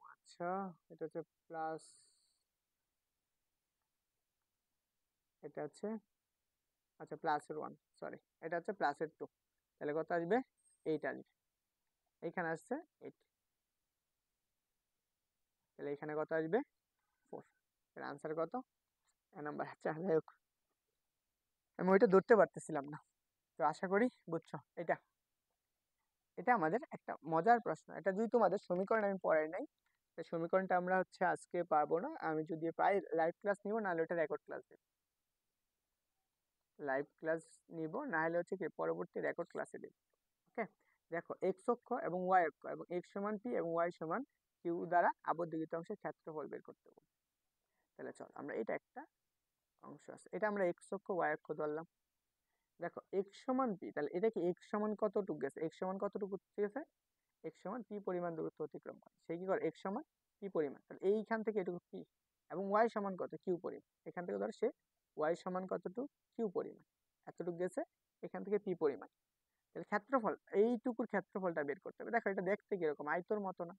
আচ্ছা এটা হচ্ছে প্লাস এটা হচ্ছে আচ্ছা প্লাসের 1 সরি এটা হচ্ছে প্লাসের 2 তাহলে কত আসবে 8 আসবে এইখানে আসছে 8 তাহলে এখানে কত আসবে 4 তাহলে আনসার কত এ নাম্বার আচ্ছা যাই হোক আমি ওইটা ধরতে পারতেছিলাম না তো আশা করি বুঝছো এটা এটা আমাদের একটা মজার প্রশ্ন এটা যদি তোমাদের সমীকরণ আমি পড়াই নাই এই সমীকরণটা আমরা হচ্ছে আজকে পারবো না আমি যদি পাই লাইভ ক্লাস নিব নাহলে ওটা রেকর্ড ক্লাস দেব লাইভ ক্লাস নিব না হলে হচ্ছে কি পরবর্তী রেকর্ড ক্লাসে দেব ওকে দেখো এক্স অক্ষ এবং ওয়াই অক্ষ এবং এক্স সমান পি এবং ওয়াই সমান কিউ দ্বারা আবদ্ধকৃত অংশের ক্ষেত্রফল বের করতে হবে তাহলে চল আমরা এটা একটা অংশ আছে এটা আমরা এক্স অক্ষ ওয়াই অক্ষ ধরলাম দেখো এক্স সমান পি তাহলে এটা কি এক্স সমান কতটুকু গেছে এক্স সমান কতটুকু গেছে এক্স সমান পি পরিমাণ দূরত্ব অতিক্রম করে সে কি করে এক্স সমান পি পরিমাণ তাহলে এইখান থেকে এটুকু পি এবং ওয়াই সমান কত কিউ পরিমাণ এখান থেকে ধরো সে ওয়াই সমান কতটুকু কিউ পরিমাণ এতটুকু গেছে এখান থেকে পি পরিমাণ তাহলে ক্ষেত্রফল এইটুকুর ক্ষেত্রফলটা বের করতে হবে দেখো এটা দেখতে কিরকম আয়তর মতো না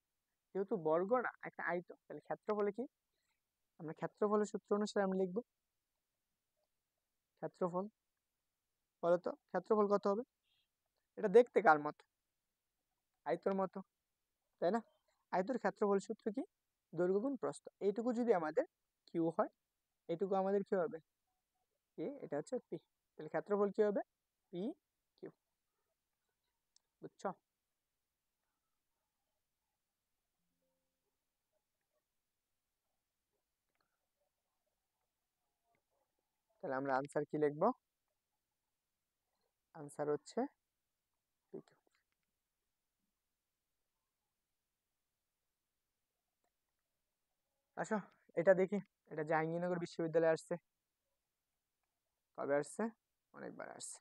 যেহেতু বর্গ না একটা আয়ত তাহলে ক্ষেত্রফলে কি আমরা ক্ষেত্রফলের সূত্র অনুসারে আমরা লিখবো ক্ষেত্রফল বলতো ক্ষেত্রফল কত হবে এটা দেখতে কার মতো আয়তর মতো তাই না আয়তের ক্ষেত্রফল সূত্র কি? দৈর্ঘ্য গুণ প্রস্থ। এইটুকু যদি আমাদের কিউ হয়, এইটুকু আমাদের কি হবে? এ, এটা হচ্ছে পি। তাহলে ক্ষেত্রফল কি হবে? P Q. বুঝছো? তাহলে আমরা আনসার কি লিখবো? আনসার হচ্ছে পি কিউ। আসো এটা দেখি, এটা জাহাঙ্গীরনগর বিশ্ববিদ্যালয়ে আসছে। কবে আসছে? অনেকবার আসছে।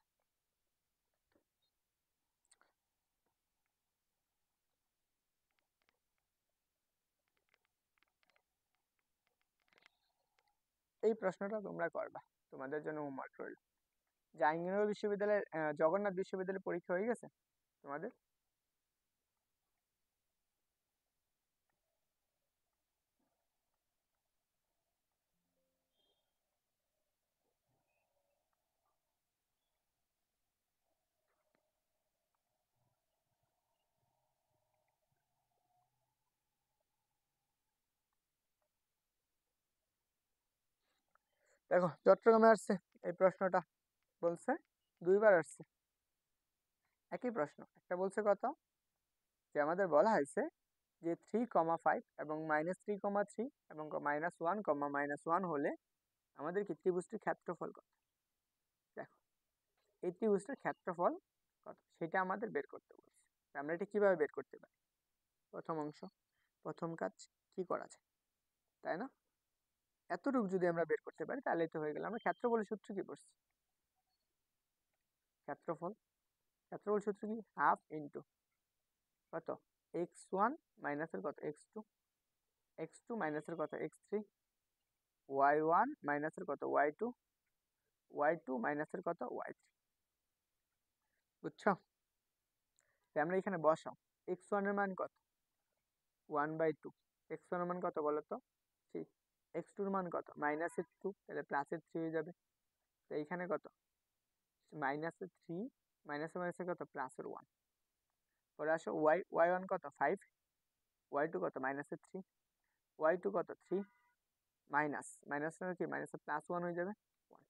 এই প্রশ্নটা তোমরা করবা, তোমাদের জন্য হোমওয়ার্ক রইল। জাহাঙ্গীরনগর বিশ্ববিদ্যালয়ের জগন্নাথ বিশ্ববিদ্যালয়ের পরীক্ষা হয়ে গেছে তোমাদের? দেখো চট্টগ্রামে আসছে এই প্রশ্নটা, বলছে 2বার আসছে একই প্রশ্ন। একটা বলছে কত, যে আমাদের বলা হয়েছে যে 3,5 এবং -3,3 এবং -1,-1 হলে আমাদের কি ত্রিভুজটির ক্ষেত্রফল কত? দেখো এই ত্রিভুজটির ক্ষেত্রফল কত সেটা আমাদের বের করতে বলছে। আমরা এটা কিভাবে বের করতে পারি? প্রথম অংশ, প্রথম কাজ কি করা যায়, তাই না? এতটুকু যদি আমরা বের করতে পারি তাহলেই তো হয়ে গেল। আমরা ক্ষেত্রফলের সূত্র কি পড়ছি? ক্ষেত্রফল, ক্ষেত্রফল সূত্র কি? হাফ ইন্টু কত, x1 মাইনাসের কত x2, x2 মাইনাসের কত x3, y1 মাইনাসের কত y2, y2 মাইনাসের কত y3। বুঝছো? আমরা এখানে বসাও, x1 এর মান কত? 1/2। x1 এর মান কত বলো তো? 3। x2 এর মান কত? -2, তাহলে +3 হয়ে যাবে। তো এইখানে কত? -3, মাইনাসে কত? +1। পরে আসো y1 কত? 5, y2 কত? -3, y2 কত? 3, মাইনাস কি মাইনাসে +1 হয়ে যাবে 1।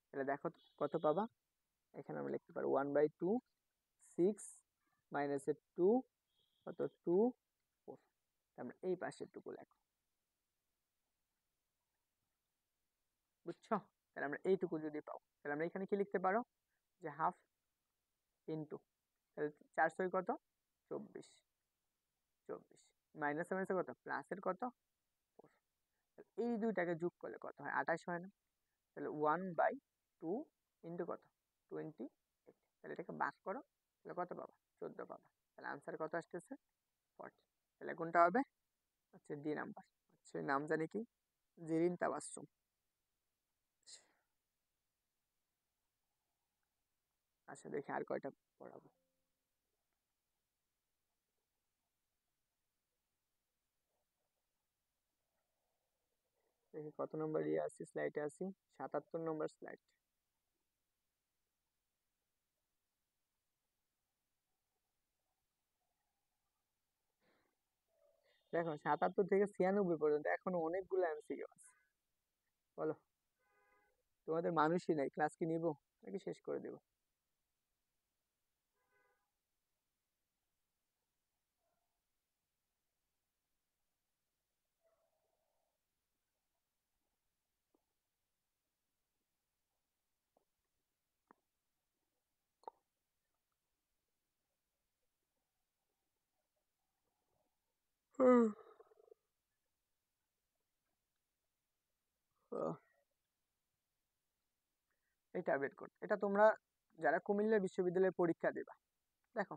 তাহলে দেখো তো কত পাবা? এখানে আমরা লিখতে পারি 1/2, 6 -2 কত? 2, 4। আমরা এই পাশের টুকু লেখো। বুঝছো? তাহলে আমরা এইটুকু যদি পাও তাহলে আমরা এখানে কি লিখতে পারো, যে হাফ ইন্টু, তাহলে 4 কত? 24, 24 মাইনাসে মাইনাসে কত? প্লাসের কত? 4। এই দুইটাকে যোগ করলে কত হয়? 28 হয় না? তাহলে 1/2 ইন্টু কত? 28। তাহলে এটাকে ভাগ করো, তাহলে কত পাবা? 14 পাবা। তাহলে আনসার কত আসতেছে? 40। তাহলে কোনটা হবে? আচ্ছা ডি নাম্বার। আচ্ছা নাম জানি কি? জেরিন তাবাসসুম। আচ্ছা দেখি আর কয়টা পড়াবো। দেখি কত নম্বর ইয়ে আছে, স্লাইডে আছি 77 নম্বর স্লাইড। দেখো 77 থেকে 96 পর্যন্ত এখনো অনেকগুলো এমসিকিউ আছে। বলো, তোমাদের মানুষই নাই, ক্লাস কি নিবো নাকি শেষ করে দেবো? এটা বের করতে, এটা তোমরা যারা কুমিল্লা বিশ্ববিদ্যালয়ে পরীক্ষা দেবা, দেখো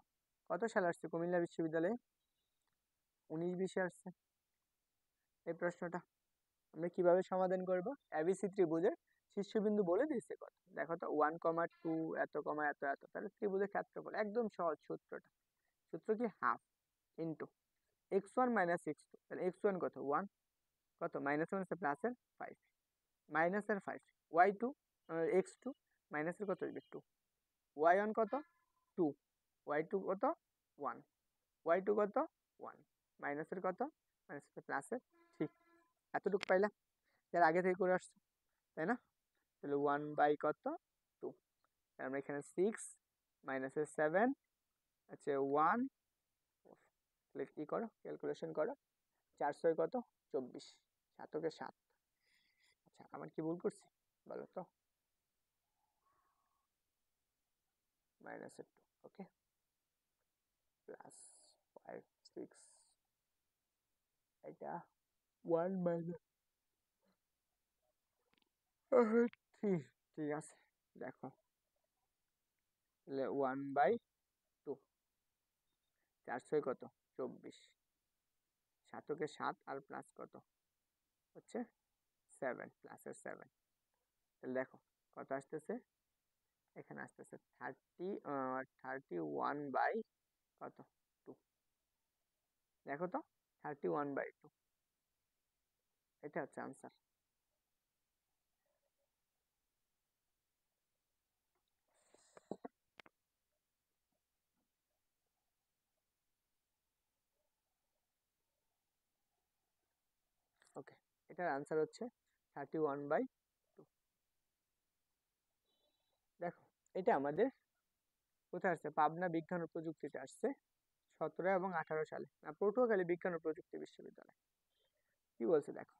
কত সাল আসছে কুমিল্লা বিশ্ববিদ্যালয়ে? 19-20 আসছে এই প্রশ্নটা। আমরা কিভাবে সমাধান করব? এবিসি ত্রিভুজের শীর্ষবিন্দু বলে দিয়েছে কত, দেখো তো 1,2 এত কমা এত এত, তাহলে ত্রিভুজের ক্ষেত্রফল একদম সহজ সূত্রটা। সূত্র কি? হাফ ইন্টু x1 x2, তাহলে x1 কত? 1, কত মাইনাস মাইনাসে প্লাসের 5, মাইনাসের 5, y2 x2 মাইনাসের কত হইবে 2, y1 কত? 2, y2 কত? 1, y2 কত? 1। মাইনাসের কত, মাইনাসের প্লাসের ঠিক এতটুকু পাইলাম, যার আগে থেকে করে আসছো তাই না? তাহলে 1/2 আমরা এখানে 6 মাইনাসের 7 আচ্ছা 1, তাহলে কি করো ক্যালকুলেশন করো, 4 কত 24, 7 7। আচ্ছা আমার কি ভুল করছি বলো তো, -2 ওকে প্লাস 5 6 এটা 1 মাইনাস 3, ঠিক আছে দেখো তাহলে 1/2, 4 কত 24, 7 আর প্লাস কত হচ্ছে 7 প্লাসের 7, তাহলে দেখো কত আসতেছে, এখানে আসতেছে 31 কত 2, দেখো তো 31/2, এটা হচ্ছে আনসার। ওকে এটার আনসার হচ্ছে 31/2। দেখো এটা আমাদের কোথায় আসছে, পাবনা বিজ্ঞান ও প্রযুক্তিতে আসছে 17 এবং 18 সালে, না পটুয়াখালী বিজ্ঞান ও প্রযুক্তি বিশ্ববিদ্যালয়। কি বলছে দেখো,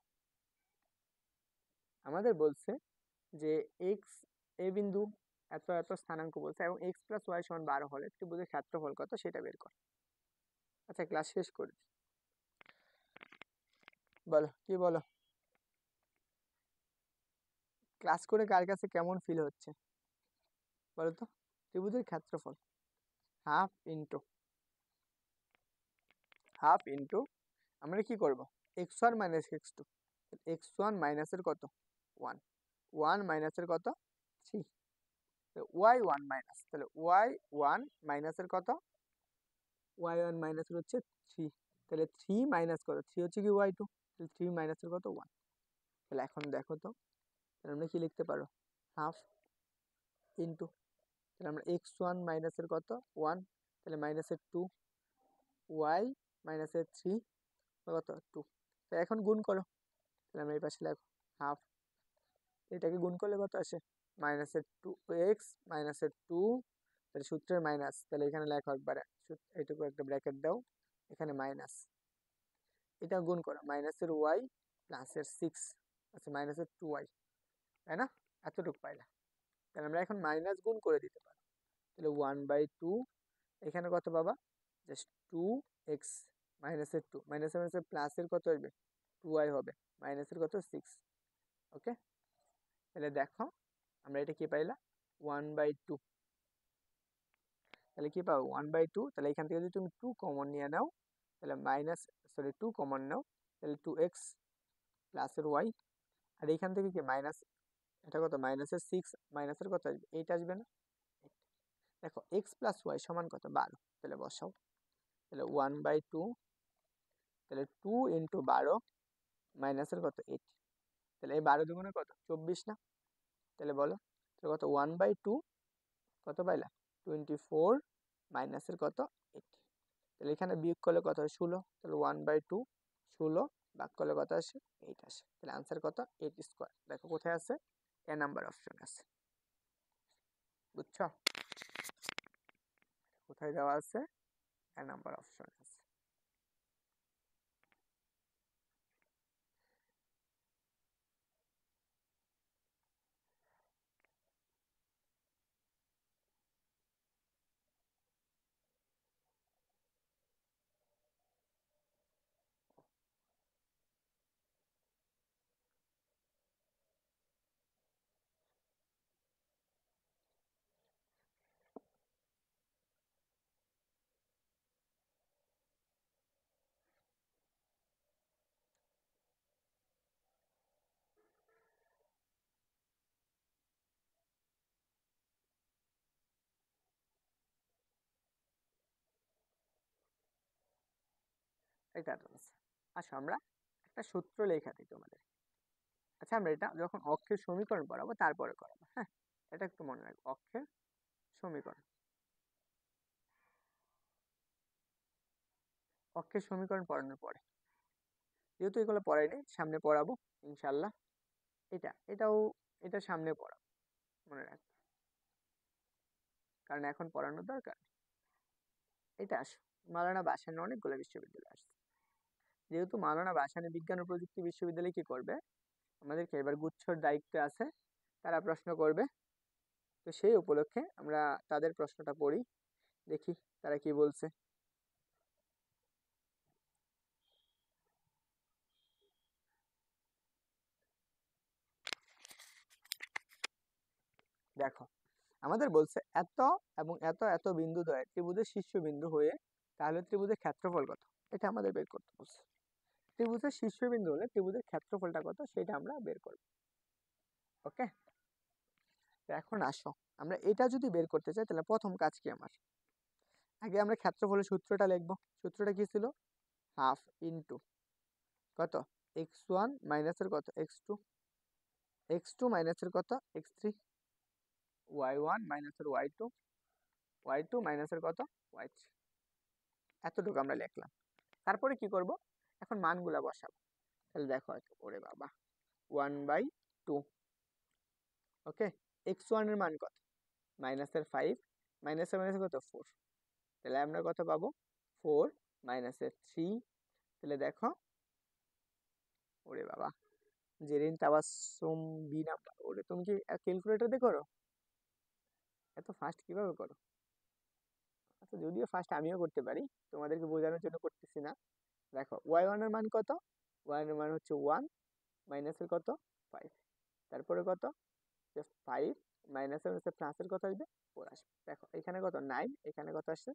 আমাদের বলছে যে এক্স এ বিন্দু এত এত স্থানাঙ্ক বলছে এবং x + y = 12 হলে ত্রিভুজের ক্ষেত্রফল কত সেটা বের কর। আচ্ছা ক্লাস শেষ করি, বলো কি বলো, ক্লাস করে কার কাছে কেমন ফিল হচ্ছে বলো তো? ত্রিভুজের ক্ষেত্রফল হাফ ইন্টু আমরা কি করব, x1 - x2, x1 মাইনাসের কত 1, 1 মাইনাসের কত 3, y1 মাইনাস, তাহলে y1 মাইনাসের কত, y1 মাইনাসের হচ্ছে 3, তাহলে 3 মাইনাস কত 3 হচ্ছে কি y2, তাহলে 3 মাইনাসের কত 1, তাহলে এখন দেখো তো তাহলে আমরা কি লিখতে পারো হাফ ইন্টু, তাহলে আমরা x1 মাইনাসের কত 1, তাহলে মাইনাসের 2, y মাইনাসের 3 কত 2, তো এখন গুণ করো, তাহলে আমরা এই পাশে লেখো হাফ, এটাকে গুণ করলে কত আসে -2x -2, তাহলে সূত্রের মাইনাস, তাহলে এখানে লেখো একবারে এইটুকু একটা ব্র্যাকেট দাও, এখানে মাইনাস, এটা গুণ করো মাইনাসের y প্লাসের 6 আচ্ছা মাইনাসের 2y, তাই না? এতটুকু পাইলা, তাহলে আমরা এখন মাইনাস গুণ করে দিতে পারি, তাহলে 1/2 এখানে কত পাবা জাস্ট 2x মাইনাসের 2 মাইনাসের মাইনাসের প্লাসের কত আসবে 2y হবে, মাইনাসের কত 6, ওকে তাহলে দেখো আমরা এটা কি পাইলা 1/2, তাহলে কি পাবো 1/2, তাহলে এখান থেকে যদি তুমি 2 কমন নিয়ে নাও তাহলে সরি 2 কমন নাও, তাহলে 2x প্লাসের y, আর এখান থেকে কি মাইনাস, এটা কত মাইনাসের 6 মাইনাসের কত আসবে 8 আসবে না, দেখো x + y সমান কত 12, তাহলে বসাও, তাহলে 1/2, তাহলে 2 × 12 মাইনাসের কত 8, তাহলে এই 12 দুগুণে কত 24 না, তাহলে বলো তাহলে কত 1/2 কত পাইলা 24 মাইনাসের কত 8, তাহলে এখানে বিয়োগ করলে কত হয় 16, তাহলে 1/2 16 ভাগ করলে কত আসে 8 আসে, তাহলে আনসার কত 8², দেখো কোথায় আছে এ নাম্বার অপশন আছে, বুঝছো কোথায় দেওয়া আছে এ নাম্বার অপশন আছে। এটা আছে, আচ্ছা আমরা একটা সূত্র লেখা দিই তোমাদের, আচ্ছা আমরা এটা যখন অক্ষের সমীকরণ পড়াবো তারপরে করাবো, হ্যাঁ এটা একটু মনে রাখবো, অক্ষের সমীকরণ, অক্ষের সমীকরণ পড়ানোর পরে, যেহেতু এগুলো পড়াইনি সামনে পড়াবো ইনশাল্লাহ। এটা সামনে পড়াবো, মনে রাখবে, কারণ এখন পড়ানোর দরকার। এটা আসো, মাওলানা ভাসানী অনেকগুলো বিশ্ববিদ্যালয় আসছে, যেহেতু মাওলানা ভাসানী বিজ্ঞান ও প্রযুক্তি বিশ্ববিদ্যালয় কি করবে, আমাদেরকে এবার গুচ্ছর দায়িত্ব আছে, তারা প্রশ্ন করবে। তো সেই উপলক্ষে আমরা তাদের প্রশ্নটা পড়ি, দেখি তারা কি বলছে। দেখো, আমাদের বলছে এত এবং এত এত বিন্দু দ্বয় ত্রিভুজের শীর্ষবিন্দু হয়ে তাহলে ত্রিভুজের ক্ষেত্রফল কত, এটা আমাদের বের করতে বলছে। ত্রিভুজের শীর্ষবিন্দু হলে ত্রিভুজের ক্ষেত্রফলটা কত সেটা আমরা বের করব। ওকে, তো এখন আসো, আমরা এটা যদি বের করতে চাই তাহলে প্রথম কাজ কি আমার, আগে আমরা ক্ষেত্রফলের সূত্রটা লিখবো। সূত্রটা কি ছিল, হাফ ইন্টু কত, x1 মাইনাসের কত x2, x2 মাইনাসের কত x3, y1 মাইনাসের y2, y2 মাইনাসের কত y3। এতটুকু আমরা লিখলাম। তারপরে কি করব, এখন মানগুলা বসাবো। তাহলে দেখো, ওরে বাবা, 1/2, ওকে। x1 এর মান কত, মাইনাসের 5, মাইনাসের মাইনাসে কত 4, তাহলে আমরা কত পাবো 4 মাইনাসের 3। তাহলে দেখো, ওরে বাবা, জেরিন তাবাসসুম বি নাম্বার, ওরে তুমি কি ক্যালকুলেটর দিয়ে করো, এত ফাস্ট কিভাবে করো? আচ্ছা, যদিও ফার্স্ট আমিও করতে পারি, তোমাদেরকে বোঝানোর জন্য করতেছি না। দেখো y1 এর মান কত, y1 এর মান হচ্ছে 1 মাইনাসের কত 5, তারপরে কত 5 মাইনাসের হচ্ছে প্লাসের কত আসবে 4 আসবে। দেখো এখানে কত 9, এখানে কত আসছে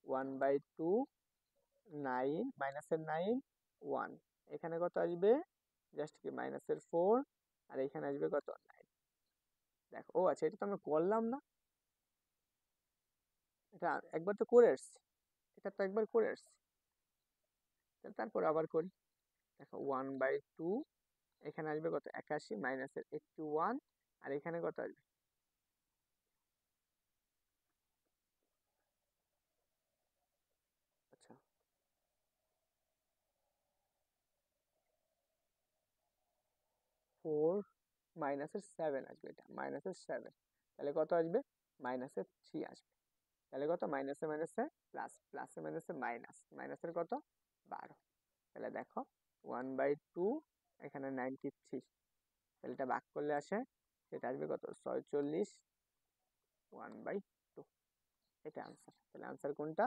1/2, 9 মাইনাসের 9 1, এখানে কত আসবে জাস্ট কি মাইনাসের 4, আর এখানে আসবে কত 9। দেখো, ও আচ্ছা, এটা তো আমরা করলাম না, এটা একবার তো করে আসছি, এটা তো একবার করে আসছি, তারপর আবার করি। দেখো 1/2, এখানে আসবে কত 81 মাইনাসের 81, আর এখানে কত আসবে, আচ্ছা 4 মাইনাসের 7 আসবে, এটা মাইনাসের 7, তাহলে কত আসবে মাইনাসের 3 আসবে। তাহলে কত মাইনাসে মাইনাসে প্লাস, প্লাসে মাইনাসে মাইনাস, মাইনাসের কত 12। তাহলে দেখো 1/2, এখানে 93, তাহলে এটা ভাগ করলে আসে, সেটা আসবে কত 46, 1/2, এটা আনসার। তাহলে আনসার কোনটা,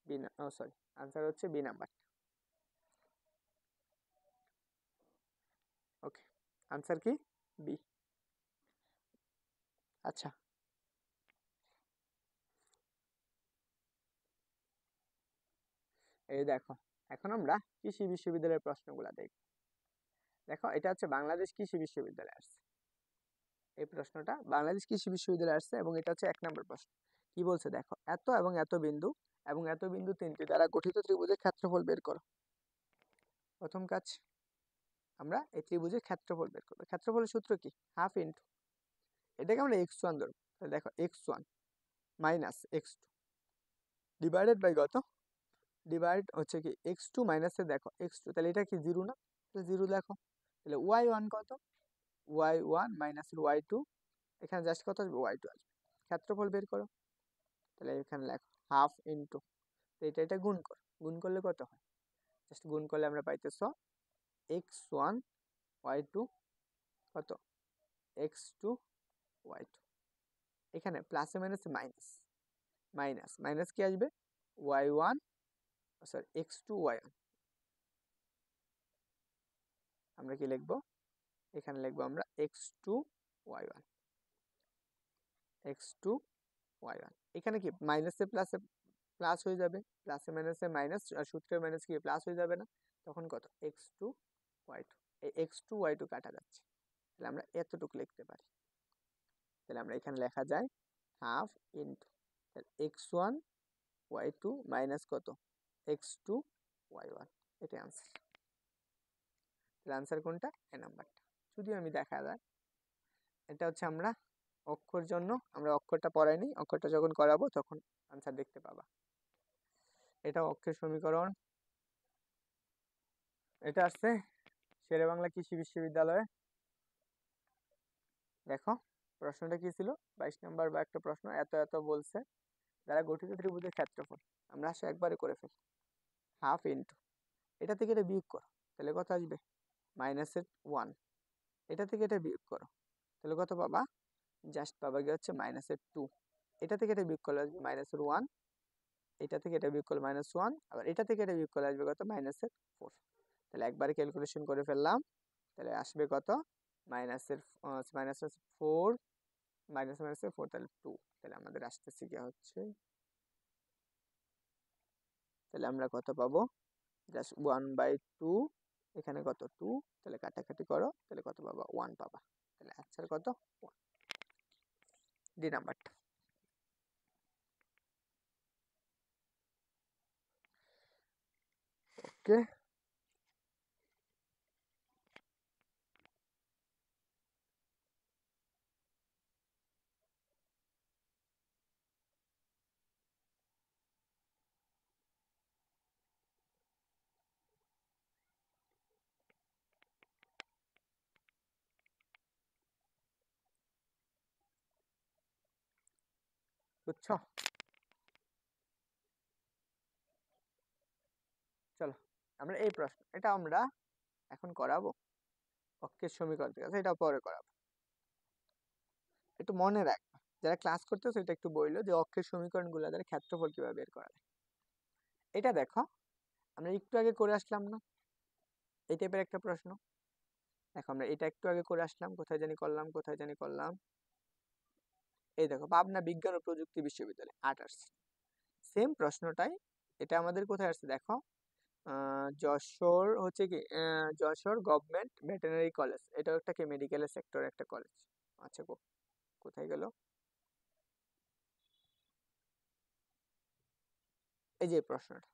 বি, সরি, আনসার হচ্ছে বি নাম্বার। ওকে, আনসার কি বি। আচ্ছা, এই দেখো, এখন আমরা কৃষি বিশ্ববিদ্যালয়ের প্রশ্নগুলো দেখব। দেখো, এটা হচ্ছে বাংলাদেশ কৃষি বিশ্ববিদ্যালয় আসছে, এই প্রশ্নটা বাংলাদেশ কৃষি বিশ্ববিদ্যালয় আসছে, এবং এটা হচ্ছে 1 নম্বর প্রশ্ন। কি বলছে দেখো, এত এবং এত বিন্দু এবং এত বিন্দু তিনটি দ্বারা গঠিত ত্রিভুজের ক্ষেত্রফল বের করো। প্রথম কাজ, আমরা এই ত্রিভুজের ক্ষেত্রফল বের করবো। ক্ষেত্রফলের সূত্র কি, হাফ ইন্টু, এটাকে আমরা x1 ধরবো। তাহলে দেখো x1 minus x2 divided by কত, ডিভাইড হচ্ছে কি x2 মাইনাসে দেখো x2, তাহলে এটা কি 0 না, তাহলে 0 দেখো। তাহলে y1 কত, y1 মাইনাসের y2, এখানে জাস্ট কত আসবে y2 আসবে। ক্ষেত্রফল বের করো, তাহলে এখানে লেখো হাফ ইন্টু, তো এটা গুণ করো, গুণ করলে কত হয়, জাস্ট গুণ করলে আমরা পাইতেছ x1 y2 কত x2 y2, এখানে প্লাসে মাইনাসে মাইনাস, মাইনাস মাইনাস কি আসবে y1, সরি x2 y1, আমরা কি লিখবো, এখানে লিখবো আমরা x2 y1, x2 y1, এখানে কি মাইনাসে প্লাসে প্লাস হয়ে যাবে, প্লাসে মাইনাসে মাইনাস, আর সূত্রের মাইনাস কি প্লাস হয়ে যাবে না, তখন কত x2 y2, এই x2 y2 কাটা যাচ্ছে, তাহলে আমরা এতটুকু লিখতে পারি। তাহলে আমরা এখানে লেখা যায় half into x1 y2 minus কত x2 y1, এটা আনসার। তাহলে আনসার কোনটা, এ নাম্বারটা। যদিও আমি দেখা যায় এটা হচ্ছে আমরা অক্ষর জন্য, আমরা অক্ষরটা পড়াইনি, অক্ষরটা যখন করাবো তখন আনসার দেখতে পাবা। এটা অক্ষের সমীকরণ। এটা আসছে শেরেবাংলা কৃষি বিশ্ববিদ্যালয়ে। দেখো প্রশ্নটা কি ছিল, 22 নম্বর বা একটা প্রশ্ন, এত এত বলছে দ্বারা গঠিত ত্রিভুজের ক্ষেত্রফল। আমরা আসলে একবারে করে ফেলি, হাফ ইন্টু এটা থেকে এটা বিয়োগ করো, তাহলে কত আসবে -1। এটা থেকে এটা বিয়োগ করো, তাহলে কত পাবা, জাস্ট পাবা গিয়ে হচ্ছে -2। এটা থেকে এটা বিয়োগ করলে আসবে -1, এটা থেকে এটা বিয়োগ করলে -1, আবার এটা থেকে এটা বিয়োগ করলে আসবে কত, -4। তাহলে একবারে ক্যালকুলেশন করে ফেললাম, তাহলে আসবে কত, -4 -4 তাহলে 2। তাহলে আমাদের আসতেছে কি হচ্ছে, তাহলে আমরা কত পাবো, জাস্ট 1/2, এখানে কত 2, তাহলে কাটাকাটি করো, তাহলে কত পাবা, 1 পাবা। তাহলে আনসার কত, 1, ডি নাম্বারটা। ওকে, বুঝছো? চলো আমরা এই প্রশ্ন, এটা আমরা এখন করাবো অক্ষের সমীকরণ থেকে, আছে এটা পরে করাবো। একটু মনে রাখবা যারা ক্লাস করতেছো, এটা একটু বললো যে অক্ষের সমীকরণগুলো দ্বারা ক্ষেত্রফল কিভাবে বের করা যায়। এটা দেখো আমরা একটু আগে করে আসলাম না, এই টাইপের একটা প্রশ্ন। দেখো আমরা এটা একটু আগে করে আসলাম, কোথায় জানি করলাম, কোথায় জানি করলাম, এই দেখো পাবনা বিজ্ঞান ও প্রযুক্তি বিশ্ববিদ্যালয় 8 আসছে। সেম প্রশ্নটাই এটা আমাদের কোথায় আসছে দেখো, যশোর হচ্ছে কি, যশোর গভর্নমেন্ট ভেটেরিনারি কলেজ, এটা একটা কি মেডিকেলের সেক্টর একটা কলেজ। আচ্ছা কোথায় গেল, এই যে প্রশ্নটা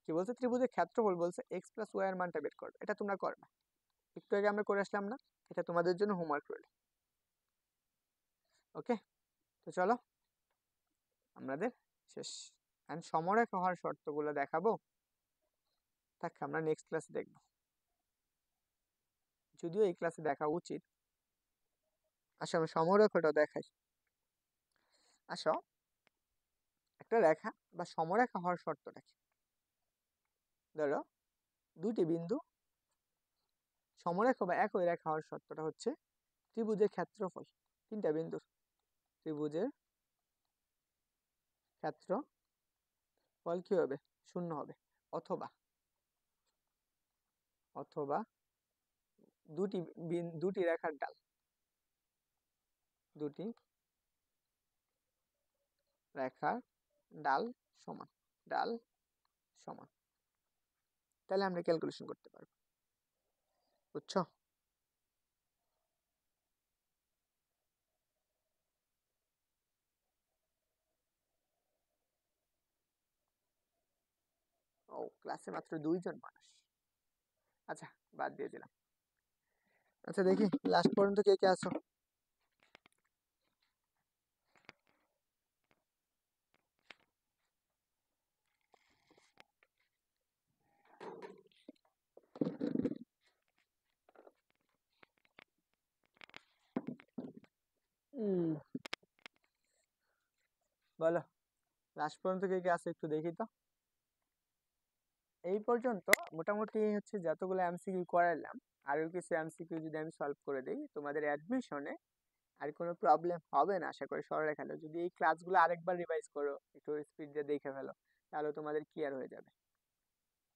কি বলছে, ত্রিভুজের ক্ষেত্রফল বলছে x + y এর মানটা বের করবে। এটা তোমরা করবে, একটু আগে আমরা করে আসলাম না, এটা তোমাদের জন্য হোমওয়ার্ক রইল। ওকে, তো চলো আমাদের শেষ। এন্ড সমরেখা হওয়ার শর্তগুলো দেখাবো, থাক আমরা নেক্সট ক্লাসে দেখবো, যদিও এই ক্লাসে দেখা উচিত। আসো আমি সমরেখাটা দেখাই। আসো, একটা রেখা বা সমরেখা হওয়ার শর্তটা কি, ধরো দুটি বিন্দু সমরেখা বা একই রেখা হওয়ার শর্তটা হচ্ছে ত্রিভুজের ক্ষেত্রফল, তিনটা বিন্দুর ত্রিভুজের ক্ষেত্রফল কি হবে, 0 হবে, অথবা অথবা দুটি রেখার ডাল, দুটি রেখার ডাল সমান, ডাল সমান, তাহলে আমরা ক্যালকুলেশন করতে পারবো। বুঝছো? ও ক্লাসে মাত্র 2 জন মানুষ, আচ্ছা বাদ দিয়ে দিলাম। আচ্ছা দেখি লাস্ট পর্যন্ত কে কে আছো। বলো লাস্ট পর্যন্ত কে কে আছো একটু দেখি তো। এই পর্যন্ত মোটামুটি হচ্ছে যতগুলো এমসিকিউ করাইলাম, আরো কিছু এমসিকিউ যদি আমি সলভ করে দিই, তোমাদের অ্যাডমিশনে আর কোনো প্রবলেম হবে না আশা করি। সরলরেখাটা যদি এই ক্লাসগুলো আরেকবার রিভাইজ করো, একটু স্পিড দিয়ে দেখে ফেলো, তাহলে তোমাদের ক্লিয়ার হয়ে যাবে।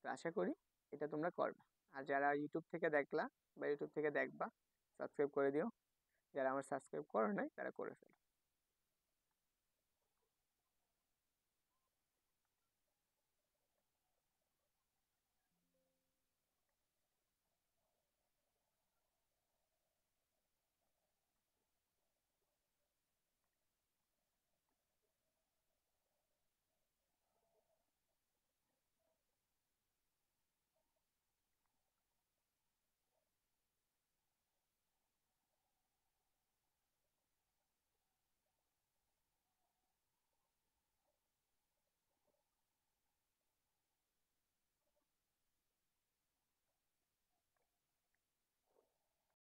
তো আশা করি এটা তোমরা করবে। আর যারা ইউটিউব থেকে দেখলা বা ইউটিউব থেকে দেখবা, সাবস্ক্রাইব করে দিও। যারা আমার সাবস্ক্রাইব করো নাই তারা করে ফেলো।